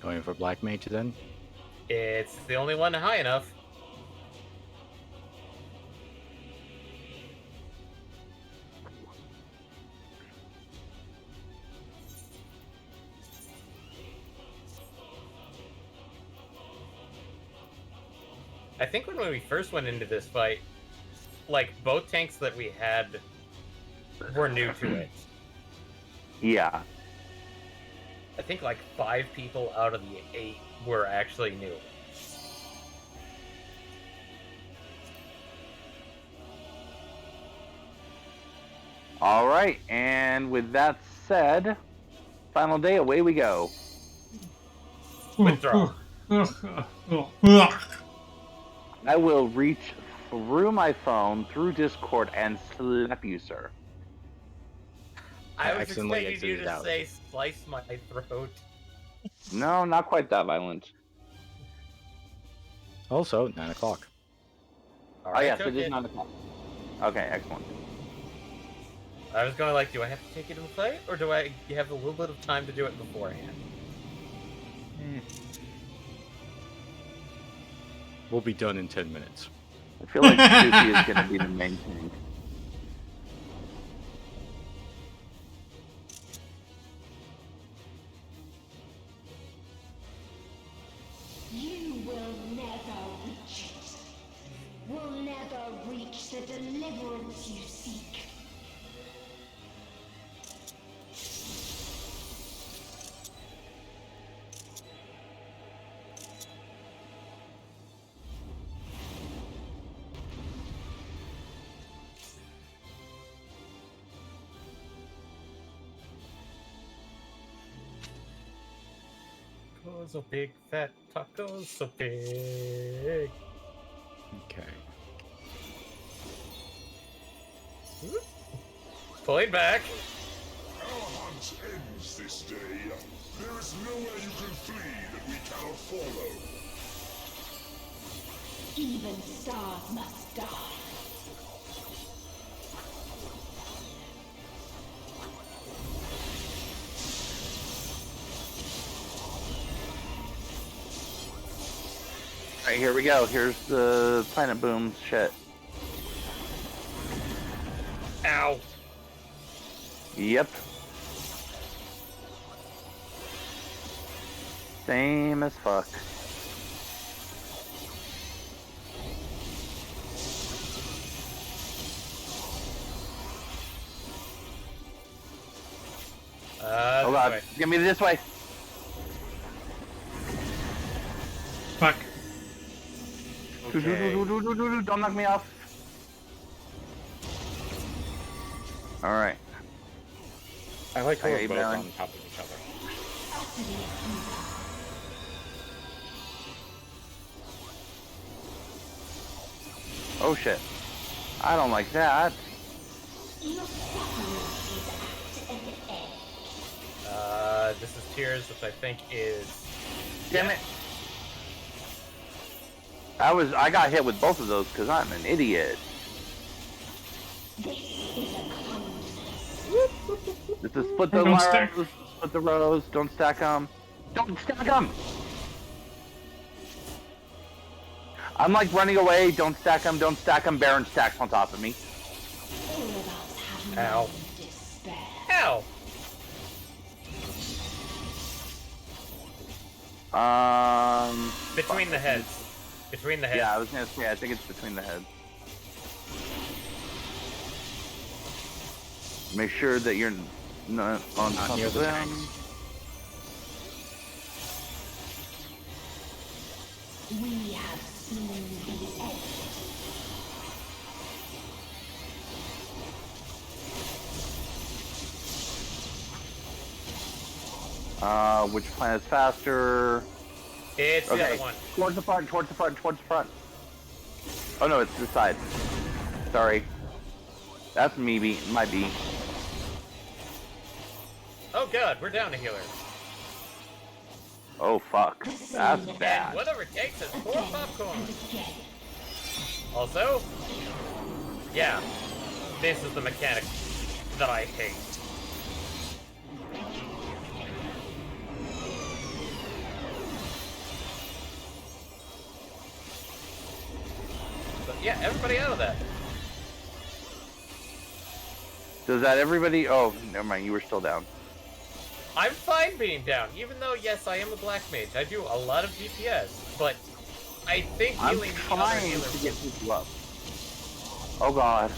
going for Black Mage then? It's the only one high enough. I think when we first went into this fight, like, both tanks that we had were new to it. Yeah. I think like 5 people out of the 8 were actually new. All right, and with that said, final day, away we go. Withdraw. I will reach through my phone, through Discord, and slap you, sir. I was accidentally expecting you exited to out. say slice my throat. No, not quite that violent. Also, 9 o'clock. All Oh, right, yes, took it is 9 o'clock. Okay, excellent. I was going like, do I have to take it in the fight, or do I have a little bit of time to do it beforehand? We'll be done in 10 minutes. I feel like Suki is going to be the main thing. You will never reach it. Will never reach the deliverance you seek. Tacos so big, fat tacos so big. Okay. Pulling back. Our hunt ends this day. There is nowhere you can flee that we cannot follow. Even stars must die. Alright, here we go. Here's the Planet Boom shit. Ow. Yep. Same as fuck. Oh god, get me this way. Fuck. Okay. Don't knock me off. All right. I like how Okay, we're both Baron. on top of each other. Oh shit. I don't like that. This is Tears, which I think is... Damn it. I got hit with both of those because I'm an idiot. This is split the rows, split the rows, don't stack them. Don't stack them! I'm like running away, don't stack them, Baron stacks on top of me. Ow. Ow! Between the heads. Between the heads. Yeah, I was gonna say, I think it's between the heads. Make sure that you're not on top near of the them. We have seen the end. Which plan is faster? It's the other one. Towards the front, towards the front, towards the front. Oh no, it's this side. Sorry. That's me, my B. Oh god, we're down a healer. Oh fuck. That's bad. And whatever it takes is 4 popcorn. Also, yeah, this is the mechanic that I hate. But yeah, everybody out of that. Does that everybody? Oh, never mind. You were still down. I'm fine being down, even though, yes, I am a black mage. I do a lot of DPS, but I think healing the other trying healers... to get people up. Oh god.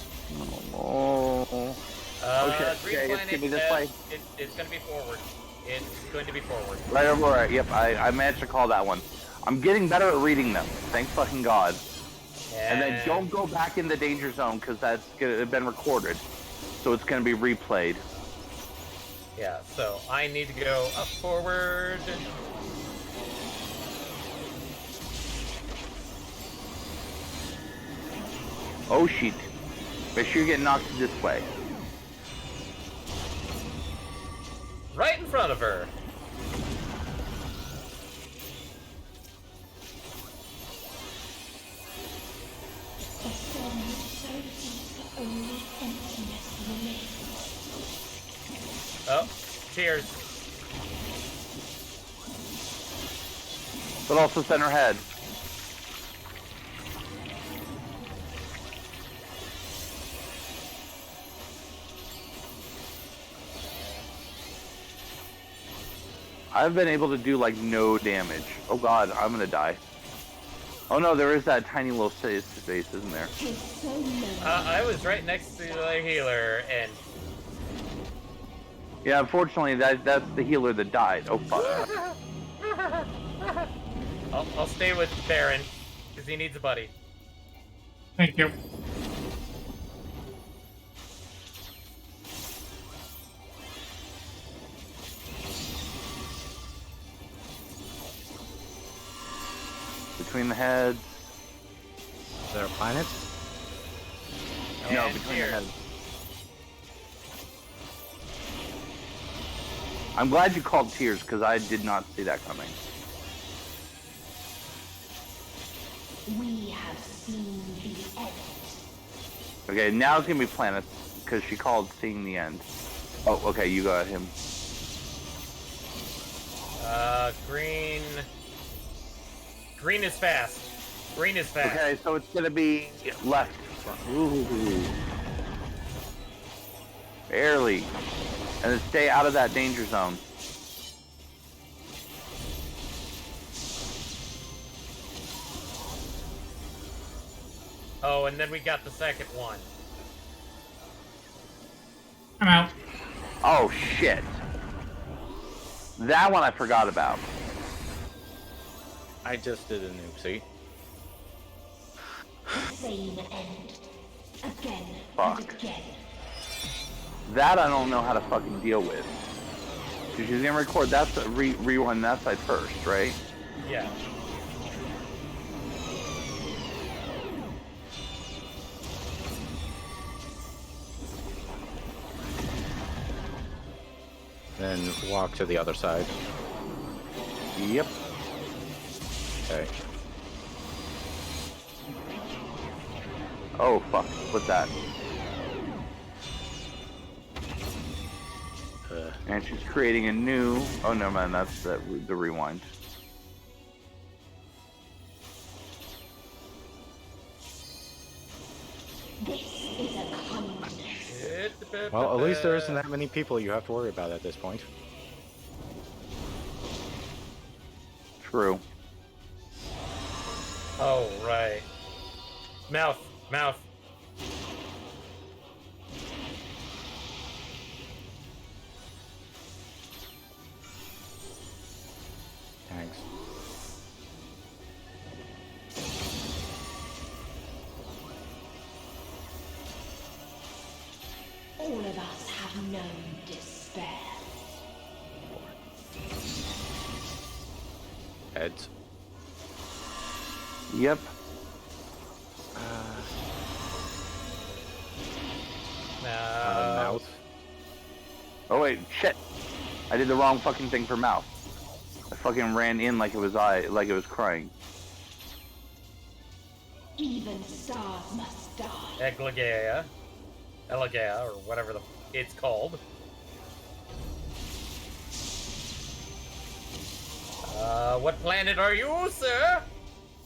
Oh. Oh shit. Okay, it's gonna be this way. It's gonna be forward. It's going to be forward. Right over. Right. Yep. I managed to call that one. I'm getting better at reading them. Thank fucking god. And then don't go back in the danger zone because that's been recorded, so it's gonna be replayed. Yeah, so I need to go up forward. Oh shit. Make sure you get knocked this way. Right in front of her. Oh, cheers. But also center head. I've been able to do like no damage. Oh god, I'm gonna die. Oh no, there is that tiny little space, isn't there? I was right next to the healer, and... Yeah, unfortunately, that's the healer that died. Oh fuck. I'll stay with Baron, because he needs a buddy. Thank you. Between the heads. Is there a planet? No, between the heads. I'm glad you called Tears, because I did not see that coming. We have seen the end. Okay, now it's gonna be planets, because she called seeing the end. Oh, okay, you got him. Green... Green is fast. Green is fast. Okay, so it's gonna be left. Ooh. Barely. And then stay out of that danger zone. Oh, and then we got the second one. I'm out. Oh shit. That one I forgot about. I just did an oopsie. Same end. Again Fuck. and again. That I don't know how to fucking deal with. Because she's gonna record that, rewind that side first, right? Yeah. Then walk to the other side. Yep. Okay. Oh fuck! What's that? And she's creating a new. Oh no, man, that's the rewind. This is a Well, at least there isn't that many people you have to worry about at this point. True. Oh, right. Mouth. Mouth. Thanks. All of us have known despair. Heads. Yep. Mouth. Oh wait, shit! I did the wrong fucking thing for mouth. I fucking ran in like it was like it was crying. Even stars must die. Eglegea. Elegea, or whatever it's called. What planet are you, sir?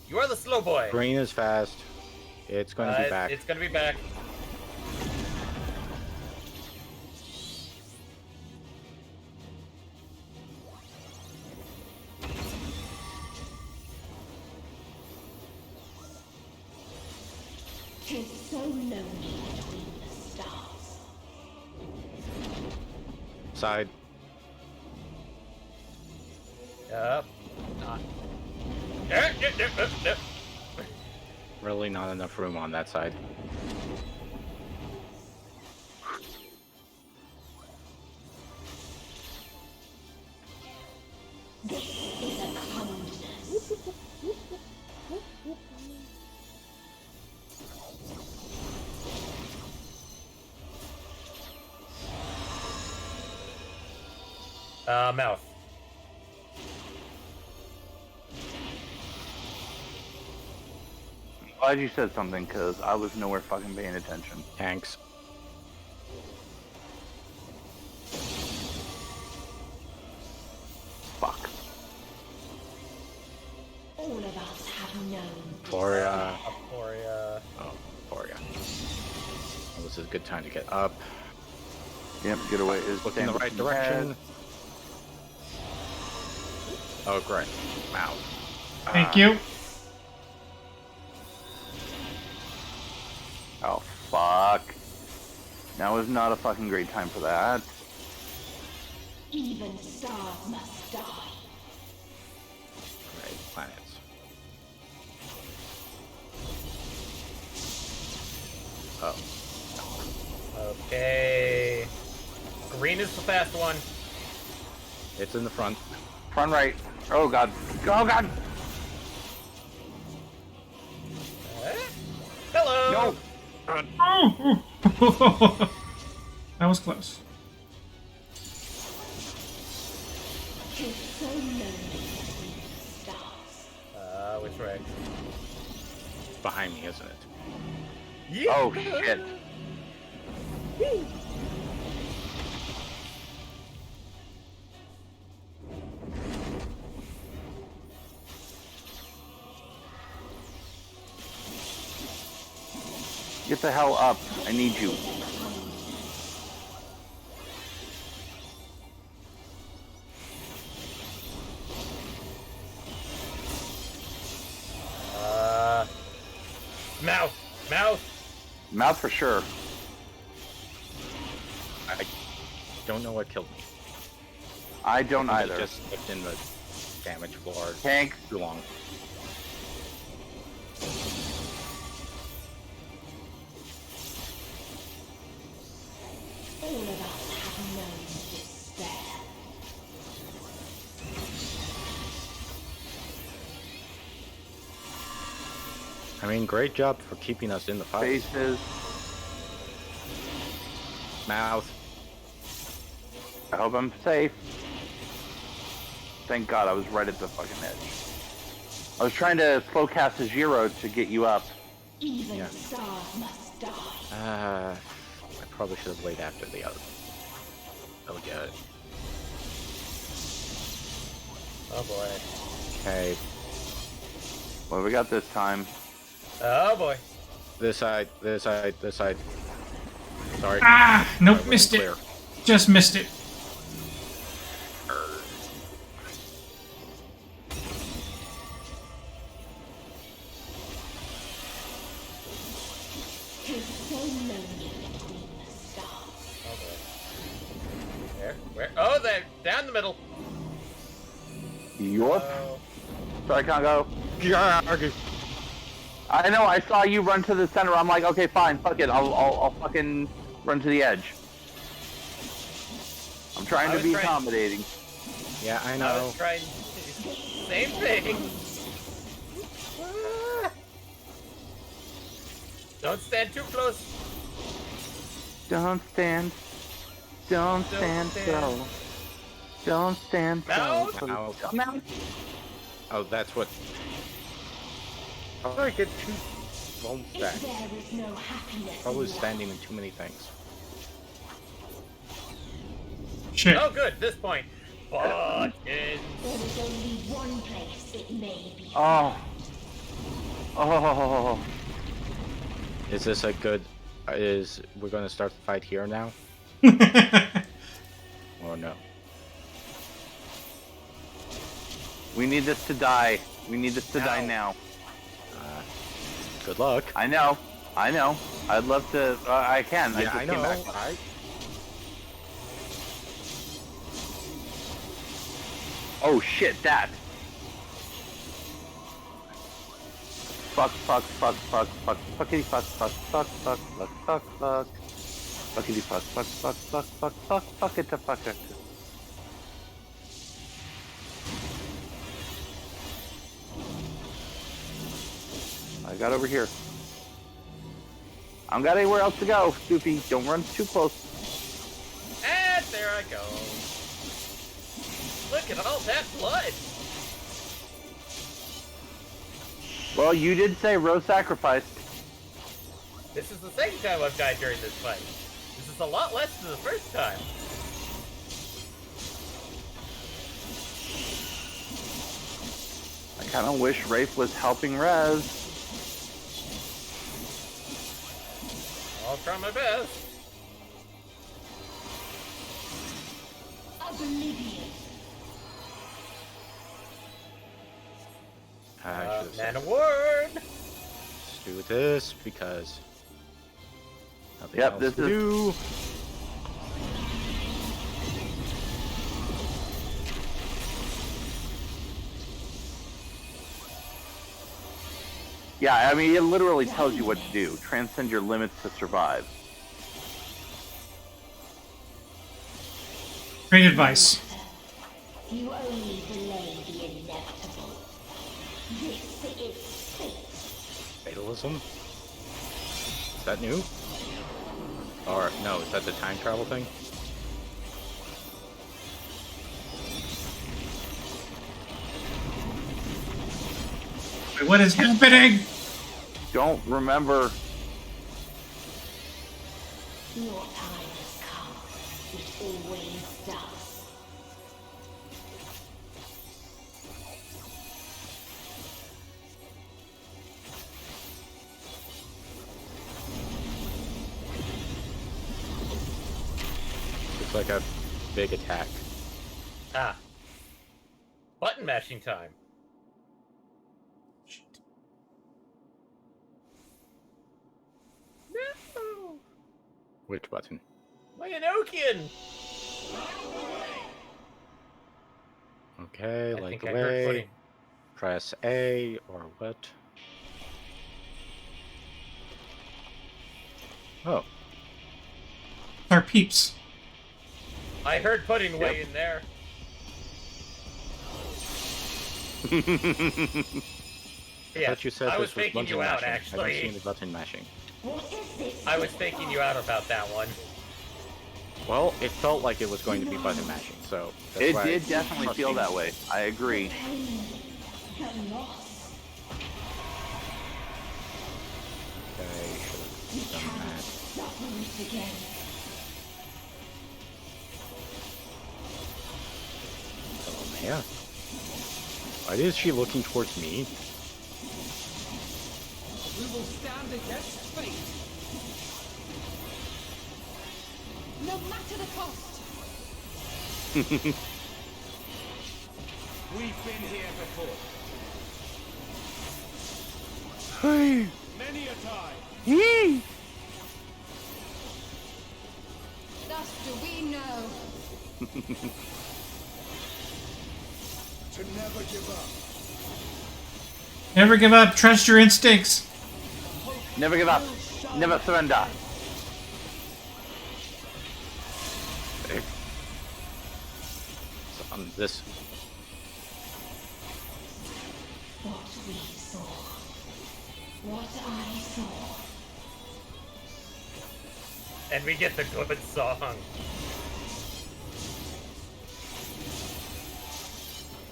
You are the slow boy. Green is fast. It's going to be back. It's going to be back. Tis so lonely between the stars. Side. Yep. Really not enough room on that side. This is a kindness. Mouth. Glad you said something, because I was nowhere fucking paying attention. Thanks. Fuck. All of us have known. Floria. Floria. Oh, Floria. Well, this is a good time to get up. Yep, get away. Look in the right direction. Oh, great. Wow. Thank you. Oh, fuck. Now is not a fucking great time for that. Even stars must die. Right, planets. Oh. Okay. Green is the fast one. It's in the front. Front right. Oh god. Oh god. Hello. No. Oh. That was close. Tis so lonely between the stars. Which way? Behind me, isn't it? Yeah. Oh shit. Get the hell up. I need you. Mouth. Mouth. Mouth for sure. I don't know what killed me. I don't I either. just lived in the damage floor Tank. too long. All of I mean, great job for keeping us in the fight. Faces. Mouth. I hope I'm safe. Thank God I was right at the fucking edge. I was trying to slow cast a Zero to get you up. Even Yeah. stars must die. I probably should have waited after the other. Oh, good. Oh boy. Okay. What we got this time? Oh boy. This side, this side, this side. Sorry. Ah! Nope, Sorry, missed it. clear. Just missed it. Tis so lonely between the stars. Oh boy. Where? Oh, there. Down the middle. Yorp? Oh. Sorry, Congo. I know, I saw you run to the center. I'm like, okay, fine, fuck it. I'll fucking run to the edge. I'm trying to be accommodating. Yeah, I I know. was trying. Same thing. Ah. Don't stand too close. Don't stand. Don't stand so. Don't stand so. Mount. Mount. Mount. Oh, that's what. How did I get two bones back? If there is no happiness Probably in life, standing in too many things. Shit. Oh, good. This point. Buttons. there is only one place it may be. Oh. Oh. Is this a good? Is we're gonna start the fight here now? Or no? We need this to die. We need this to die now. Good luck. I know. I know. I'd love to. I can. I Yeah, just I know. came back. Oh shit, that. Fuck, fuck, fuck, fuck, fuck, fuckity fuck, fuck, fuck, fuck, fuck, fuck, fuck. Fuckity fuck, fuck, fuck, fuck, fuck, fuck, fuck it to fuck it. I got over here. I don't got anywhere else to go, Doofy. Don't run too close. And there I go. Look at all that blood. Well, you did say Rose sacrificed. This is the second time I've died during this fight. This is a lot less than the first time. I kind of wish Rafe was helping Rez. I'll try my best. Oblivion. Man award. Let's do this because nothing Yep, else this to is. do. Yeah, I mean, it literally tells you what to do. Transcend your limits to survive. Great advice. You only delay the inevitable. This is fate. Fatalism? Is that new? Or no, is that the time travel thing? Wait, what is happening? Don't remember. Your time has come. It always does. Looks like a big attack. Ah. Button mashing time. No! Which button? My Enochian! Okay, I light think the I heard way. footing. Press A or what? Oh. Our peeps. I heard putting way in there. I Yeah, thought you said I was this was faking button you out, mashing. I don't see actually. any button mashing. What is this? I was faking you out about that one. Well, it felt like it was going to be button mashing, so that's It why did I definitely trust feel you. that way. I agree. The loss. Okay, should We have done cannot that. suffer it again. Oh man. Why is she looking towards me? We will stand against fate. No matter the cost. We've been here before. Hey. Many a time. Yee. Thus do we know. To never give up. Never give up. Trust your instincts. Never give up. Never surrender. So on this. What we saw. What I saw. And we get the good song.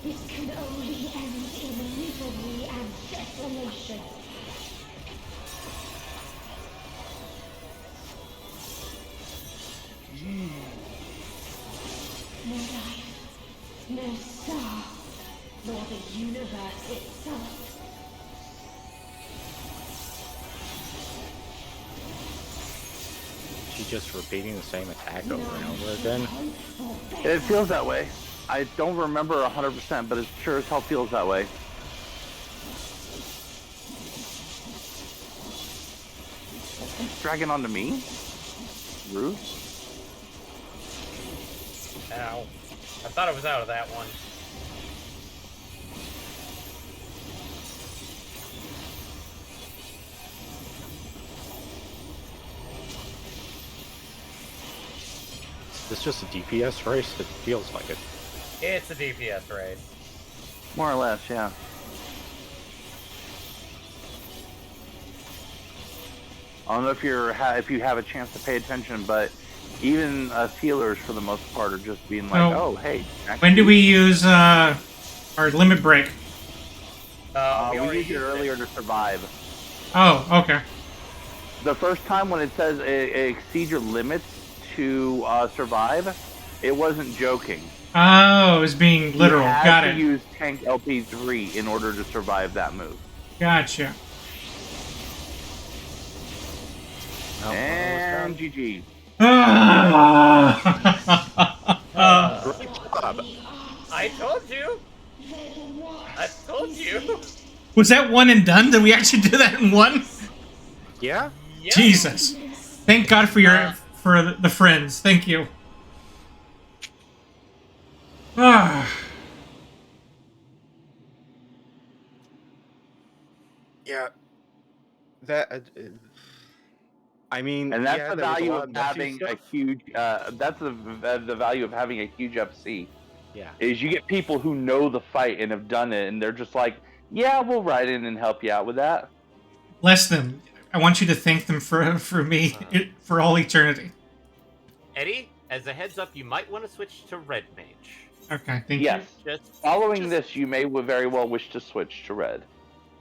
It can only end in misery and desolation. No life, no star, nor the universe itself. She's just repeating the same attack over and over again. It feels that way. I don't remember 100%, but it sure as hell feels that way. It's dragging onto me? Rude. Ow. I thought I was out of that one. Is this just a DPS race? It feels like it. It's a DPS race. More or less, yeah. I don't know if you have a chance to pay attention, but even healers for the most part are just being like, So, "Oh, hey." When do we use our limit break? We used it earlier to survive. Oh, okay. The first time when it says exceed your limits to survive, it wasn't joking. Oh, it was being literal. You had Got to it. use tank LP3 in order to survive that move. Gotcha. Oh, And GG. Great job. I told you. I told you. Was that one and done? Did we actually do that in one? Yeah. Yep. Jesus. Thank God for your for the friends. Thank you. Ah. Yeah. That. I mean, And that's yeah, the there was a value lot of of messy having a stuff. huge. That's the value of having a huge FC. Yeah. Is you get people who know the fight and have done it, and they're just like, "Yeah, we'll ride in and help you out with that." Bless them. I want you to thank them for me for all eternity. Eddie, as a heads up, you might want to switch to Red Mage. Okay, thank Yes. you. Following this, you may very well wish to switch to red.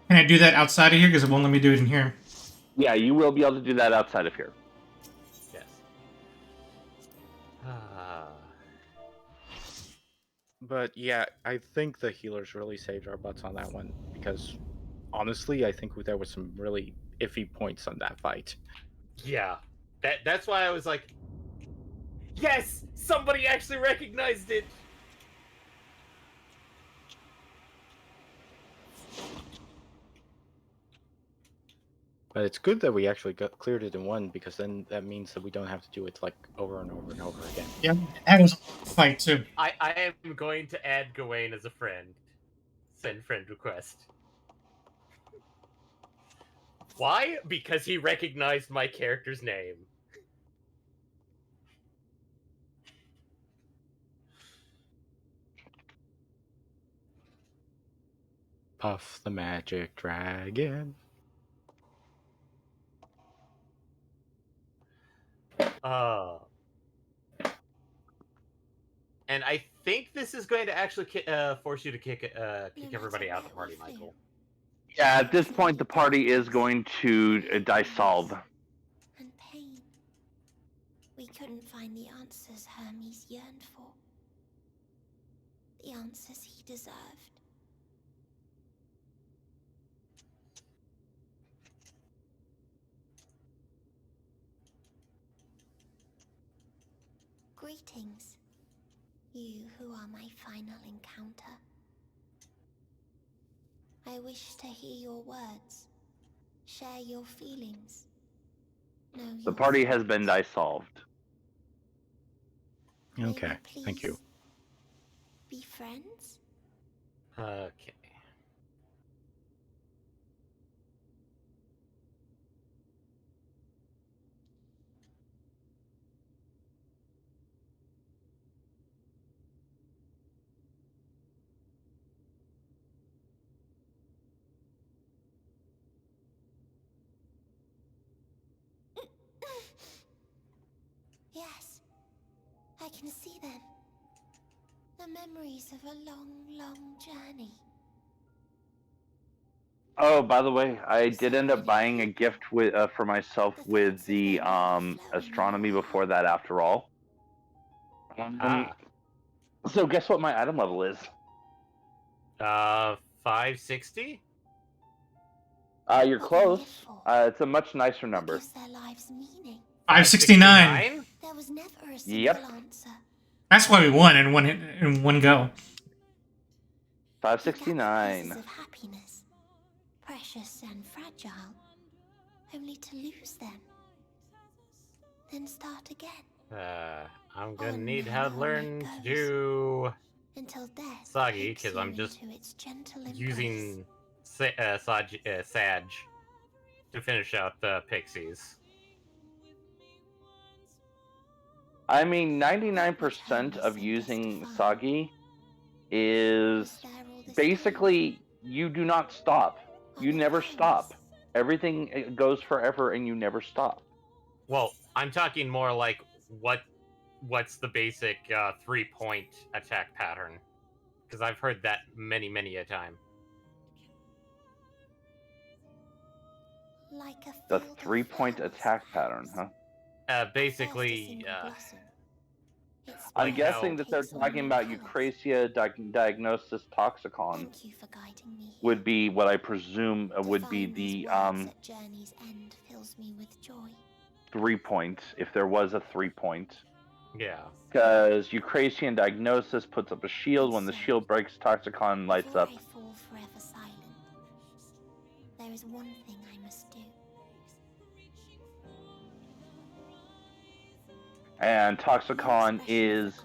Can I do that outside of here? Because it won't let me do it in here. Yeah, you will be able to do that outside of here. Yes. But yeah, I think the healers really saved our butts on that one because honestly, I think there was some really iffy points on that fight. Yeah. That's why I was like, yes, somebody actually recognized it. But it's good that we actually cleared it in one because then that means that we don't have to do it like over and over and over again. Yeah, that was a fight too. I am going to add Gawain as a friend. Send friend request. Why? Because he recognized my character's name. Puff the magic dragon. And I think this is going to actually force you to kick everybody out of the party, Michael. Yeah, at this point, the party is going to dissolve. And pain. We couldn't find the answers Hermes yearned for. The answers he deserved. Greetings, you who are my final encounter. I wish to hear your words, share your feelings, know The your party has been dissolved. Okay, thank you. Be friends? Okay. Yes, I can see them. The memories of a long, long journey. Oh, by the way, I did end up buying a gift for myself with the astronomy before that. After all, so guess what my item level is? 560. You're close. It's a much nicer number. 569. There was never a Yep. answer. That's why we won in one go. 569. Of happiness, precious and fragile, only to lose them. Then start again. I'm gonna need how to learn to do until death Sagi because I'm just using Sag to finish out the pixies. I mean, 99% of using Sagi is basically you do not stop. You never stop. Everything goes forever and you never stop. Well, I'm talking more like what's the basic 3-point attack pattern? Because I've heard that many a time. The 3-point attack pattern, huh? Basically, I'm guessing that they're talking about Eucrasia Diagnosis Toxicon. Would be what I presume would be the 3-point, if there was a 3-point. Yeah. Because Eucrasian Diagnosis puts up a shield. When the shield breaks, Toxicon lights up. There is one thing I must do. And Toxicon is,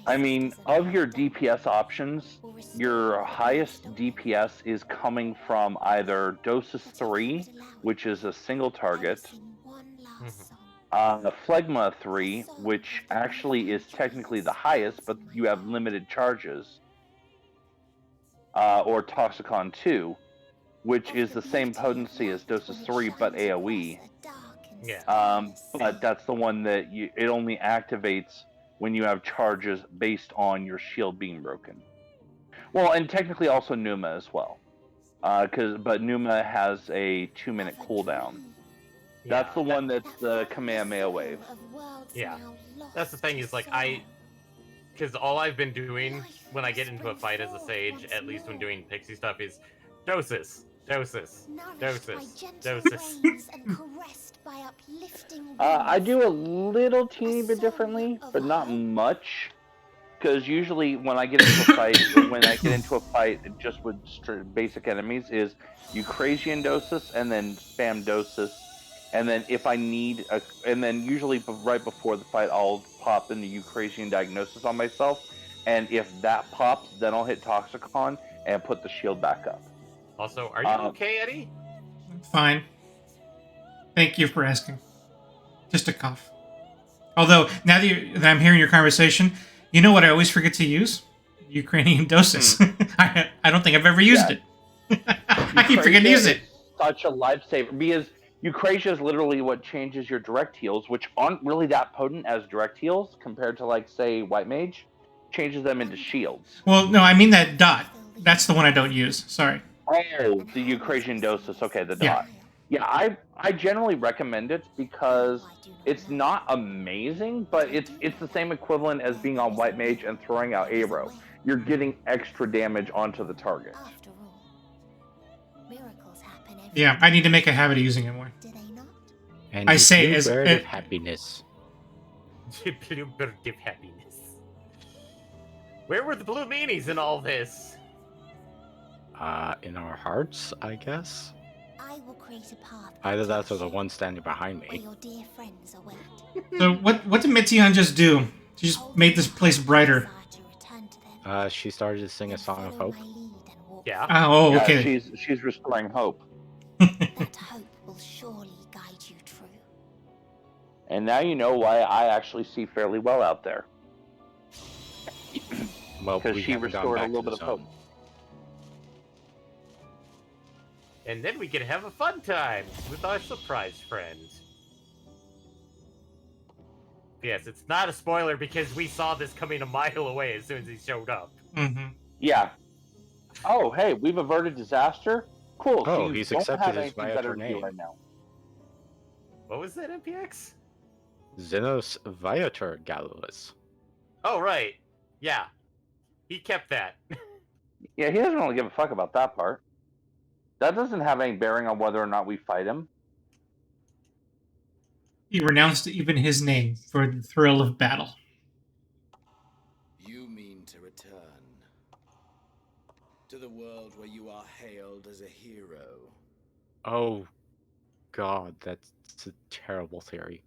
I mean, of your DPS options, your highest DPS is coming from either Dosis 3, which is a single target, Phlegma 3, which actually is technically the highest, but you have limited charges, or Toxicon 2, which is the same potency as Dosis 3, but AoE. Yeah. But that's the one that it only activates when you have charges based on your shield being broken. Well, and technically also Numa as well, but Numa has a 2-minute cooldown. That's the one that's the Kamehameha wave. Yeah, that's the thing is like because all I've been doing when I get into a fight as a sage, at least when doing pixie stuff, is Dosis. I do a little teeny bit differently, but not much. Because usually when I get into a fight, just with basic enemies, is Eucrasian Dosis and then spam Dosis, and then if I need and then usually right before the fight, I'll pop in the Eucrasian Diagnosis on myself, and if that pops, then I'll hit Toxicon and put the shield back up. Also, are you okay, Eddie? Fine. Thank you for asking. Just a cough. Although, now that I'm hearing your conversation, you know what I always forget to use? Ukrainian doses. I don't think I've ever used it. I keep forgetting to use it. Such a lifesaver because Eucrasia is literally what changes your direct heals, which aren't really that potent as direct heals compared to, like, say, White Mage. Changes them into shields. Well, no, I mean that dot. That's the one I don't use. Sorry. Oh, the Eucrasian Dosis. Okay, the dot. Yeah, I generally recommend it because it's not amazing, but it's the same equivalent as being on White Mage and throwing out Arrow. You're getting extra damage onto the target. Yeah, I need to make a habit of using it more. And I say blue as bird of happiness. Blue bird of happiness. Where were the blue meanies in all this? In our hearts, I guess. I will create a path. Either that or the one standing behind Where me. your dear friends await. So what did Metion just do? She just made this place brighter. She started to sing a song of hope. Yeah. Oh, Yeah, okay. she's restoring hope. That hope will surely guide you true. And now you know why I actually see fairly well out there. Well, because we she haven't gone restored a back little to bit the of hope. zone. And then we can have a fun time with our surprise friends. Yes, it's not a spoiler because we saw this coming a mile away as soon as he showed up. Mm-hmm. Yeah. Oh, hey, we've averted disaster? Cool, so Oh, you he's don't accepted have his anything Viator better to do name. right now. What was that, MPX? Xenos Viator Galus. Oh, right. Yeah. He kept that. Yeah, he doesn't really give a fuck about that part. That doesn't have any bearing on whether or not we fight him. He renounced even his name for the thrill of battle. You mean to return to the world where you are hailed as a hero. Oh, God, that's a terrible theory.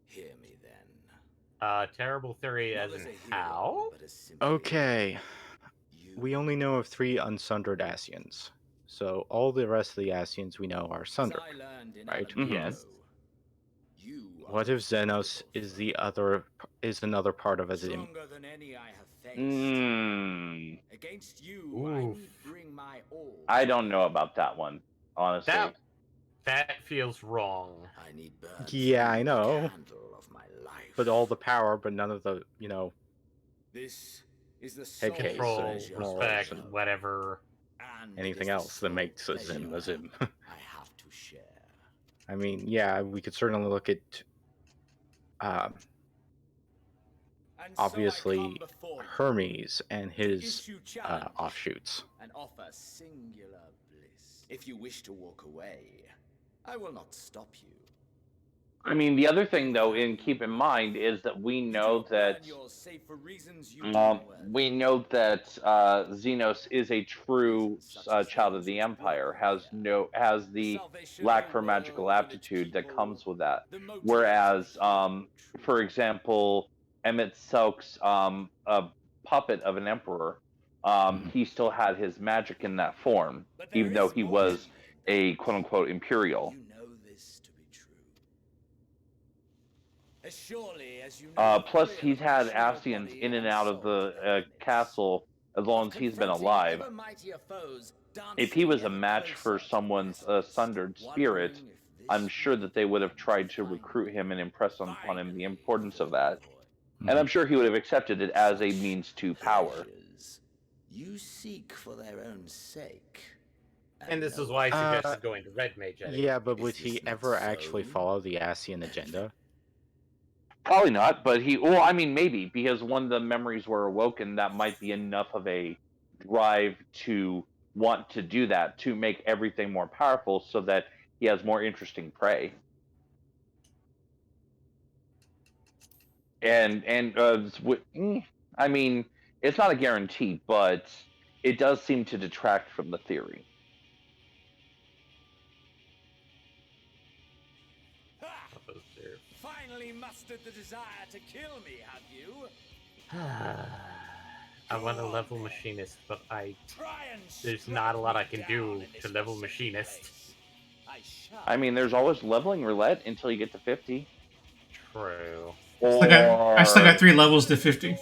Hear me then. Terrible theory as in how? Okay. We only know of 3 unsundered Asians. So all the rest of the Asians we know are sundered, right? Yes. What if Xenos is another part of Azim? Against you, Oof. I bring my all. I don't know about that one, honestly. That feels wrong. I need Yeah, I know. But all the power, but none of the, This is the head case, Control, morals, respect, and whatever. anything else that makes Azim Azim. I have to share. I mean, yeah, we could certainly look at obviously Hermes and his offshoots. And offer singular bliss. If you wish to walk away, I will not stop you. I mean, the other thing, though, and keep in mind, is that we know that Xenos is a true child of the Empire, has the lack for magical aptitude that comes with that. Whereas, for example, Emmett Selk's a puppet of an emperor, he still had his magic in that form, even though he was a quote-unquote imperial. As surely as you know Plus, he's had Asians in and out of the castle as long as he's been alive. If he was a match for someone's sundered spirit, I'm sure that they would have tried to recruit him and impress upon him the importance of that. And I'm sure he would have accepted it as a means to power. you seek for their own sake. And this is why I suggested going to Red Mage. Yeah, but would he ever actually follow the Asian agenda? Probably not, but maybe, because when the memories were awoken, that might be enough of a drive to want to do that, to make everything more powerful so that he has more interesting prey. I mean, it's not a guarantee, but it does seem to detract from the theory. Finally mustered the desire to kill me, have you? I want to level machinist, but there's not a lot I can do to level machinist. I mean, there's always leveling roulette until you get to 50. True. I still got 3 levels to 50.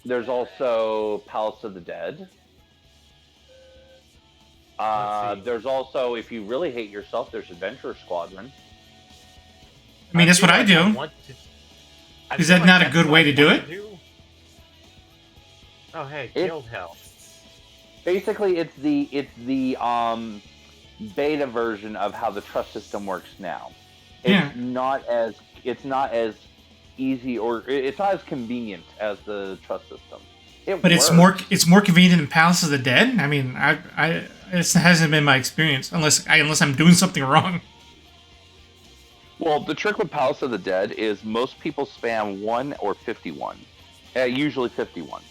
There's also Palace of the Dead. There's also, if you really hate yourself, there's Adventurer Squadron. I mean, that's what I do. Is that not a good way to do it? Oh, hey, Guild Hell. Basically, it's the beta version of how the trust system works now. It's not as easy, or it's not as convenient as the trust system. But it's more convenient than Palace of the Dead. I mean, it hasn't been my experience unless I'm doing something wrong. Well, the trick with Palace of the Dead is most people spam 1 or 51, usually 51.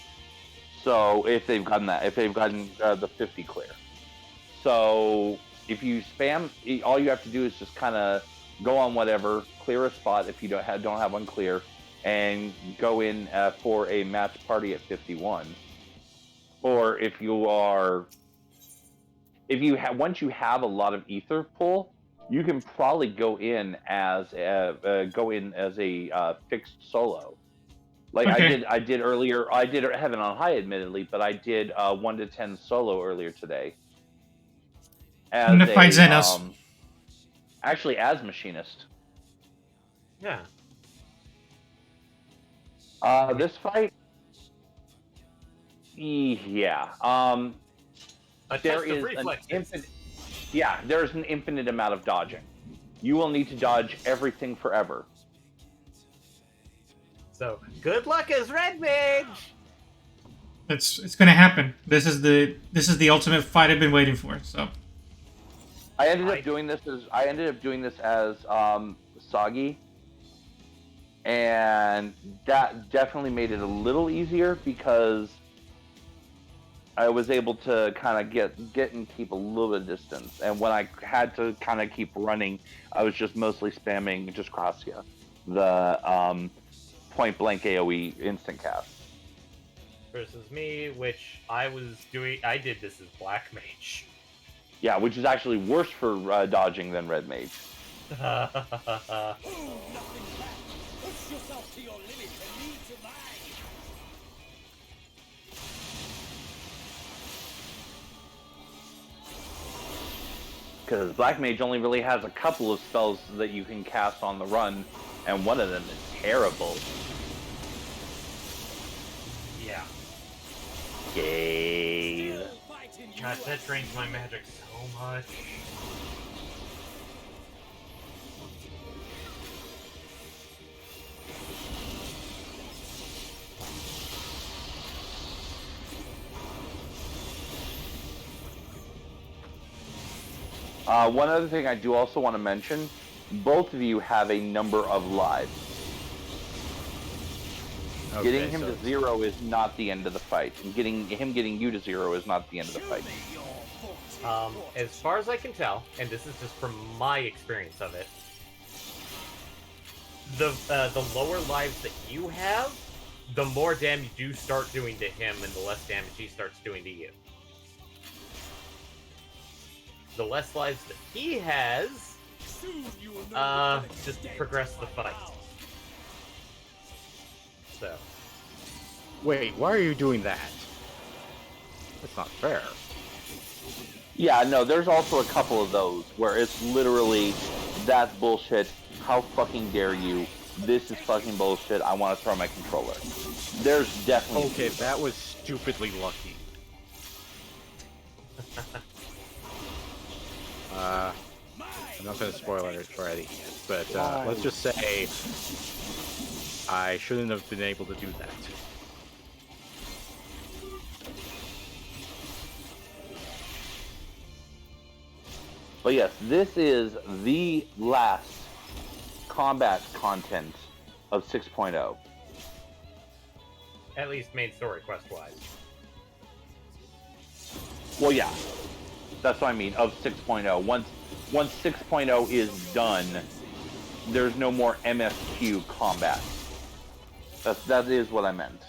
So if they've gotten the 50 clear, so if you spam, all you have to do is just kind of go on whatever, clear a spot if you don't have one clear, and go in for a match party at 51. Or if once you have a lot of ether pull, you can probably go in as a fixed solo. Like I did earlier. I did Heaven on High, admittedly, but I did 1 to 10 solo earlier today. As actually as machinist. Yeah. This fight, yeah. There is an infinite. Yeah, there's an infinite amount of dodging. You will need to dodge everything forever. So good luck as Red Mage. It's gonna happen. This is the ultimate fight I've been waiting for. So I ended up doing this as Soggy, and that definitely made it a little easier because I was able to kind of get and keep a little bit of distance. And when I had to kind of keep running, I was just mostly spamming just Gracia, the point blank AoE instant cast. Versus me, which I did this as Black Mage. Yeah, which is actually worse for dodging than Red Mage. Push yourself to your limit and need to survive. Because Black Mage only really has a couple of spells that you can cast on the run, and one of them is terrible. Yeah. Gale. God, that drains my magic so much. One other thing I do also want to mention, both of you have a number of lives. Okay, getting him to 0 is not the end of the fight, and getting you to 0 is not the end of the fight. As far as I can tell, and this is just from my experience of it, the lower lives that you have, the more damage you start doing to him, and the less damage he starts doing to you. The less lives that he has, just progress the fight. So. Wait, why are you doing that? That's not fair. Yeah, no, there's also a couple of those where it's literally, that's bullshit, how fucking dare you, this is fucking bullshit, I want to throw my controller. There's definitely... Okay, that was stupidly lucky. I'm not going to spoil it for Eddie, but let's just say I shouldn't have been able to do that. But yes, this is the last combat content of 6.0. At least main story quest-wise. Well, yeah. That's what I mean, of 6.0. Once 6.0 is done, there's no more MSQ combat. That is what I meant.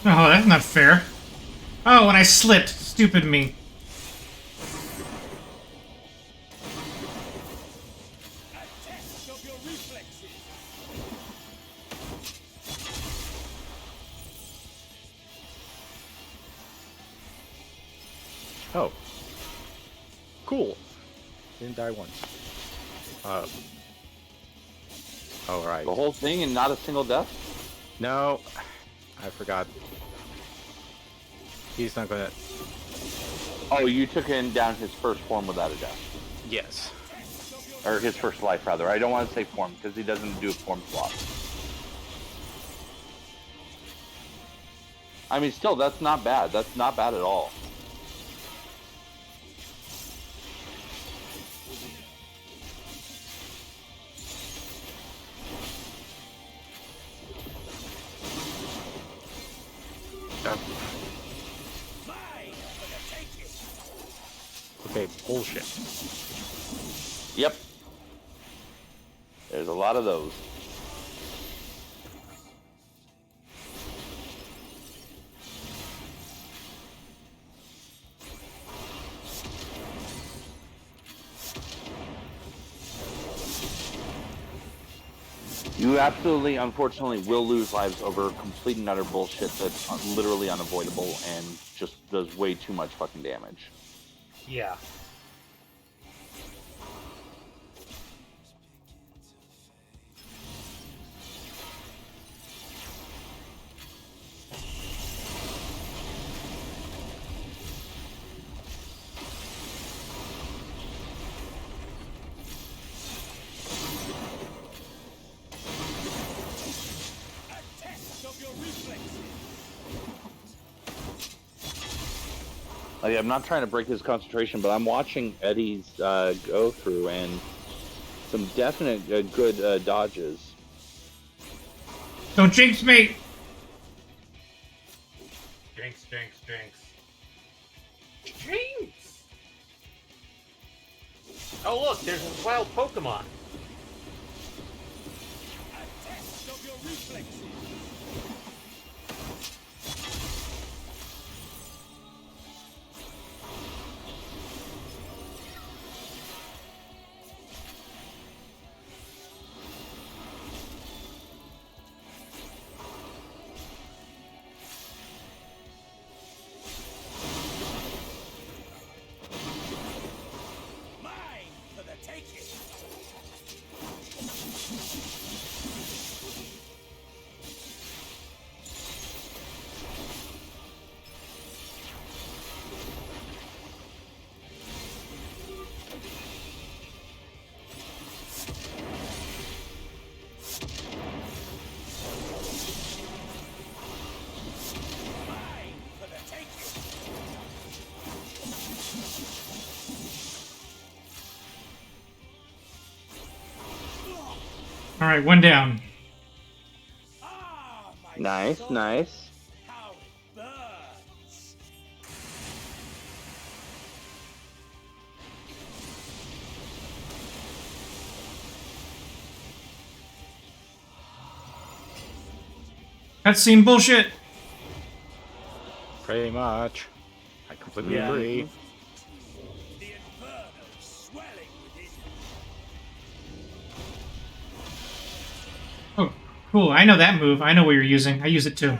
Oh, that's not fair. Oh, and I slipped. Stupid me. Oh. Cool. Didn't die once. Alright. The whole thing and not a single death? No. I forgot. He's not gonna... Oh, you took him down his first form without a death. Yes. Or his first life, rather. I don't want to say form, because he doesn't do a form swap. I mean, still, that's not bad. That's not bad at all. Okay, bullshit. Yep. There's a lot of those. You absolutely, unfortunately, will lose lives over complete and utter bullshit that's literally unavoidable and just does way too much fucking damage. Yeah. Like, I'm not trying to break his concentration, but I'm watching Eddie's go through and some definite good dodges. Don't jinx me! Jinx, jinx, jinx. Jinx! Oh look, there's a wild Pokemon. Alright, one down. Nice, nice. Cutscene bullshit. Pretty much. I completely agree. Oh, cool. I know that move. I know what you're using. I use it too.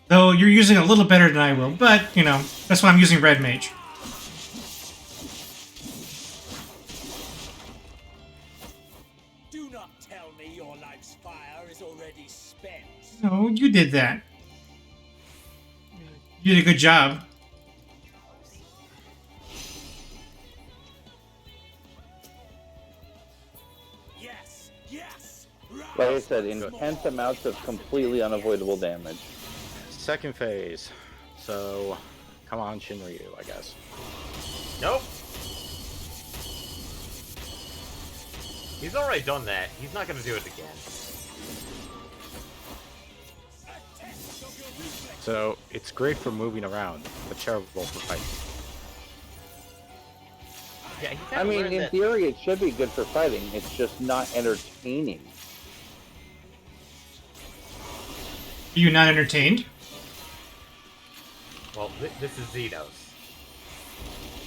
Though you're using it a little better than I will, but, you know, that's why I'm using Red Mage. Do not tell me your life's fire is already spent. No, you did that. You did a good job. Yes, yes. Like I said, intense amounts of completely unavoidable damage. Second phase. So, come on, Shinryu, I guess. Nope. He's already done that. He's not going to do it again. So, it's great for moving around, but terrible for fighting. Yeah, I mean, in theory, it should be good for fighting. It's just not entertaining. you not entertained? Well, this is Xenos.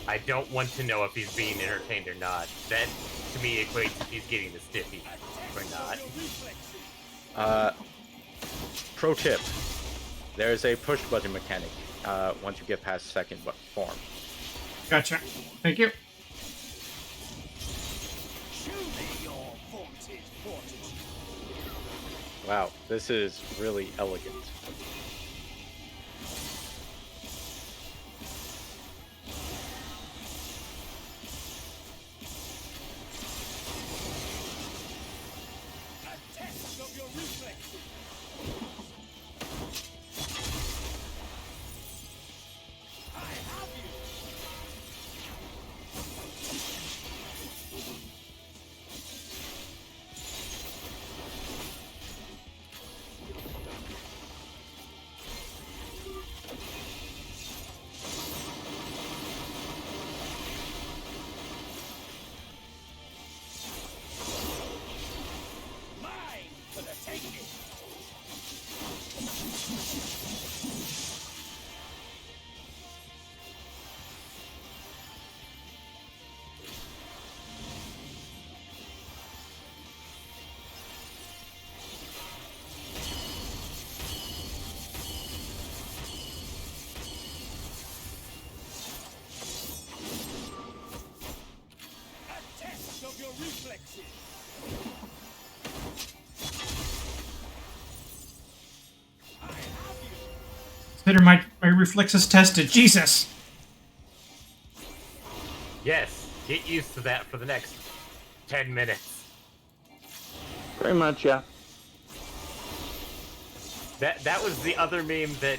I don't want to know if he's being entertained or not. That, to me, equates if he's getting the stiffy or not. Pro tip. There's a push button mechanic once you get past second form. Gotcha. Thank you. Wow, this is really elegant. Consider my reflexes tested. Jesus. Yes, get used to that for the next 10 minutes. Pretty much, yeah. That was the other meme that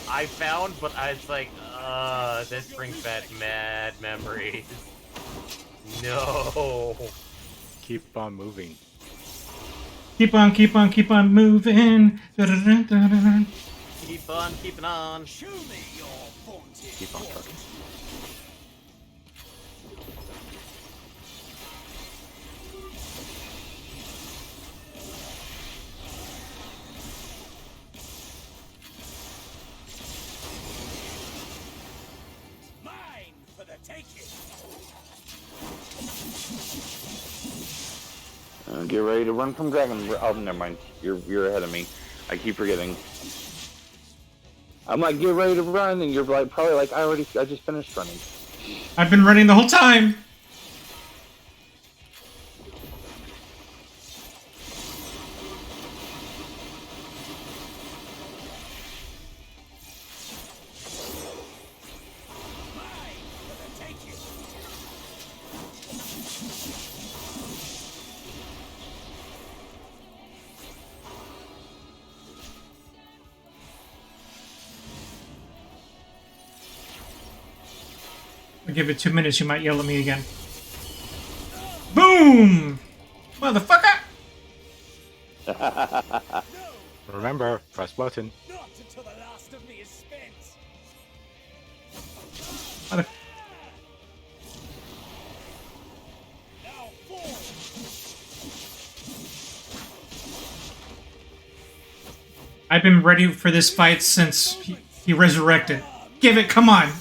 I found, but I was like, this brings back mad memories. No. Keep on moving. Keep on moving. Da-da-da-da-da. Keep on keeping on. Keep on trucking. Get ready to run from Dragon. Oh, never mind. You're ahead of me. I keep forgetting. I'm like, get ready to run, and you're like, probably like, I just finished running. I've been running the whole time. I'll give it 2 minutes, you might yell at me again. Boom! Motherfucker! Remember, press button. Mother- I've been ready for this fight since he resurrected. Give it, come on!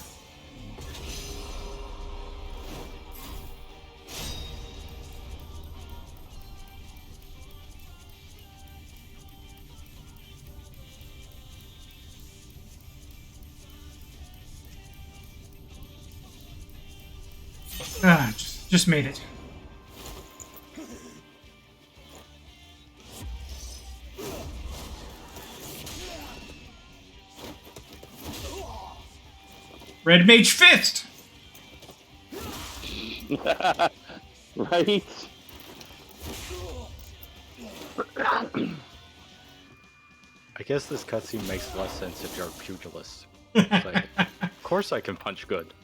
Just made it. Red Mage Fist! Right? I guess this cutscene makes less sense if you're a pugilist. It's like, of course I can punch good.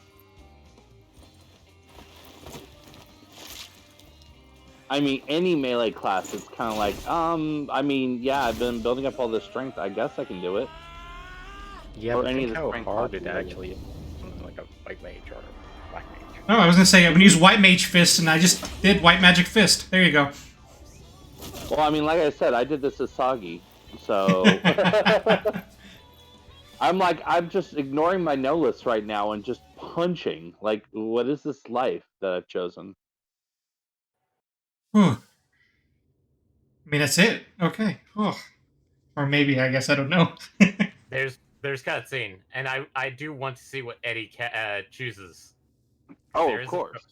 I mean, any melee class, it's kind of like, I mean, yeah, I've been building up all this strength. I guess I can do it. Yeah, or but any think of the how strength hard classes, it I actually is. Something like a white mage or a black mage. No, I was gonna say I'm gonna use White Mage Fist, and I just did White Magic Fist. There you go. Well, I mean, like I said, I did this as Sagi. So I'm just ignoring my no list right now and just punching. Like, what is this life that I've chosen? Whew. I mean, that's it. Okay. Oh. Or maybe, I guess, I don't know. There's cutscene, and I do want to see what Eddie chooses. Oh, There of is course.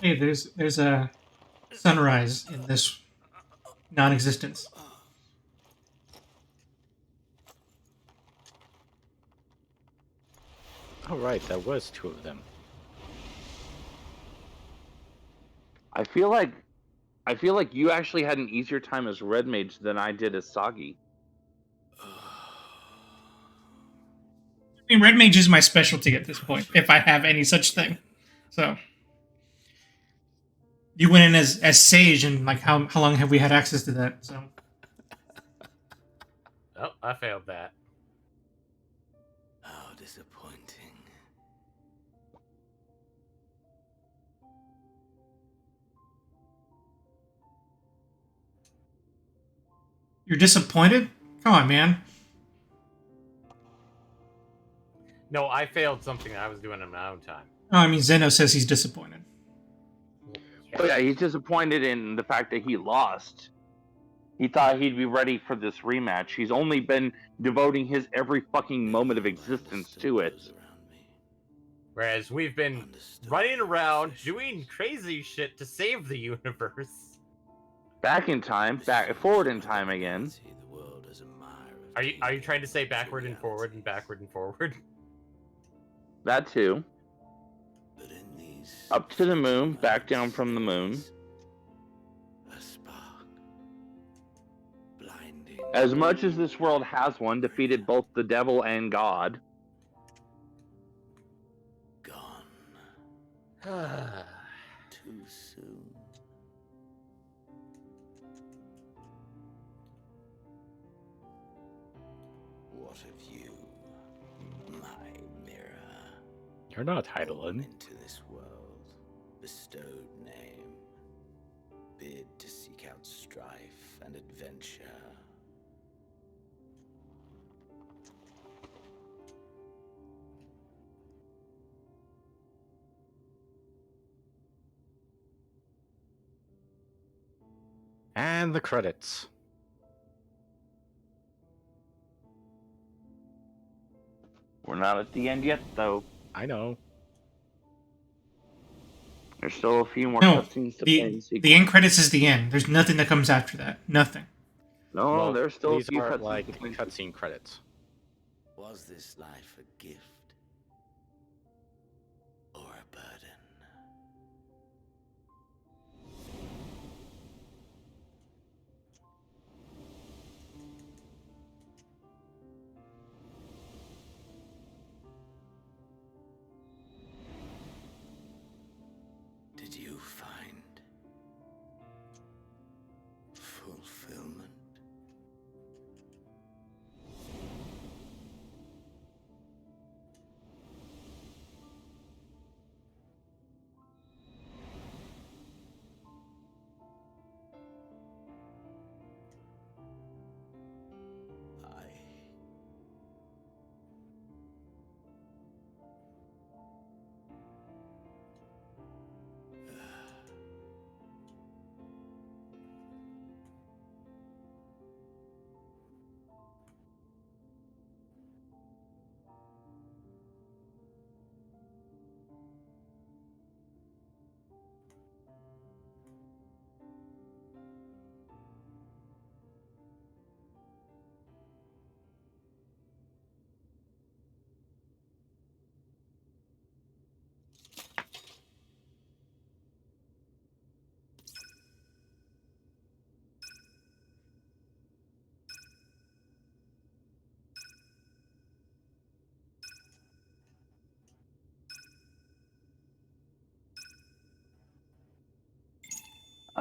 Hey, there's a sunrise in this non-existence. Oh, right, there was two of them. I feel like you actually had an easier time as Red Mage than I did as Sagi. I mean, Red Mage is my specialty at this point, if I have any such thing. So you went in as Sage, and like how long have we had access to that? So Oh, I failed that. How disappointing. you're disappointed? Come on, man. No, I failed something I was doing in my own time. Oh, I mean, Zeno says he's disappointed. Oh yeah, he's disappointed in the fact that he lost. He thought he'd be ready for this rematch. He's only been devoting his every fucking moment of existence to it. Whereas we've been running around doing crazy shit to save the universe. Back in time, forward in time again. Are you trying to say backward and forward and backward and forward? That too. Up to the moon, back down from the moon. As much as this world has one, defeated both the devil and God. Too soon. What of you, my mirror? You're not Heidelin. Into this world, bestowed name, bid to seek out strife and adventure. And the credits. We're not at the end yet, though. I know. There's still a few more No, cutscenes to play in the sequence. end credits is the end. There's nothing that comes after that. Nothing. No, Well, there's still a these few are cutscenes like to play. cutscene credits. Was this life a gift or a burden? Did you find fulfillment?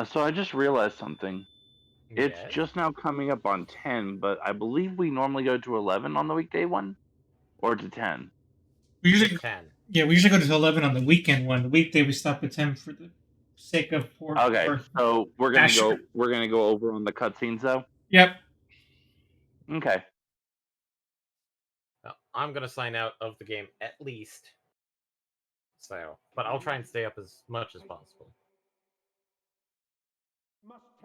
So I just realized something. It's Yes. just now coming up on 10, but I believe we normally go to 11 on the weekday one? Or to 10? We usually, 10. yeah, we usually go to 11 on the weekend one. The weekday we stop at 10 for the sake of Okay, so we're gonna Asher. go over on the cutscenes though. Yep. Okay. Now, I'm gonna sign out of the game at least. So, but I'll try and stay up as much as possible.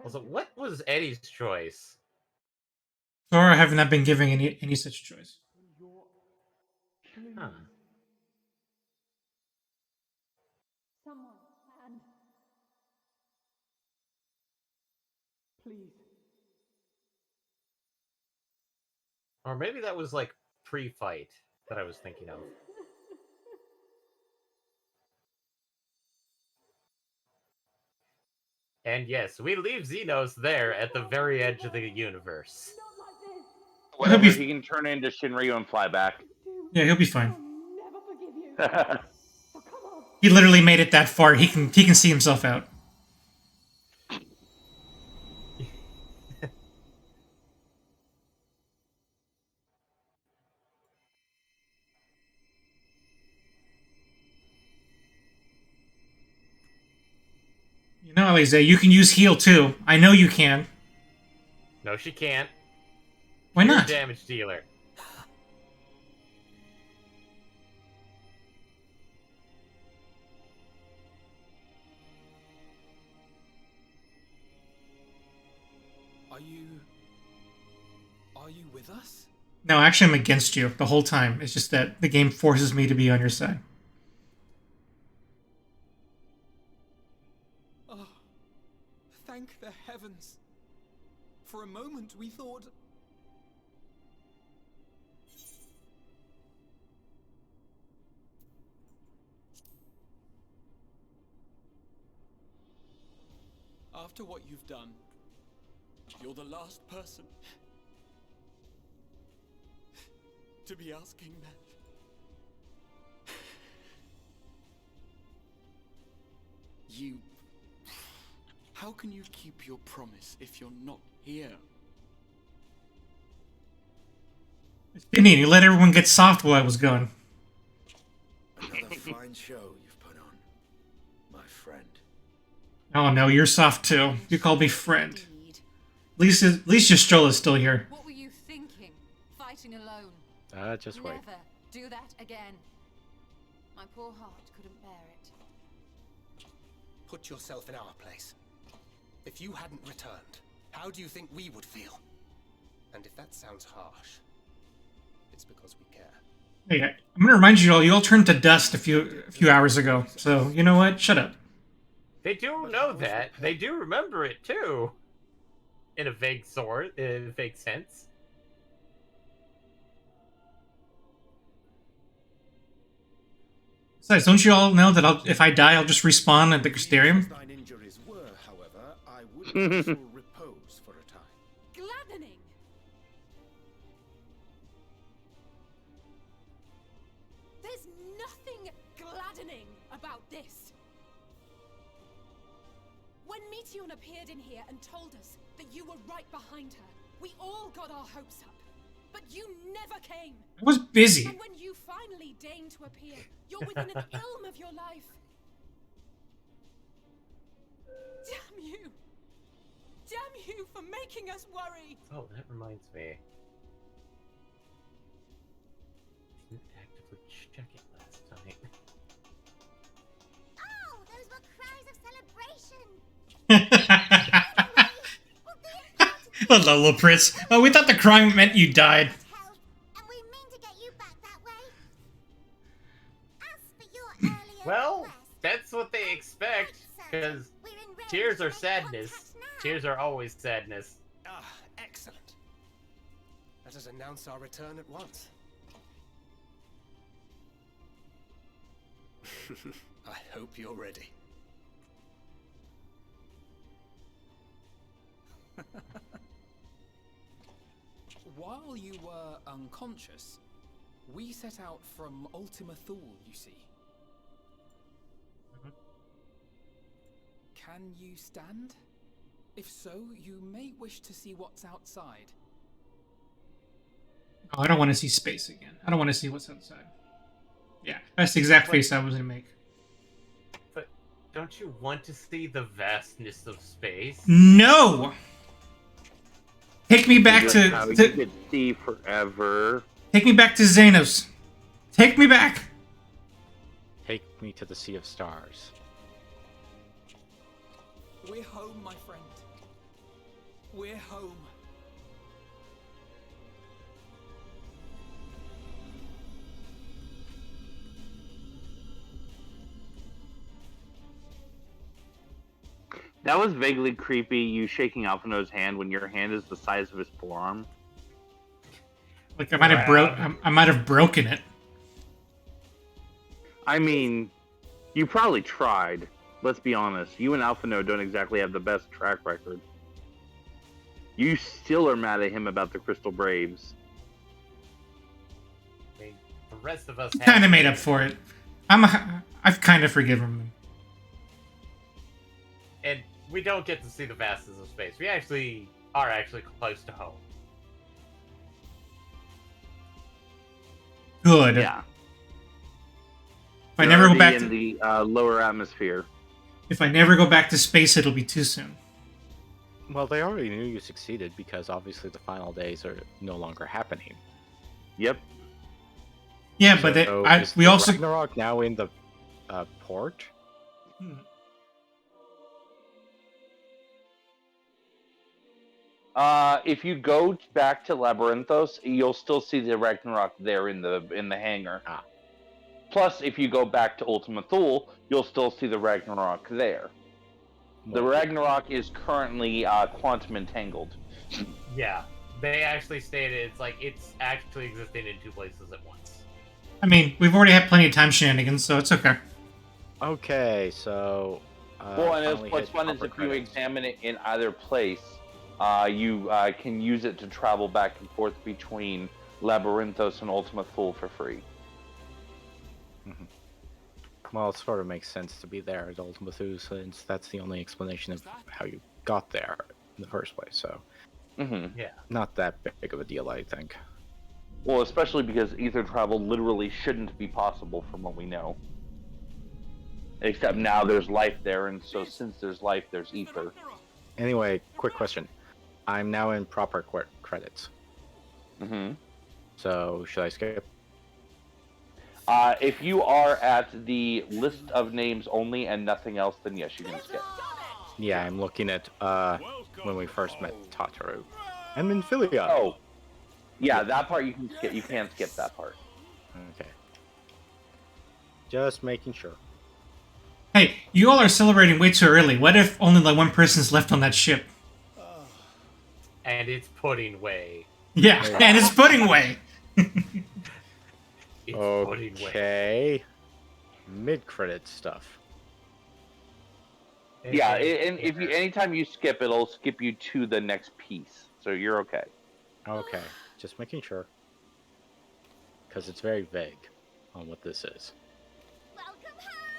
Also, what was Eddie's choice? Or have not been giving any such choice. Huh. Someone, and please. Or maybe that was like pre-fight that I was thinking of. And yes, we leave Xenos there at the very edge of the universe. Whatever, he can turn into Shinryu and fly back. Yeah, he'll be fine. He literally made it that far. He can see himself out. You know, Alize, you can use heal too. I know you can. No, she can't. Why Pure not? damage dealer. Are you with us? No, actually, I'm against you the whole time. It's just that the game forces me to be on your side. Oh, thank the heavens. For a moment we thought... After what you've done, you're the last person to be asking that. You... How can you keep your promise if you're not here? Vinny, you let everyone get soft while I was gone. Another fine show you've put on, my friend. Oh no, you're soft too. You called me friend. At least your stroll is still here. What were you thinking? Fighting alone? Just wait. Never do that again. My poor heart couldn't bear it. Put yourself in our place. If you hadn't returned, how do you think we would feel? And if that sounds harsh, it's because we care. Hey, I'm gonna remind you all. You all turned to dust a few hours ago. So you know what? Shut up. They do know that. They do remember it too. In a vague sense. Besides, don't you all know that if I die, I'll just respawn at the Crystarium? Thine injuries were, however, I would also repose for a time. Gladdening! There's nothing gladdening about this. When Meteon appeared in here and told us that you were right behind her, we all got our hopes up. But you never came. I was busy. And when you finally deign to appear, you're within an ilm of your life. Damn you! Damn you for making us worry! Oh, that reminds me. Didn't actively check it last time. Oh, those were cries of celebration! Hello, little Prince. Oh, we thought the crying meant you died. And we mean to get you back that way. As for your earlier Well, that's what they expect, because tears are sadness. Tears are always sadness. Ah, excellent. Let us announce our return at once. I hope you're ready. While you were unconscious, we set out from Ultima Thule, you see. Can you stand? If so, you may wish to see what's outside. Oh, I don't want to see space again. I don't want to see what's outside. Yeah. That's the exact face I was gonna make. But don't you want to see the vastness of space? No. Take me back Like to, how you to could see forever. take me back to Xanos. Take me back. Take me to the Sea of Stars. We're home, my friend. We're home. That was vaguely creepy, you shaking Alphino's hand when your hand is the size of his forearm. Like I might have broken it. I mean, you probably tried. Let's be honest. You and Alphino don't exactly have the best track record. You still are mad at him about the Crystal Braves. I mean, the rest of us Kind of made up for it. I've kind of forgiven him. And we don't get to see the vastness of space. We actually are close to home. Good. Yeah. If I never go back in to the lower atmosphere. If I never go back to space, it'll be too soon. Well, they already knew you succeeded because obviously the final days are no longer happening. Yep. Yeah, but we also Ragnarok now in the port. If you go back to Labyrinthos, you'll still see the Ragnarok there in the hangar. Plus, if you go back to Ultima Thule, you'll still see the Ragnarok there. The Ragnarok is currently quantum entangled. Yeah, they actually stated it's actually existing in two places at once. I mean, we've already had plenty of time shenanigans, so it's okay. Okay, so. Well, and what's fun is if you examine it in either place, you can use it to travel back and forth between Labyrinthos and Ultima Thule for free. Mm-hmm. Well, it sort of makes sense to be there at Ultima Thule since that's the only explanation of how you got there in the first place. So, Yeah, not that big of a deal, I think. Well, especially because ether travel literally shouldn't be possible from what we know. Except now there's life there, and so since there's life, there's ether. Anyway, quick question. I'm now in proper credits. Mm-hmm. So, should I skip? If you are at the list of names only and nothing else, then yes, you can skip. Yeah, I'm looking at when we first met Tataru. And Minfilia. Oh. Yeah, that part you can skip. You can skip that part. Okay. Just making sure. Hey, you all are celebrating way too early. What if only like one person's left on that ship? And it's pudding way. Yeah, and it's pudding way. Okay. Mid-credit stuff. Yeah, and if you anytime you skip, it'll skip you to the next piece, so you're okay. Okay, just making sure. Because it's very vague on what this is.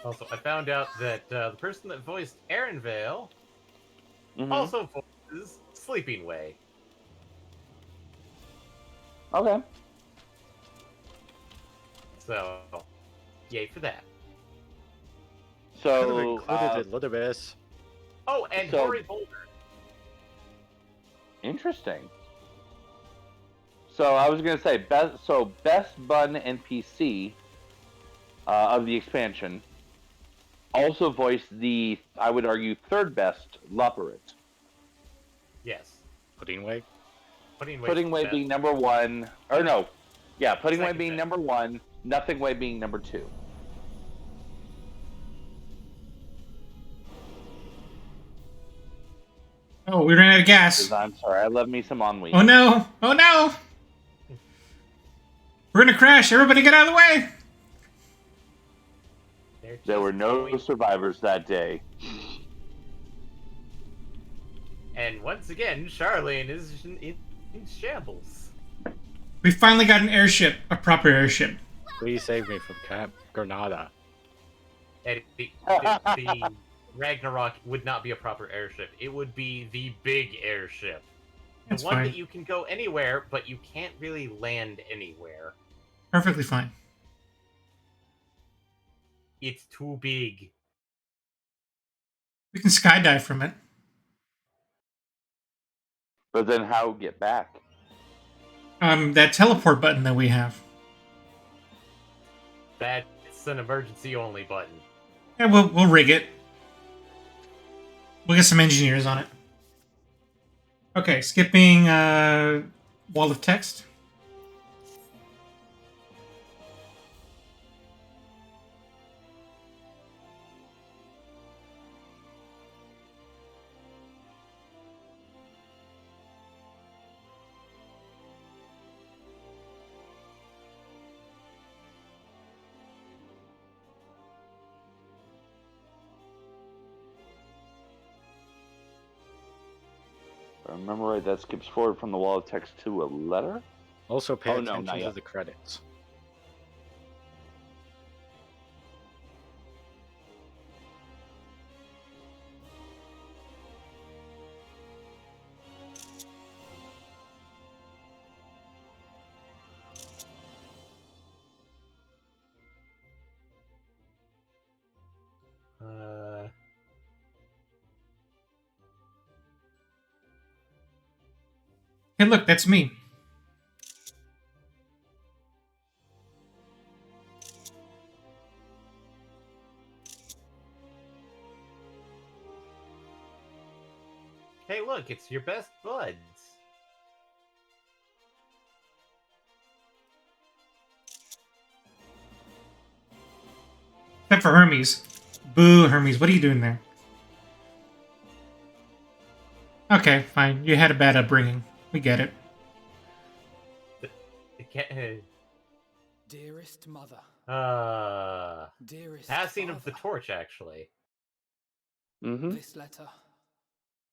Also, I found out that the person that voiced Aaron Vale also voices Sleeping Way. Okay. So, yay for that. So, could have included a little bit. Oh, and Hori Boulder. Interesting. So I was gonna say best bun NPC of the expansion also voiced the, I would argue, third best Labyrinth. Yes. Pudding Way. Pudding Way being number one, or no, yeah, Pudding Way being number one, Nothing Way being number two. Oh, we ran out of gas. I'm sorry, I love me some ennui. Oh no! Oh no! We're gonna crash! Everybody get out of the way! There were no survivors that day. And once again, Charlene is in shambles. We finally got an airship, a proper airship. Please save me from Camp Granada. And the Ragnarok would not be a proper airship. It would be the big airship. That's the one fine. that you can go anywhere, but you can't really land anywhere. Perfectly fine. It's too big. We can skydive from it. But then how get back? That teleport button that we have. That's an emergency only button. Yeah, we'll rig it. We'll get some engineers on it. Okay, skipping wall of text. If I remember right, that skips forward from the wall of text to a letter? Also pay Oh, no, attention not to yet. the credits. Hey, look, that's me. Hey, look, it's your best buds. Except for Hermes. Boo, Hermes. What are you doing there? Okay, fine. You had a bad upbringing. We get it. Dearest mother. Dearest Passing father. of the torch, actually. Mm-hmm. This letter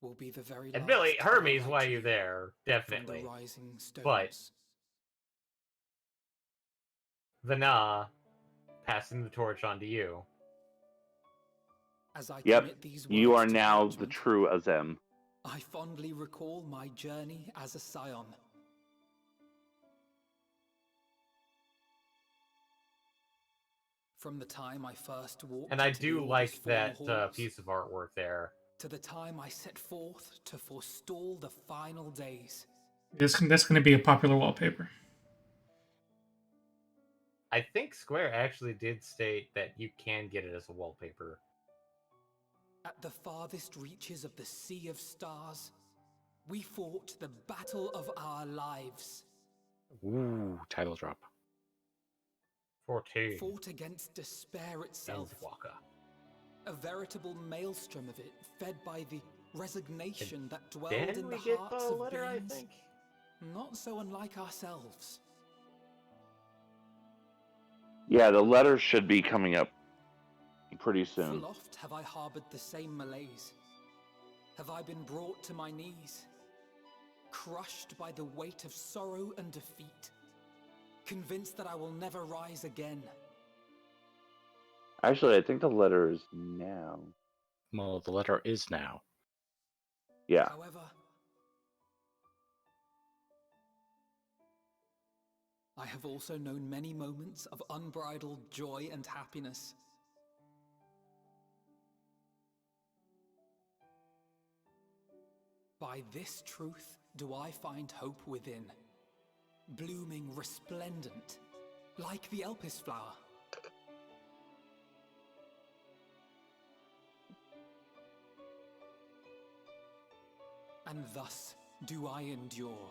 will be the very And last. Billy, I Hermes, write why to you there? from Definitely. the rising stones. But Vana, passing the torch on to you. As I Yep, commit these you words are to now parchment, the true Azem. I fondly recall my journey as a scion. From the time I first walked And I into the do Order's like former that halls, piece of artwork there. to the time I set forth to forestall the final days. That's going to be a popular wallpaper. I think Square actually did state that you can get it as a wallpaper. At the farthest reaches of the Sea of Stars, we fought the battle of our lives. Ooh, title drop. 14. Fought against despair itself. Endwalker. A veritable maelstrom of it, fed by the resignation that dwelled Then in we the get hearts the of letter, I beings think. not so unlike ourselves. Yeah, the letter should be coming up pretty Full soon. oft have I harbored the same malaise. Have I been brought to my knees, crushed by the weight of sorrow and defeat, convinced that I will never rise again. Actually, I think the letter is now. Well, the letter is now. Yeah. However, I have also known many moments of unbridled joy and happiness. By this truth do I find hope within, blooming resplendent, like the Elpis flower. And thus do I endure.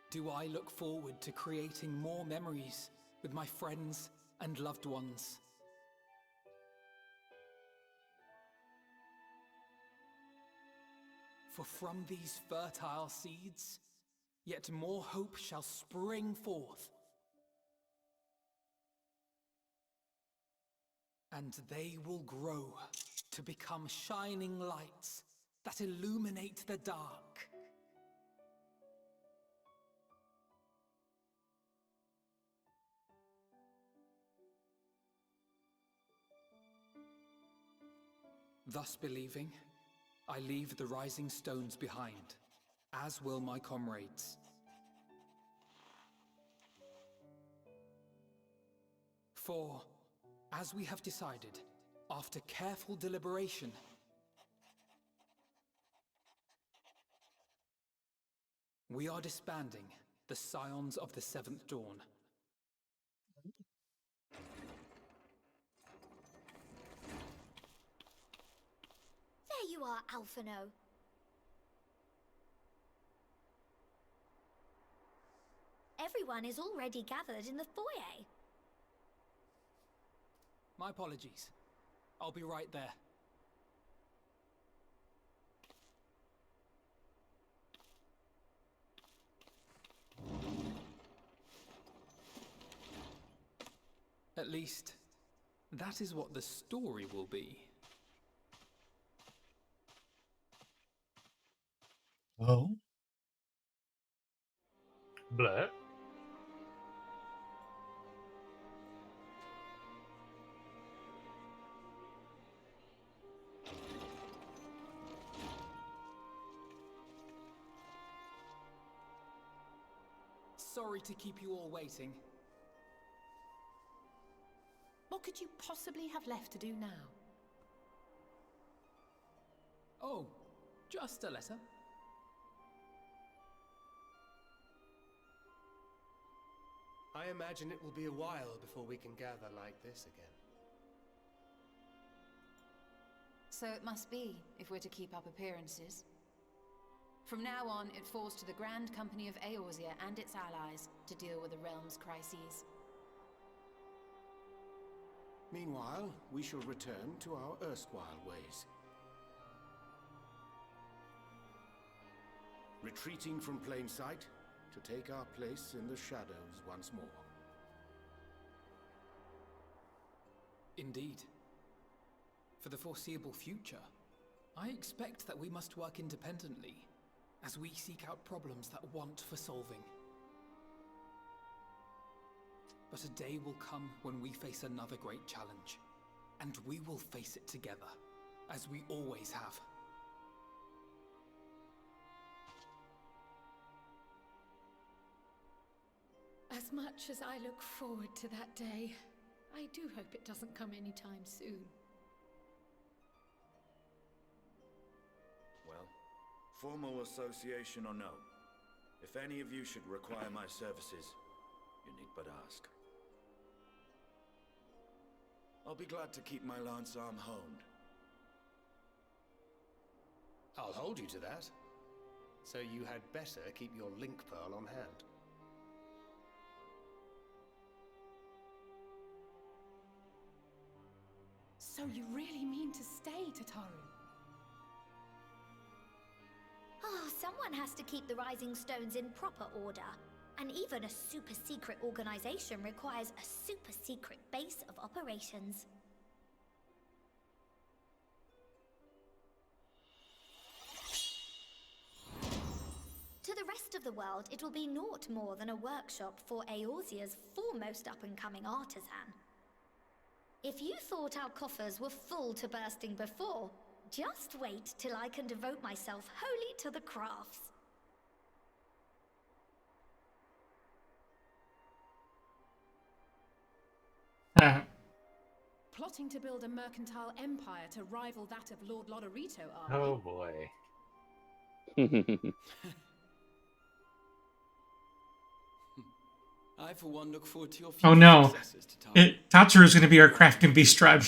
Do I look forward to creating more memories with my friends and loved ones. For from these fertile seeds, yet more hope shall spring forth. And they will grow to become shining lights that illuminate the dark. Thus believing, I leave the rising stones behind, as will my comrades. For, as we have decided, after careful deliberation, we are disbanding the Scions of the Seventh Dawn. There you are, Alphino. Everyone is already gathered in the foyer. My apologies. I'll be right there. At least, that is what the story will be. Oh? Blah. Sorry to keep you all waiting. What could you possibly have left to do now? Oh, just a letter. I imagine it will be a while before we can gather like this again. So it must be, if we're to keep up appearances. From now on, it falls to the Grand Company of Eorzea and its allies to deal with the realm's crises. Meanwhile, we shall return to our erstwhile ways. Retreating from plain sight to take our place in the shadows once more. Indeed. For the foreseeable future, I expect that we must work independently, as we seek out problems that want for solving. But a day will come when we face another great challenge, and we will face it together, as we always have. As much as I look forward to that day, I do hope it doesn't come anytime soon. Well, formal association or no, if any of you should require my services, you need but ask. I'll be glad to keep my lance arm honed. I'll hold you to that. So you had better keep your link pearl on hand. So you really mean to stay, Tataru? Oh, someone has to keep the Rising Stones in proper order. And even a super secret organization requires a super secret base of operations. To the rest of the world, it will be naught more than a workshop for Eorzea's foremost up-and-coming artisan. If you thought our coffers were full to bursting before, just wait till I can devote myself wholly to the crafts. Plotting to build a mercantile empire to rival that of Lord Lodorito, are Oh we? boy. I, for one, look forward to your future Oh no. successes, Tataru. Tatsuru is going to be our craft and beast tribe.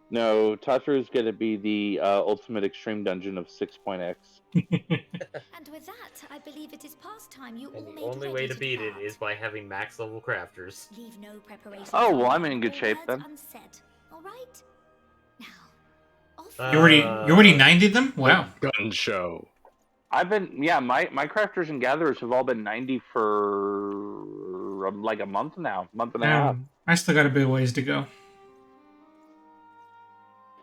No, Tatru is going to be the ultimate extreme dungeon of 6.x. And with that, I believe it is past time you all And the made only ready way to to beat it depart. is by having max level crafters. Leave no preparations Oh, well, I'm undone in good or shape words then. unsaid. All right? Now, off You already 90'd them? Wow. Gun show. I've been, yeah, my crafters and gatherers have all been 90 for like a month now, month and a half. I still got a bit of ways to go.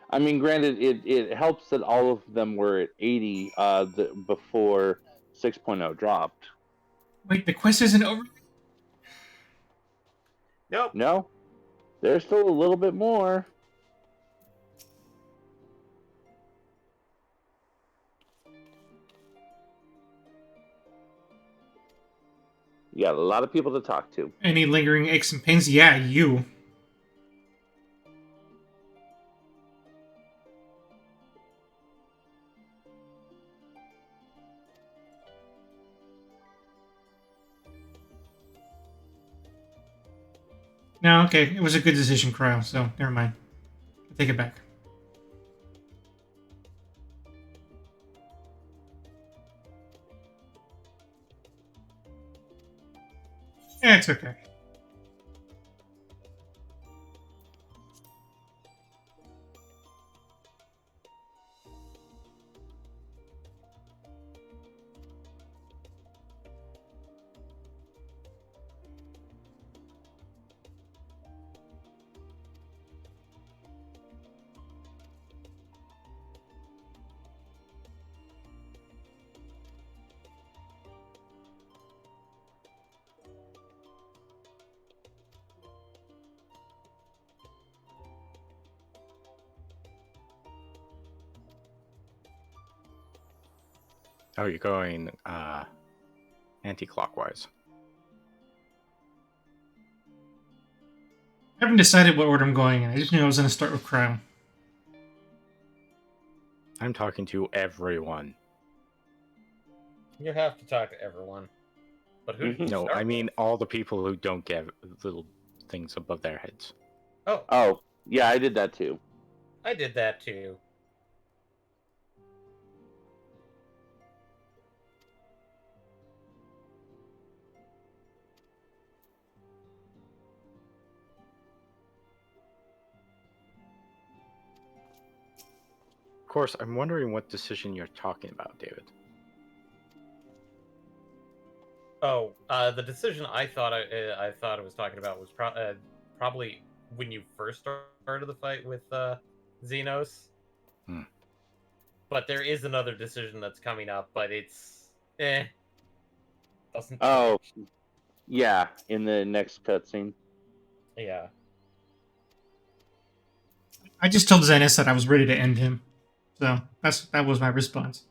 I mean, granted, it helps that all of them were at 80 before 6.0 dropped. Wait, the quest isn't over? Nope. No, there's still a little bit more. You got a lot of people to talk to. Any lingering aches and pains? Yeah, you. No, okay. It was a good decision, Cryo, so never mind. I take it back. Yeah, it's okay. Oh, you're going anti-clockwise. I haven't decided what order I'm going in. I just knew I was going to start with Cryo. I'm talking to everyone. You have to talk to everyone. But who did you No, start I mean with? all the people who don't get little things above their heads. Oh. Oh, yeah, I did that too. I did that too. Of course, I'm wondering what decision you're talking about, David. Oh, the decision I thought I was talking about was probably when you first started the fight with Xenos. Hmm. But there is another decision that's coming up, but it's doesn't Oh, change. yeah, in the next cutscene. Yeah. I just told Zenith that I was ready to end him. So that was my response.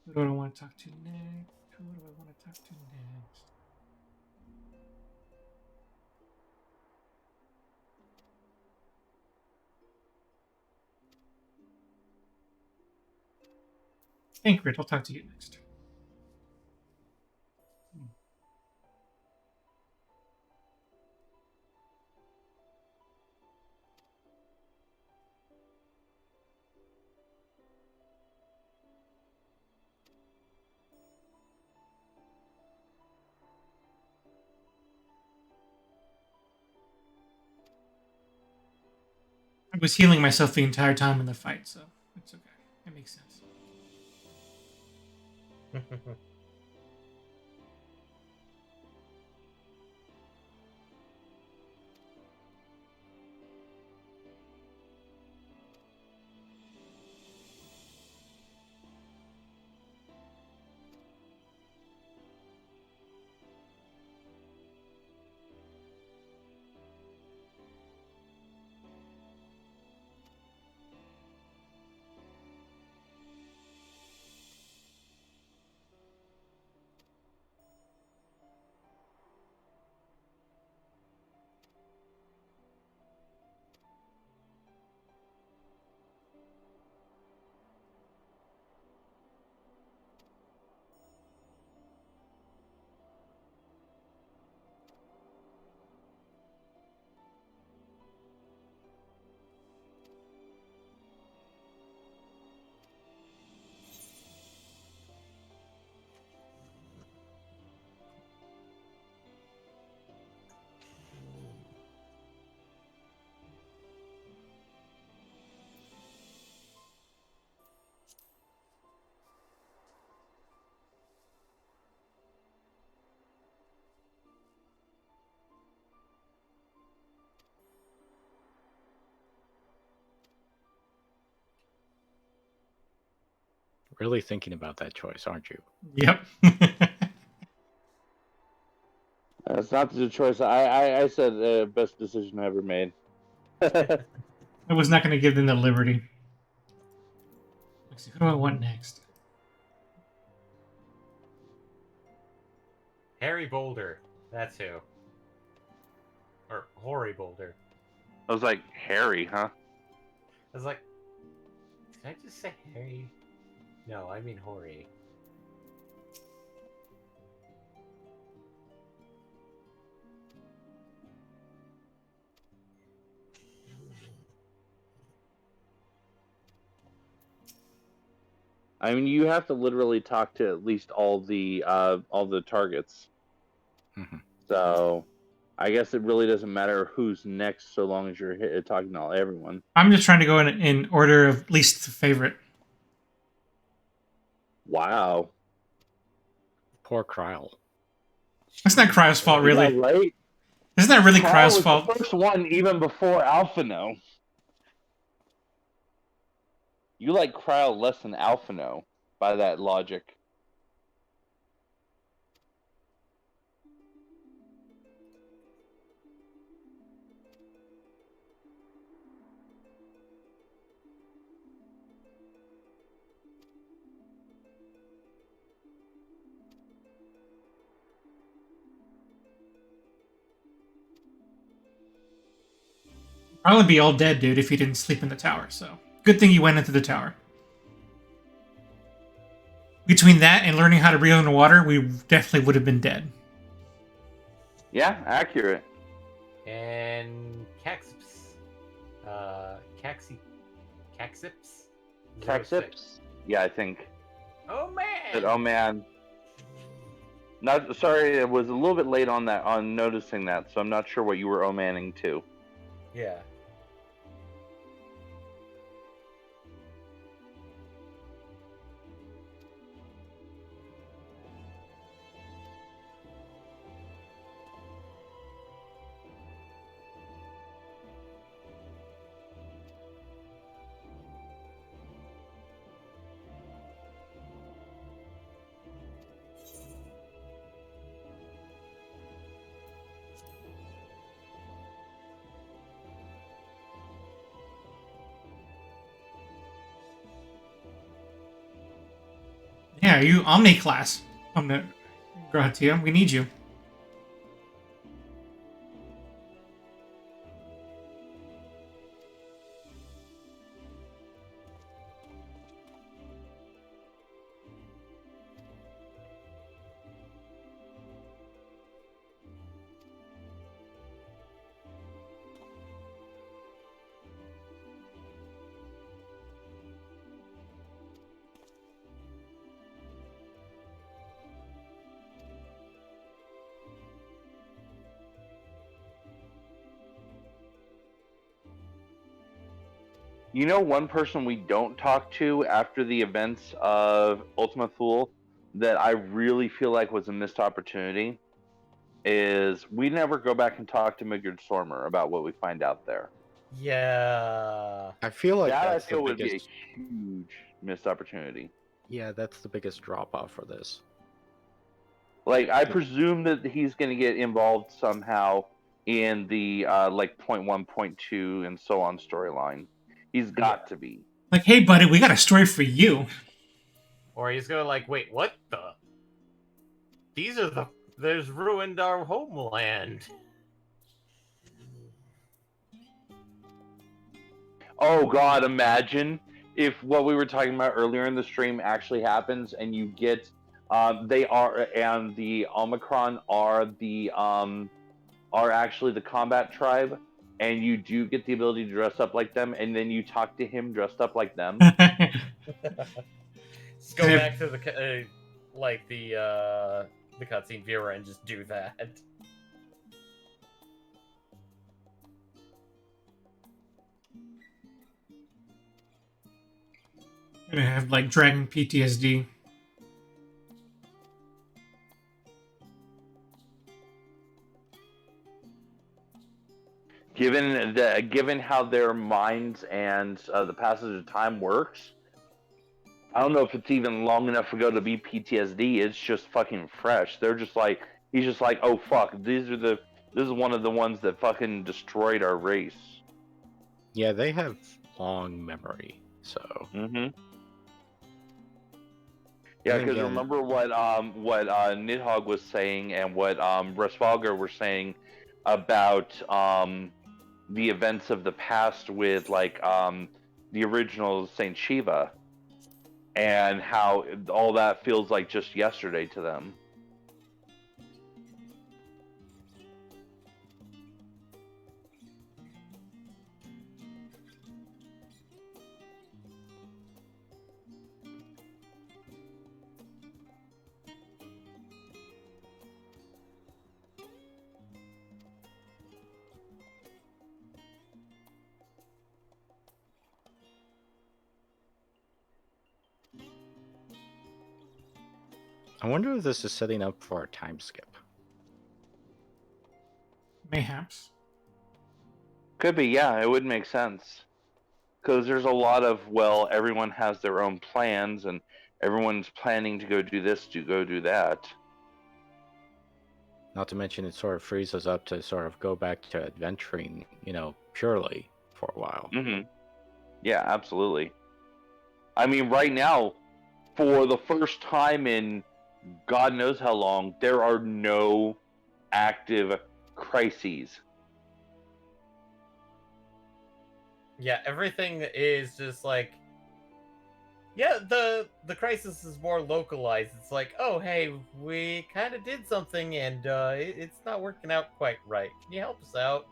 Who do I want to talk to next? Who do I want to talk to next? Ingrid, I'll talk to you next. I was healing myself the entire time in the fight, so it's okay. It makes sense. Really thinking about that choice, aren't you? Yep. That's not the choice. I said best decision I ever made. I was not going to give them the liberty. Let's see, who do I want next? Harry Boulder. That's who. Or Hoary Boulder. I was like, Harry, huh? I was like, did I just say Harry? No, I mean Hoary. I mean, you have to literally talk to at least all the targets. So, I guess it really doesn't matter who's next, so long as you're talking to everyone. I'm just trying to go in order of least favorite. Wow. Poor Kryl. That's not Cryo's fault, really. Yeah, right? Isn't that really Kryl Cryo's was fault? the first one, even before Alphino. You like Kryl less than Alphino, by that logic. I'd be all dead, dude, if he didn't sleep in the tower. So good thing you went into the tower. Between that and learning how to breathe underwater, we definitely would have been dead. Yeah, accurate. And Caxips. Caxips? Caxips? Yeah, I think. Oh man! But, oh man. Not sorry, it was a little bit late on noticing that, so I'm not sure what you were oh-manning to. Yeah. Yeah, you Omni class. Gratia, we need you. You know, one person we don't talk to after the events of Ultima Thule that I really feel like was a missed opportunity is we never go back and talk to Midgard Stormer about what we find out there. Yeah. I feel like that that's I feel the would be a biggest... huge missed opportunity. Yeah, that's the biggest drop off for this. Like, I presume that he's going to get involved somehow in the like point 1, point 2, and so on storyline. He's got to be. Like, hey, buddy, we got a story for you. Or he's gonna like, wait, what the? There's ruined our homeland. Oh God, imagine if what we were talking about earlier in the stream actually happens and you get and the Omicron are actually the combat tribe, and you do get the ability to dress up like them, and then you talk to him dressed up like them. Let's go back to the cutscene viewer and just do that. Gonna have like dragon PTSD. Given how their minds and the passage of time works, I don't know if it's even long enough ago to be PTSD. It's just fucking fresh. They're just like, He's just like, oh fuck, this is one of the ones that fucking destroyed our race. Yeah, they have long memory, so. Mm-hmm. Yeah, because remember what Nidhogg was saying and what Resvalgar were saying about the events of the past with like the original Saint Shiva, and how all that feels like just yesterday to them. I wonder if this is setting up for a time skip. Mayhaps. Could be, yeah, it would make sense. Because there's a lot of, well, everyone has their own plans, and everyone's planning to go do this, to go do that. Not to mention it sort of frees us up to sort of go back to adventuring, purely for a while. Mm-hmm. Yeah, absolutely. I mean, right now, for the first time in God knows how long, there are no active crises. Yeah, everything is just like, yeah, the crisis is more localized. It's like, oh hey, we kind of did something and it's not working out quite right. Can you help us out?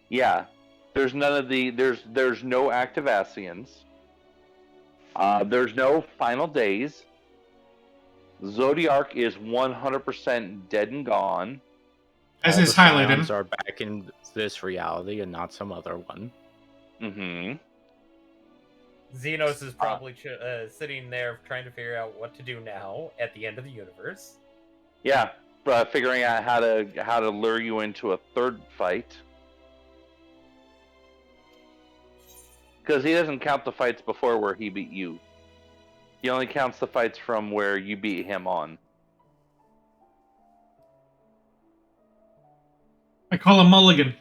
Yeah, there's none of the there's no active Asians. There's no final days. Zodiark is 100% dead and gone. As all is the highlighted. Scions are back in this reality and not some other one. Mm-hmm. Xenos is probably sitting there trying to figure out what to do now at the end of the universe. Yeah, figuring out how to lure you into a third fight. Because he doesn't count the fights before where he beat you. He only counts the fights from where you beat him on. I call him Mulligan.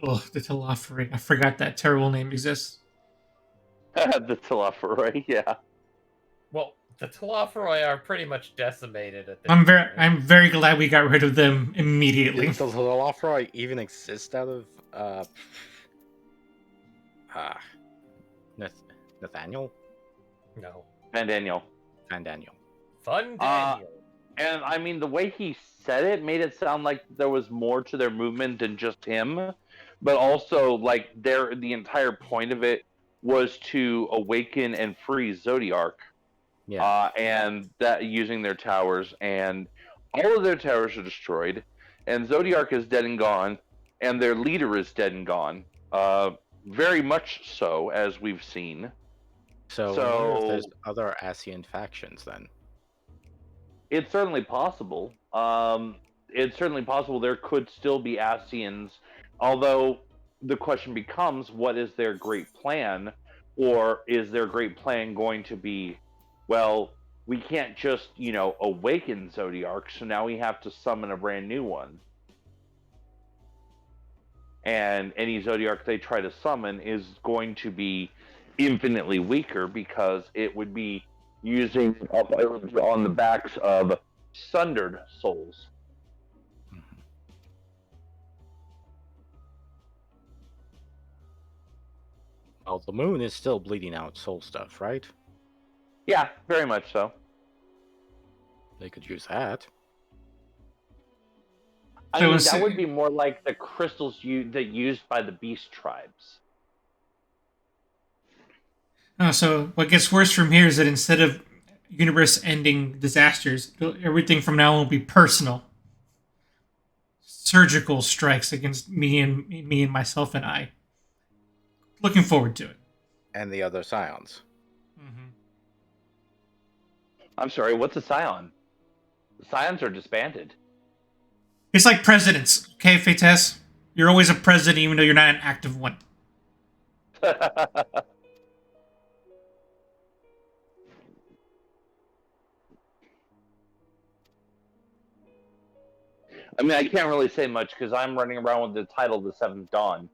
Oh, the Telophary. I forgot that terrible name exists. The Telophary, yeah. Well, the Telophoroi are pretty much decimated at this I'm point. very glad we got rid of them immediately. Does the Telophoroi even exist out of Nathaniel? No. Van Daniel. Van Daniel. Fun Daniel. And I mean, the way he said it made it sound like there was more to their movement than just him, but also like the entire point of it was to awaken and free Zodiark. Yeah. And that using their towers, and all of their towers are destroyed, and Zodiark is dead and gone, and their leader is dead and gone. Very much so, as we've seen. So I wonder if there's other Asian factions then. It's certainly possible. It's certainly possible there could still be Asians, although the question becomes, what is their great plan? Or is their great plan going to be, well, we can't just, awaken Zodiark, so now we have to summon a brand new one. And any Zodiark they try to summon is going to be infinitely weaker because it would be using on the backs of sundered souls. Well, the moon is still bleeding out soul stuff, right? Yeah, very much so. They could use that. I So mean, it's- that would be more like the crystals that used by the beast tribes. Oh, so what gets worse from here is that instead of universe-ending disasters, everything from now on will be personal, surgical strikes against me and myself and I. Looking forward to it. And the other scions. I'm sorry, what's a scion? The scions are disbanded. It's like presidents, okay, Fates? You're always a president even though you're not an active one. I mean, I can't really say much because I'm running around with the title The Seventh Dawn.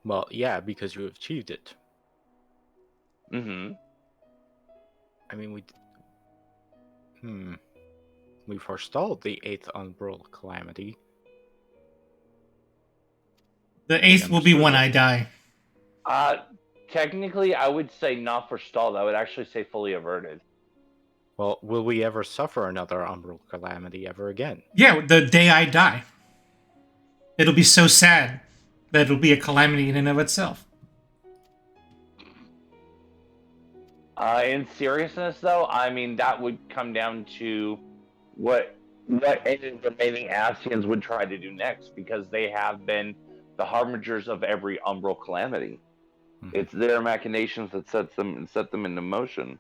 Well, yeah, because you achieved it. Mm-hmm. I mean, we forestalled the 8th Umbral Calamity. The 8th will be when I die. Technically, I would say not forestalled. I would actually say fully averted. Well, will we ever suffer another Umbral Calamity ever again? Yeah, the day I die. It'll be so sad that it'll be a calamity in and of itself. In seriousness, though, I mean, that would come down to what any remaining Ascians would try to do next, because they have been the harbingers of every umbral calamity. It's their machinations that set them into motion.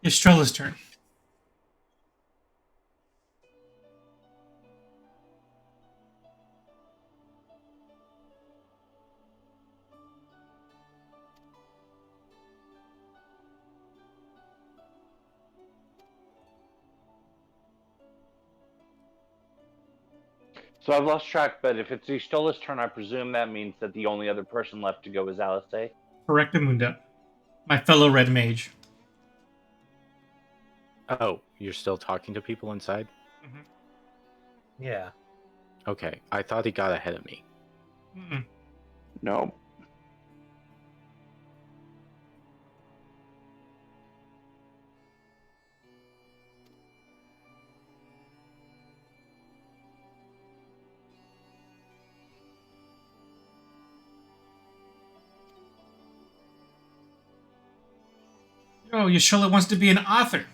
Estrella's turn. So I've lost track, but if it's Estola's turn, I presume that means that the only other person left to go is Alice. Correctamundo. My fellow red mage. Oh, you're still talking to people inside? Yeah. Okay, I thought he got ahead of me. No. Oh, Yashola wants to be an author.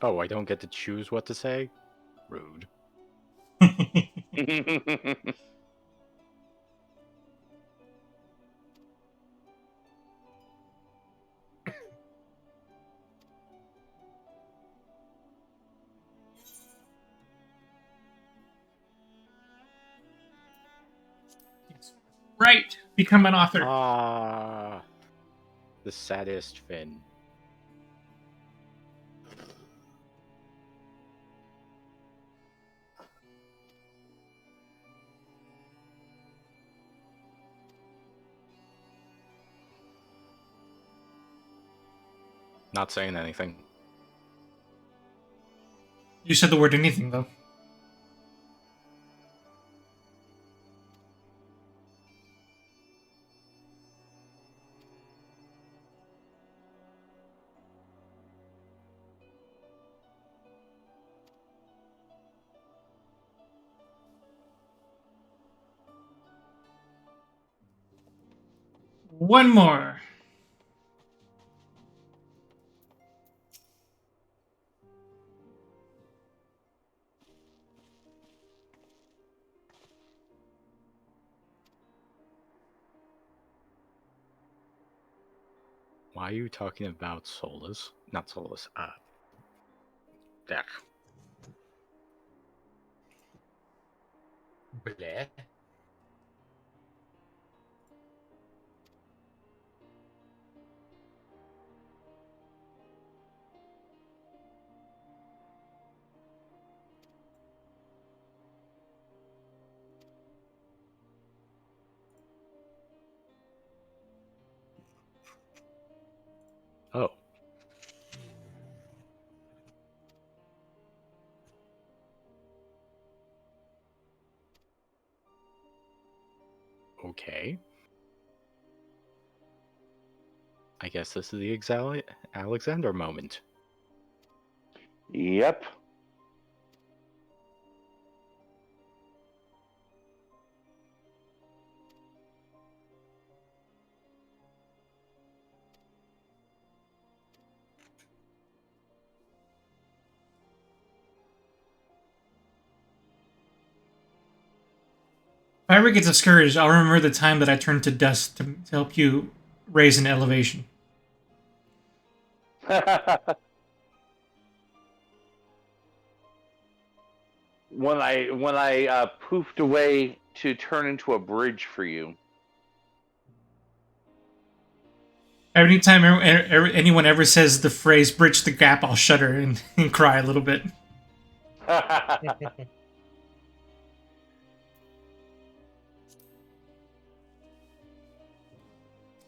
Oh, I don't get to choose what to say? Rude. Right. Become an author. Ah, the saddest Finn. Not saying anything. You said the word anything, though. One more. Why are you talking about Solus? Not Solus. There. Bleh. Oh. Okay. I guess this is the Alexander moment. Yep. If I ever get discouraged, I'll remember the time that I turned to dust to help you raise an elevation. when I poofed away to turn into a bridge for you. Anytime anyone ever says the phrase "bridge the gap," I'll shudder and cry a little bit.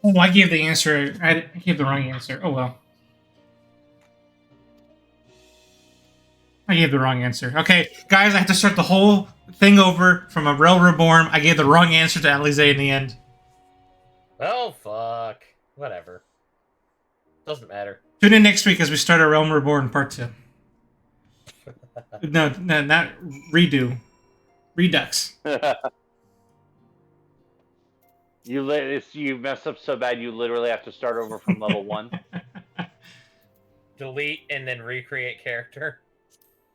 Oh, I gave the answer. I gave the wrong answer. Oh well. I gave the wrong answer. Okay, guys, I have to start the whole thing over from a Realm Reborn. I gave the wrong answer to Alizé in the end. Oh, fuck. Whatever. Doesn't matter. Tune in next week as we start our Realm Reborn Part 2. No, not redo. Redux. You mess up so bad you literally have to start over from level 1. Delete and then recreate character.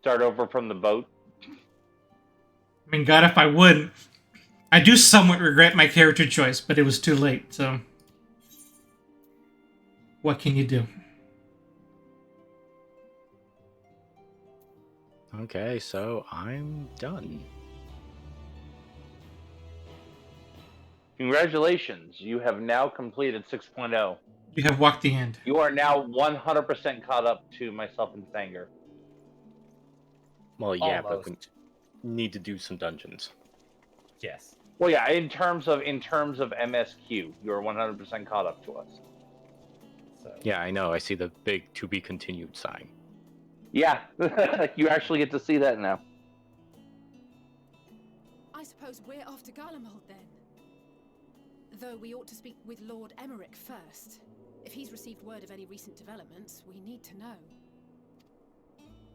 Start over from the boat. I mean, God, if I would. I do somewhat regret my character choice, but it was too late, so... What can you do? Okay, so I'm done. Congratulations, you have now completed 6.0. You have walked the end. You are now 100% caught up to myself and Sanger. Well, yeah, Almost. but we need to do some dungeons. Yes. Well, yeah, in terms of MSQ, you are 100% caught up to us. So. Yeah, I know. I see the big "to be continued" sign. Yeah, you actually get to see that now. I suppose we're off to Garlemald then. Though we ought to speak with Lord Emmerich first. If he's received word of any recent developments, we need to know.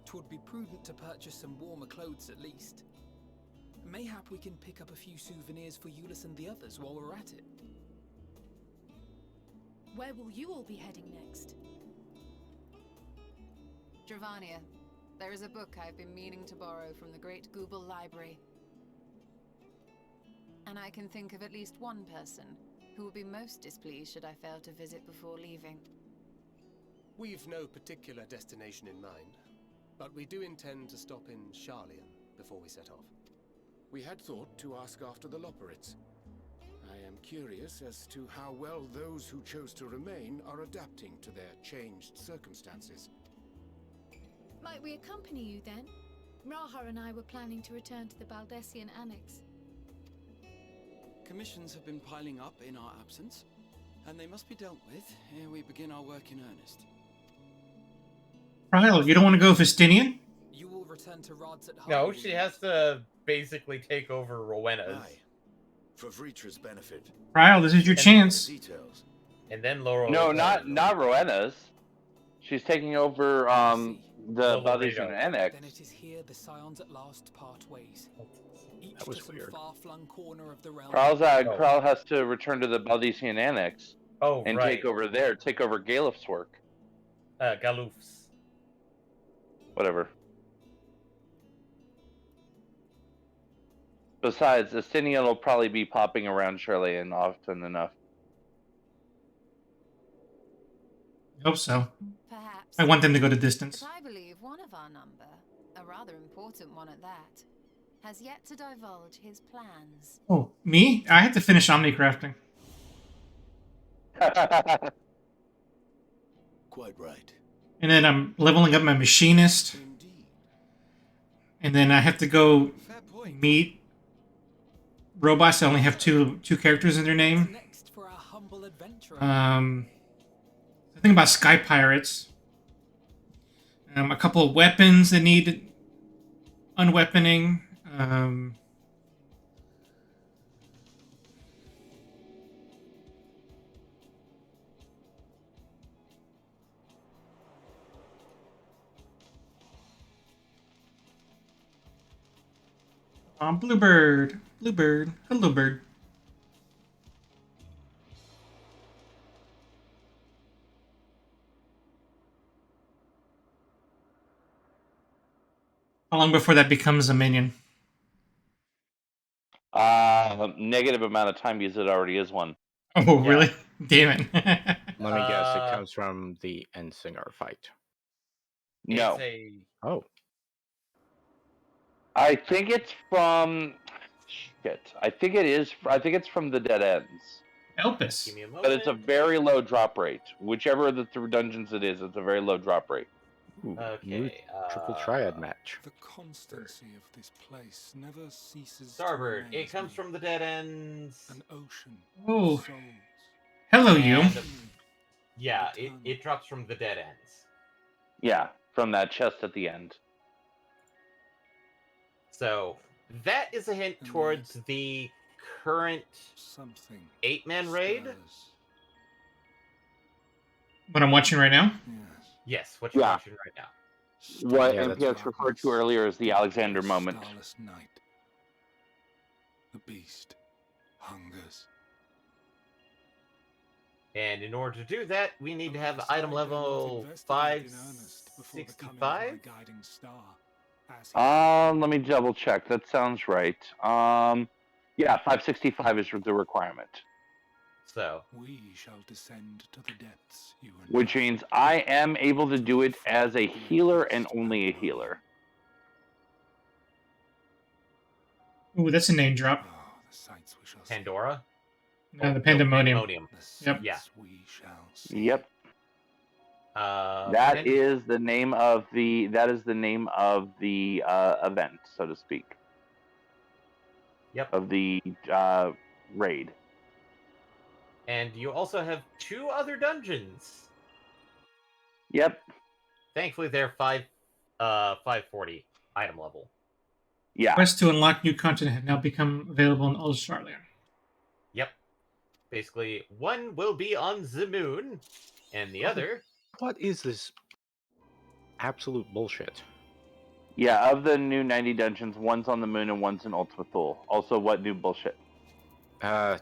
'Twould be prudent to purchase some warmer clothes at least. Mayhap we can pick up a few souvenirs for Euless and the others while we're at it. Where will you all be heading next? Dravania, there is a book I've been meaning to borrow from the Great Google Library. And I can think of at least one person who would be most displeased should I fail to visit before leaving. We've no particular destination in mind, but we do intend to stop in Sharlayan before we set off. We had thought to ask after the Loporrits. I am curious as to how well those who chose to remain are adapting to their changed circumstances. Might we accompany you then? Raha and I were planning to return to the Baldessian Annex. Commissions have been piling up in our absence, and they must be dealt with ere we begin our work in earnest. Ryle, you don't want to go Vestinian? You will return to Rods at No, she has to basically take over Rowena's. Aye. For Vritra's benefit. Ryle, this is your chance. Details. And then Laurel. No, not Rowena's. She's taking over the Baldessian Annex. Then it is here the Scions at last part ways. Each That was to some weird. far-flung corner of the realm. Krall has to return to the Baldessian Annex. Oh, and right. take over there. Take over Galuf's work. Galuf's. Whatever. Besides, Estinian will probably be popping around Sharlayan often enough. I hope so. Perhaps. I want them to go the distance. But I believe one of our number, a rather important one at that, has yet to divulge his plans. Oh, me? I had to finish Omnicrafting. Quite right. And then I'm leveling up my machinist. And then I have to go meet robots that only have two characters in their name. I think about Sky Pirates. A couple of weapons that need unweaponing. Bluebird. Bluebird. Hello, bird. How long before that becomes a minion? Negative amount of time because it already is one. Oh, really? Damn it. Let me guess, it comes from the Endsinger fight. No. Oh. I think it's from... Shit. I think it's from the Dead Ends. Elpis. Give me a moment. But it's a very low drop rate. Whichever of the dungeons it is, it's a very low drop rate. Ooh, Okay. triple triad match. The constancy of this place never ceases. Starbird. To It comes from the Dead Ends. An ocean. Oh. Souls. Hello, you. Yeah, it drops from the Dead Ends. Yeah, from that chest at the end. So that is a hint towards the current 8-man raid. What I'm watching right now? Yes, what you're watching right now. What MPX referred to earlier as the Alexander moment. Night. The beast hungers. And in order to do that, we need to have item level 565. Let me double check. That sounds right. Yeah, 565 is the requirement. So we shall descend to the depths, you and which means I am able to do it as a healer and only a healer. Ooh, that's a name drop. Pandora? No, the Pandemonium. Yep. Yeah. Yep. That is the name of the event, so to speak. Yep. Of the raid. And you also have 2 other dungeons. Yep. Thankfully, they're 540 item level. Yeah. Quests to unlock new content have now become available in Australia. Yep. Basically, one will be on the moon, and the other... What is this absolute bullshit? Yeah, of the new 90 dungeons, one's on the moon and one's in Ultima Thule. Also, what new bullshit?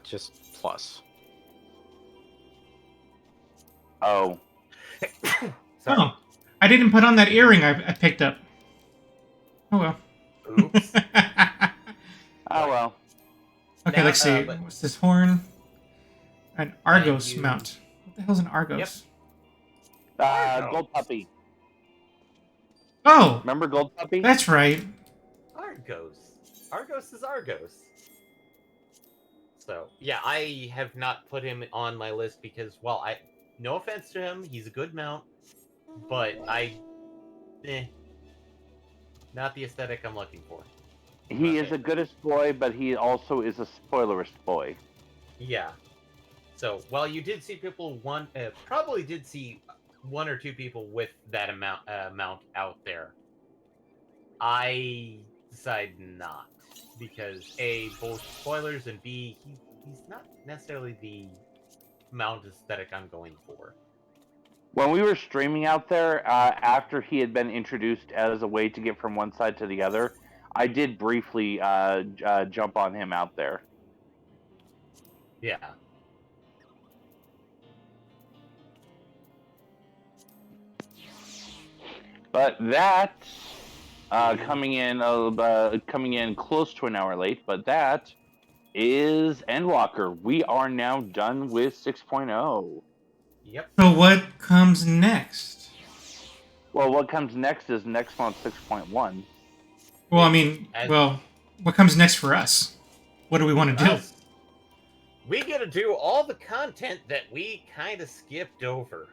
Just plus. Oh. Oh, I didn't put on that earring I picked up. Oh well. Oops. Oh well. Okay, Now, let's see. but- What's this horn? An Argos you- mount. What the hell's an Argos? Gold Puppy. Oh! Remember Gold Puppy? That's right. Argos. Argos is Argos. So, yeah, I have not put him on my list because, well, no offense to him, he's a good mount, but not the aesthetic I'm looking for. He is a goodest boy, but he also is a spoilerist boy. Yeah. So, while you did see people, probably did see 1 or 2 people with that mount out there, I decided not. Because A, both spoilers, and B, he's not necessarily the mount aesthetic I'm going for. When we were streaming out there, after he had been introduced as a way to get from one side to the other, I did briefly jump on him out there. Yeah. But that coming in close to an hour late. But that is Endwalker. We are now done with 6.0. Yep. So what comes next? Well, what comes next is next month 6.1. Well, I mean, what comes next for us? What do we want to do? Us, we get to do all the content that we kind of skipped over.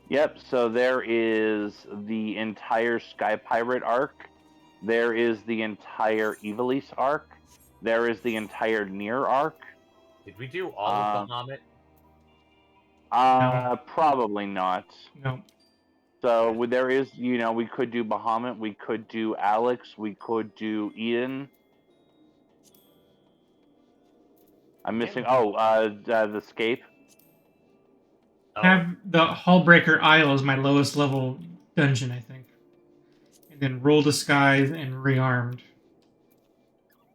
Yep, so there is the entire Sky Pirate arc. There is the entire Evilise arc. There is the entire Nier arc. Did we do all of Bahamut? Probably not. No. So there is, we could do Bahamut, we could do Alex, we could do Eden. I'm missing. The Scape. Have the Hullbreaker Isle as my lowest level dungeon, I think. And then Roll Disguise and Rearmed.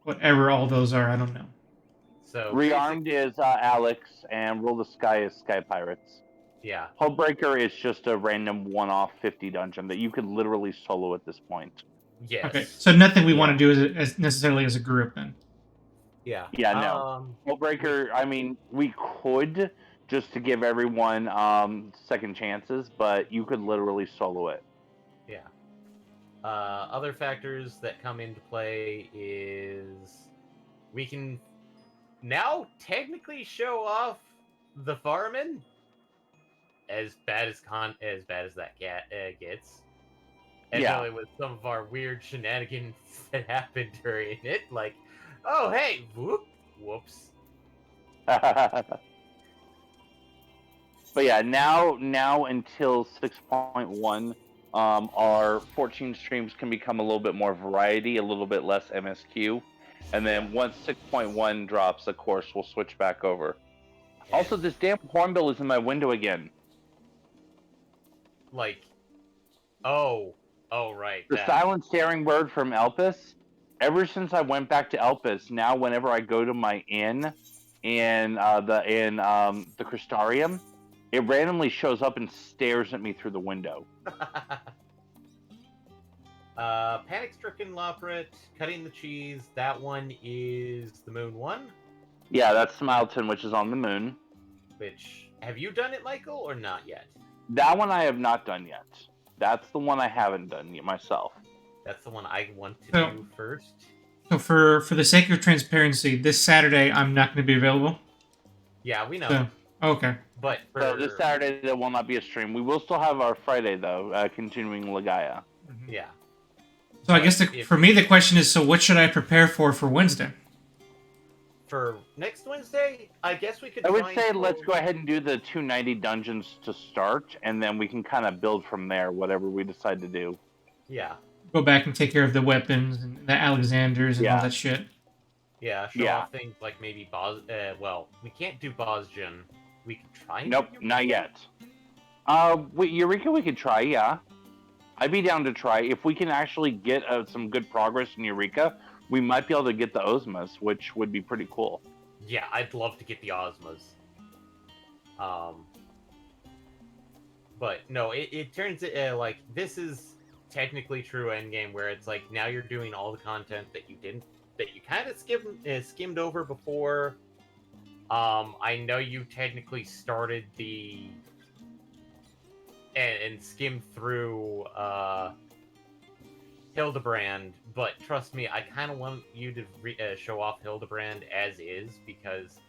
Whatever all those are, I don't know. So Rearmed is Alex, and Roll the Sky is Sky Pirates. Yeah. Hullbreaker is just a random one-off 50 dungeon that you could literally solo at this point. Yes. Okay, so nothing we want to do as necessarily as a group then. Yeah. Yeah, no. Hullbreaker, I mean, we could just to give everyone second chances, but you could literally solo it. Yeah. Other factors that come into play is we can now technically show off the Farman. As bad as that gets, and really with some of our weird shenanigans that happened during it, like, oh hey, whoops. But yeah, now until 6.1, our 14 streams can become a little bit more variety, a little bit less MSQ, and then once 6.1 drops, of course, we'll switch back over. Also, this damn hornbill is in my window again. Like, right. The silent staring bird from Elpis. Ever since I went back to Elpis, now whenever I go to my inn in the Crystarium, it randomly shows up and stares at me through the window. Panic-stricken Loprit, cutting the cheese. That one is the moon one. Yeah, that's Smileton, which is on the moon. Which, have you done it, Michael, or not yet? That one I have not done yet. That's the one I haven't done yet myself. That's the one I want to do first. So for the sake of transparency, this Saturday I'm not going to be available. Yeah, we know. So, okay. But so this Saturday there will not be a stream. We will still have our Friday though, continuing Legaia. Yeah. So I guess for me the question is, so what should I prepare for Wednesday? For next Wednesday, I guess we could. I would say let's go ahead and do the 290 dungeons to start, and then we can kind of build from there, whatever we decide to do. Yeah. Go back and take care of the weapons and the Alexanders and all that shit. Yeah, show off things like maybe well, we can't do Bosjan. We can try. Nope, not yet. Eureka, we could try. Yeah, I'd be down to try if we can actually get some good progress in Eureka. We might be able to get the Ozmas, which would be pretty cool. Yeah, I'd love to get the Ozmas. But no, it turns like this is technically true endgame, where it's like now you're doing all the content that you kind of skimmed over before. I know you technically started and skimmed through Hildebrand, but trust me, I kind of want you to show off Hildebrand as is, because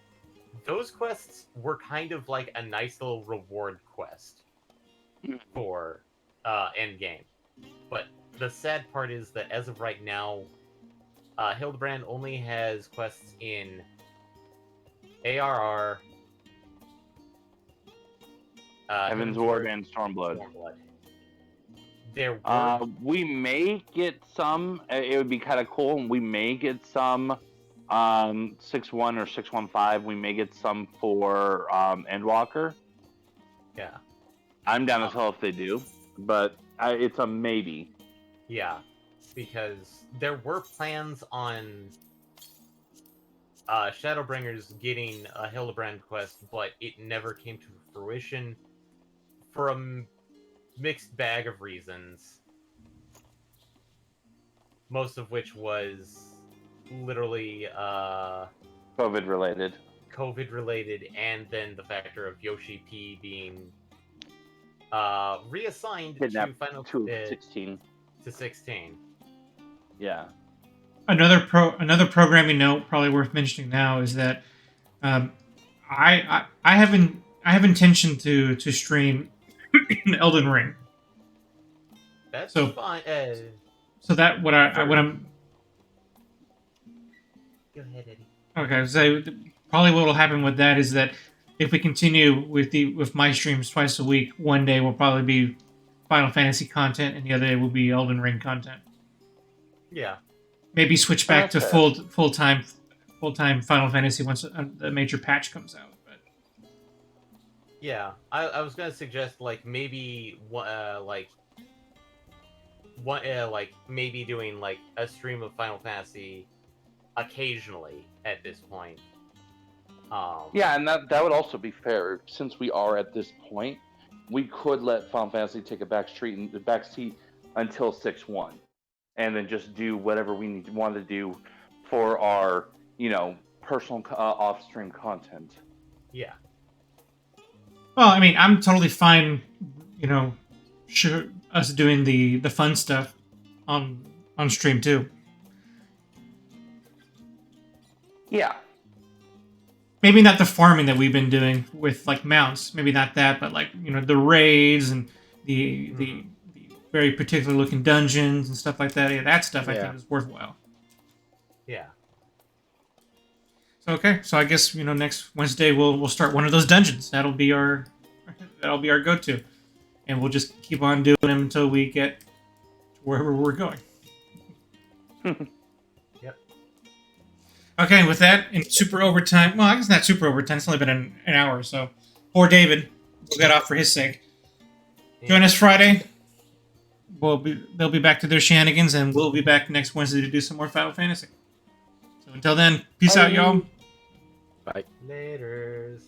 those quests were kind of like a nice little reward quest for endgame. But the sad part is that as of right now, Hildebrand only has quests in ARR, Heaven's Ward, and Stormblood. There were... we may get some. It would be kind of cool. And we may get some 6.1 or 6.15. We may get some for Endwalker. Yeah. I'm down to tell if they do, but it's a maybe. Yeah, because there were plans on Shadowbringers getting a Hildebrand quest, but it never came to fruition for a mixed bag of reasons. Most of which was literally COVID related. And then the factor of Yoshi P being reassigned Kidnapped to Final to 16. to 16. Yeah. Another programming note, probably worth mentioning now, is that I have intention to stream Elden Ring. That's So fine. So that what I'm Go ahead, Eddie. okay. So probably what will happen with that is that if we continue with my streams twice a week, one day will probably be Final Fantasy content, and the other day will be Elden Ring content. Yeah. Maybe switch back to That's fair. full time Final Fantasy once a major patch comes out. But Yeah, I was gonna suggest like maybe maybe doing like a stream of Final Fantasy occasionally at this point. Yeah, and that would also be fair. Since we are at this point, we could let Final Fantasy take a backseat until 6-1, and then just do whatever we want to do for our, personal off-stream content. Yeah. well, I mean, I'm totally fine. Sure, us doing the fun stuff on stream too. Yeah. Maybe not the farming that we've been doing with like mounts. Maybe not that, but like the raids and the very particular looking dungeons and stuff like that. Yeah, that stuff I think is worthwhile. Yeah. So okay, so I guess next Wednesday we'll start one of those dungeons. That'll be our go-to, and we'll just keep on doing them until we get to wherever we're going. Yep. Okay, with that, in super overtime. Well, I guess not super overtime. It's only been an hour, so poor David. We'll get off for his sake. Join us Friday. They'll be back to their shenanigans, and we'll be back next Wednesday to do some more Final Fantasy. So until then, peace out, y'all. Bye. Laters.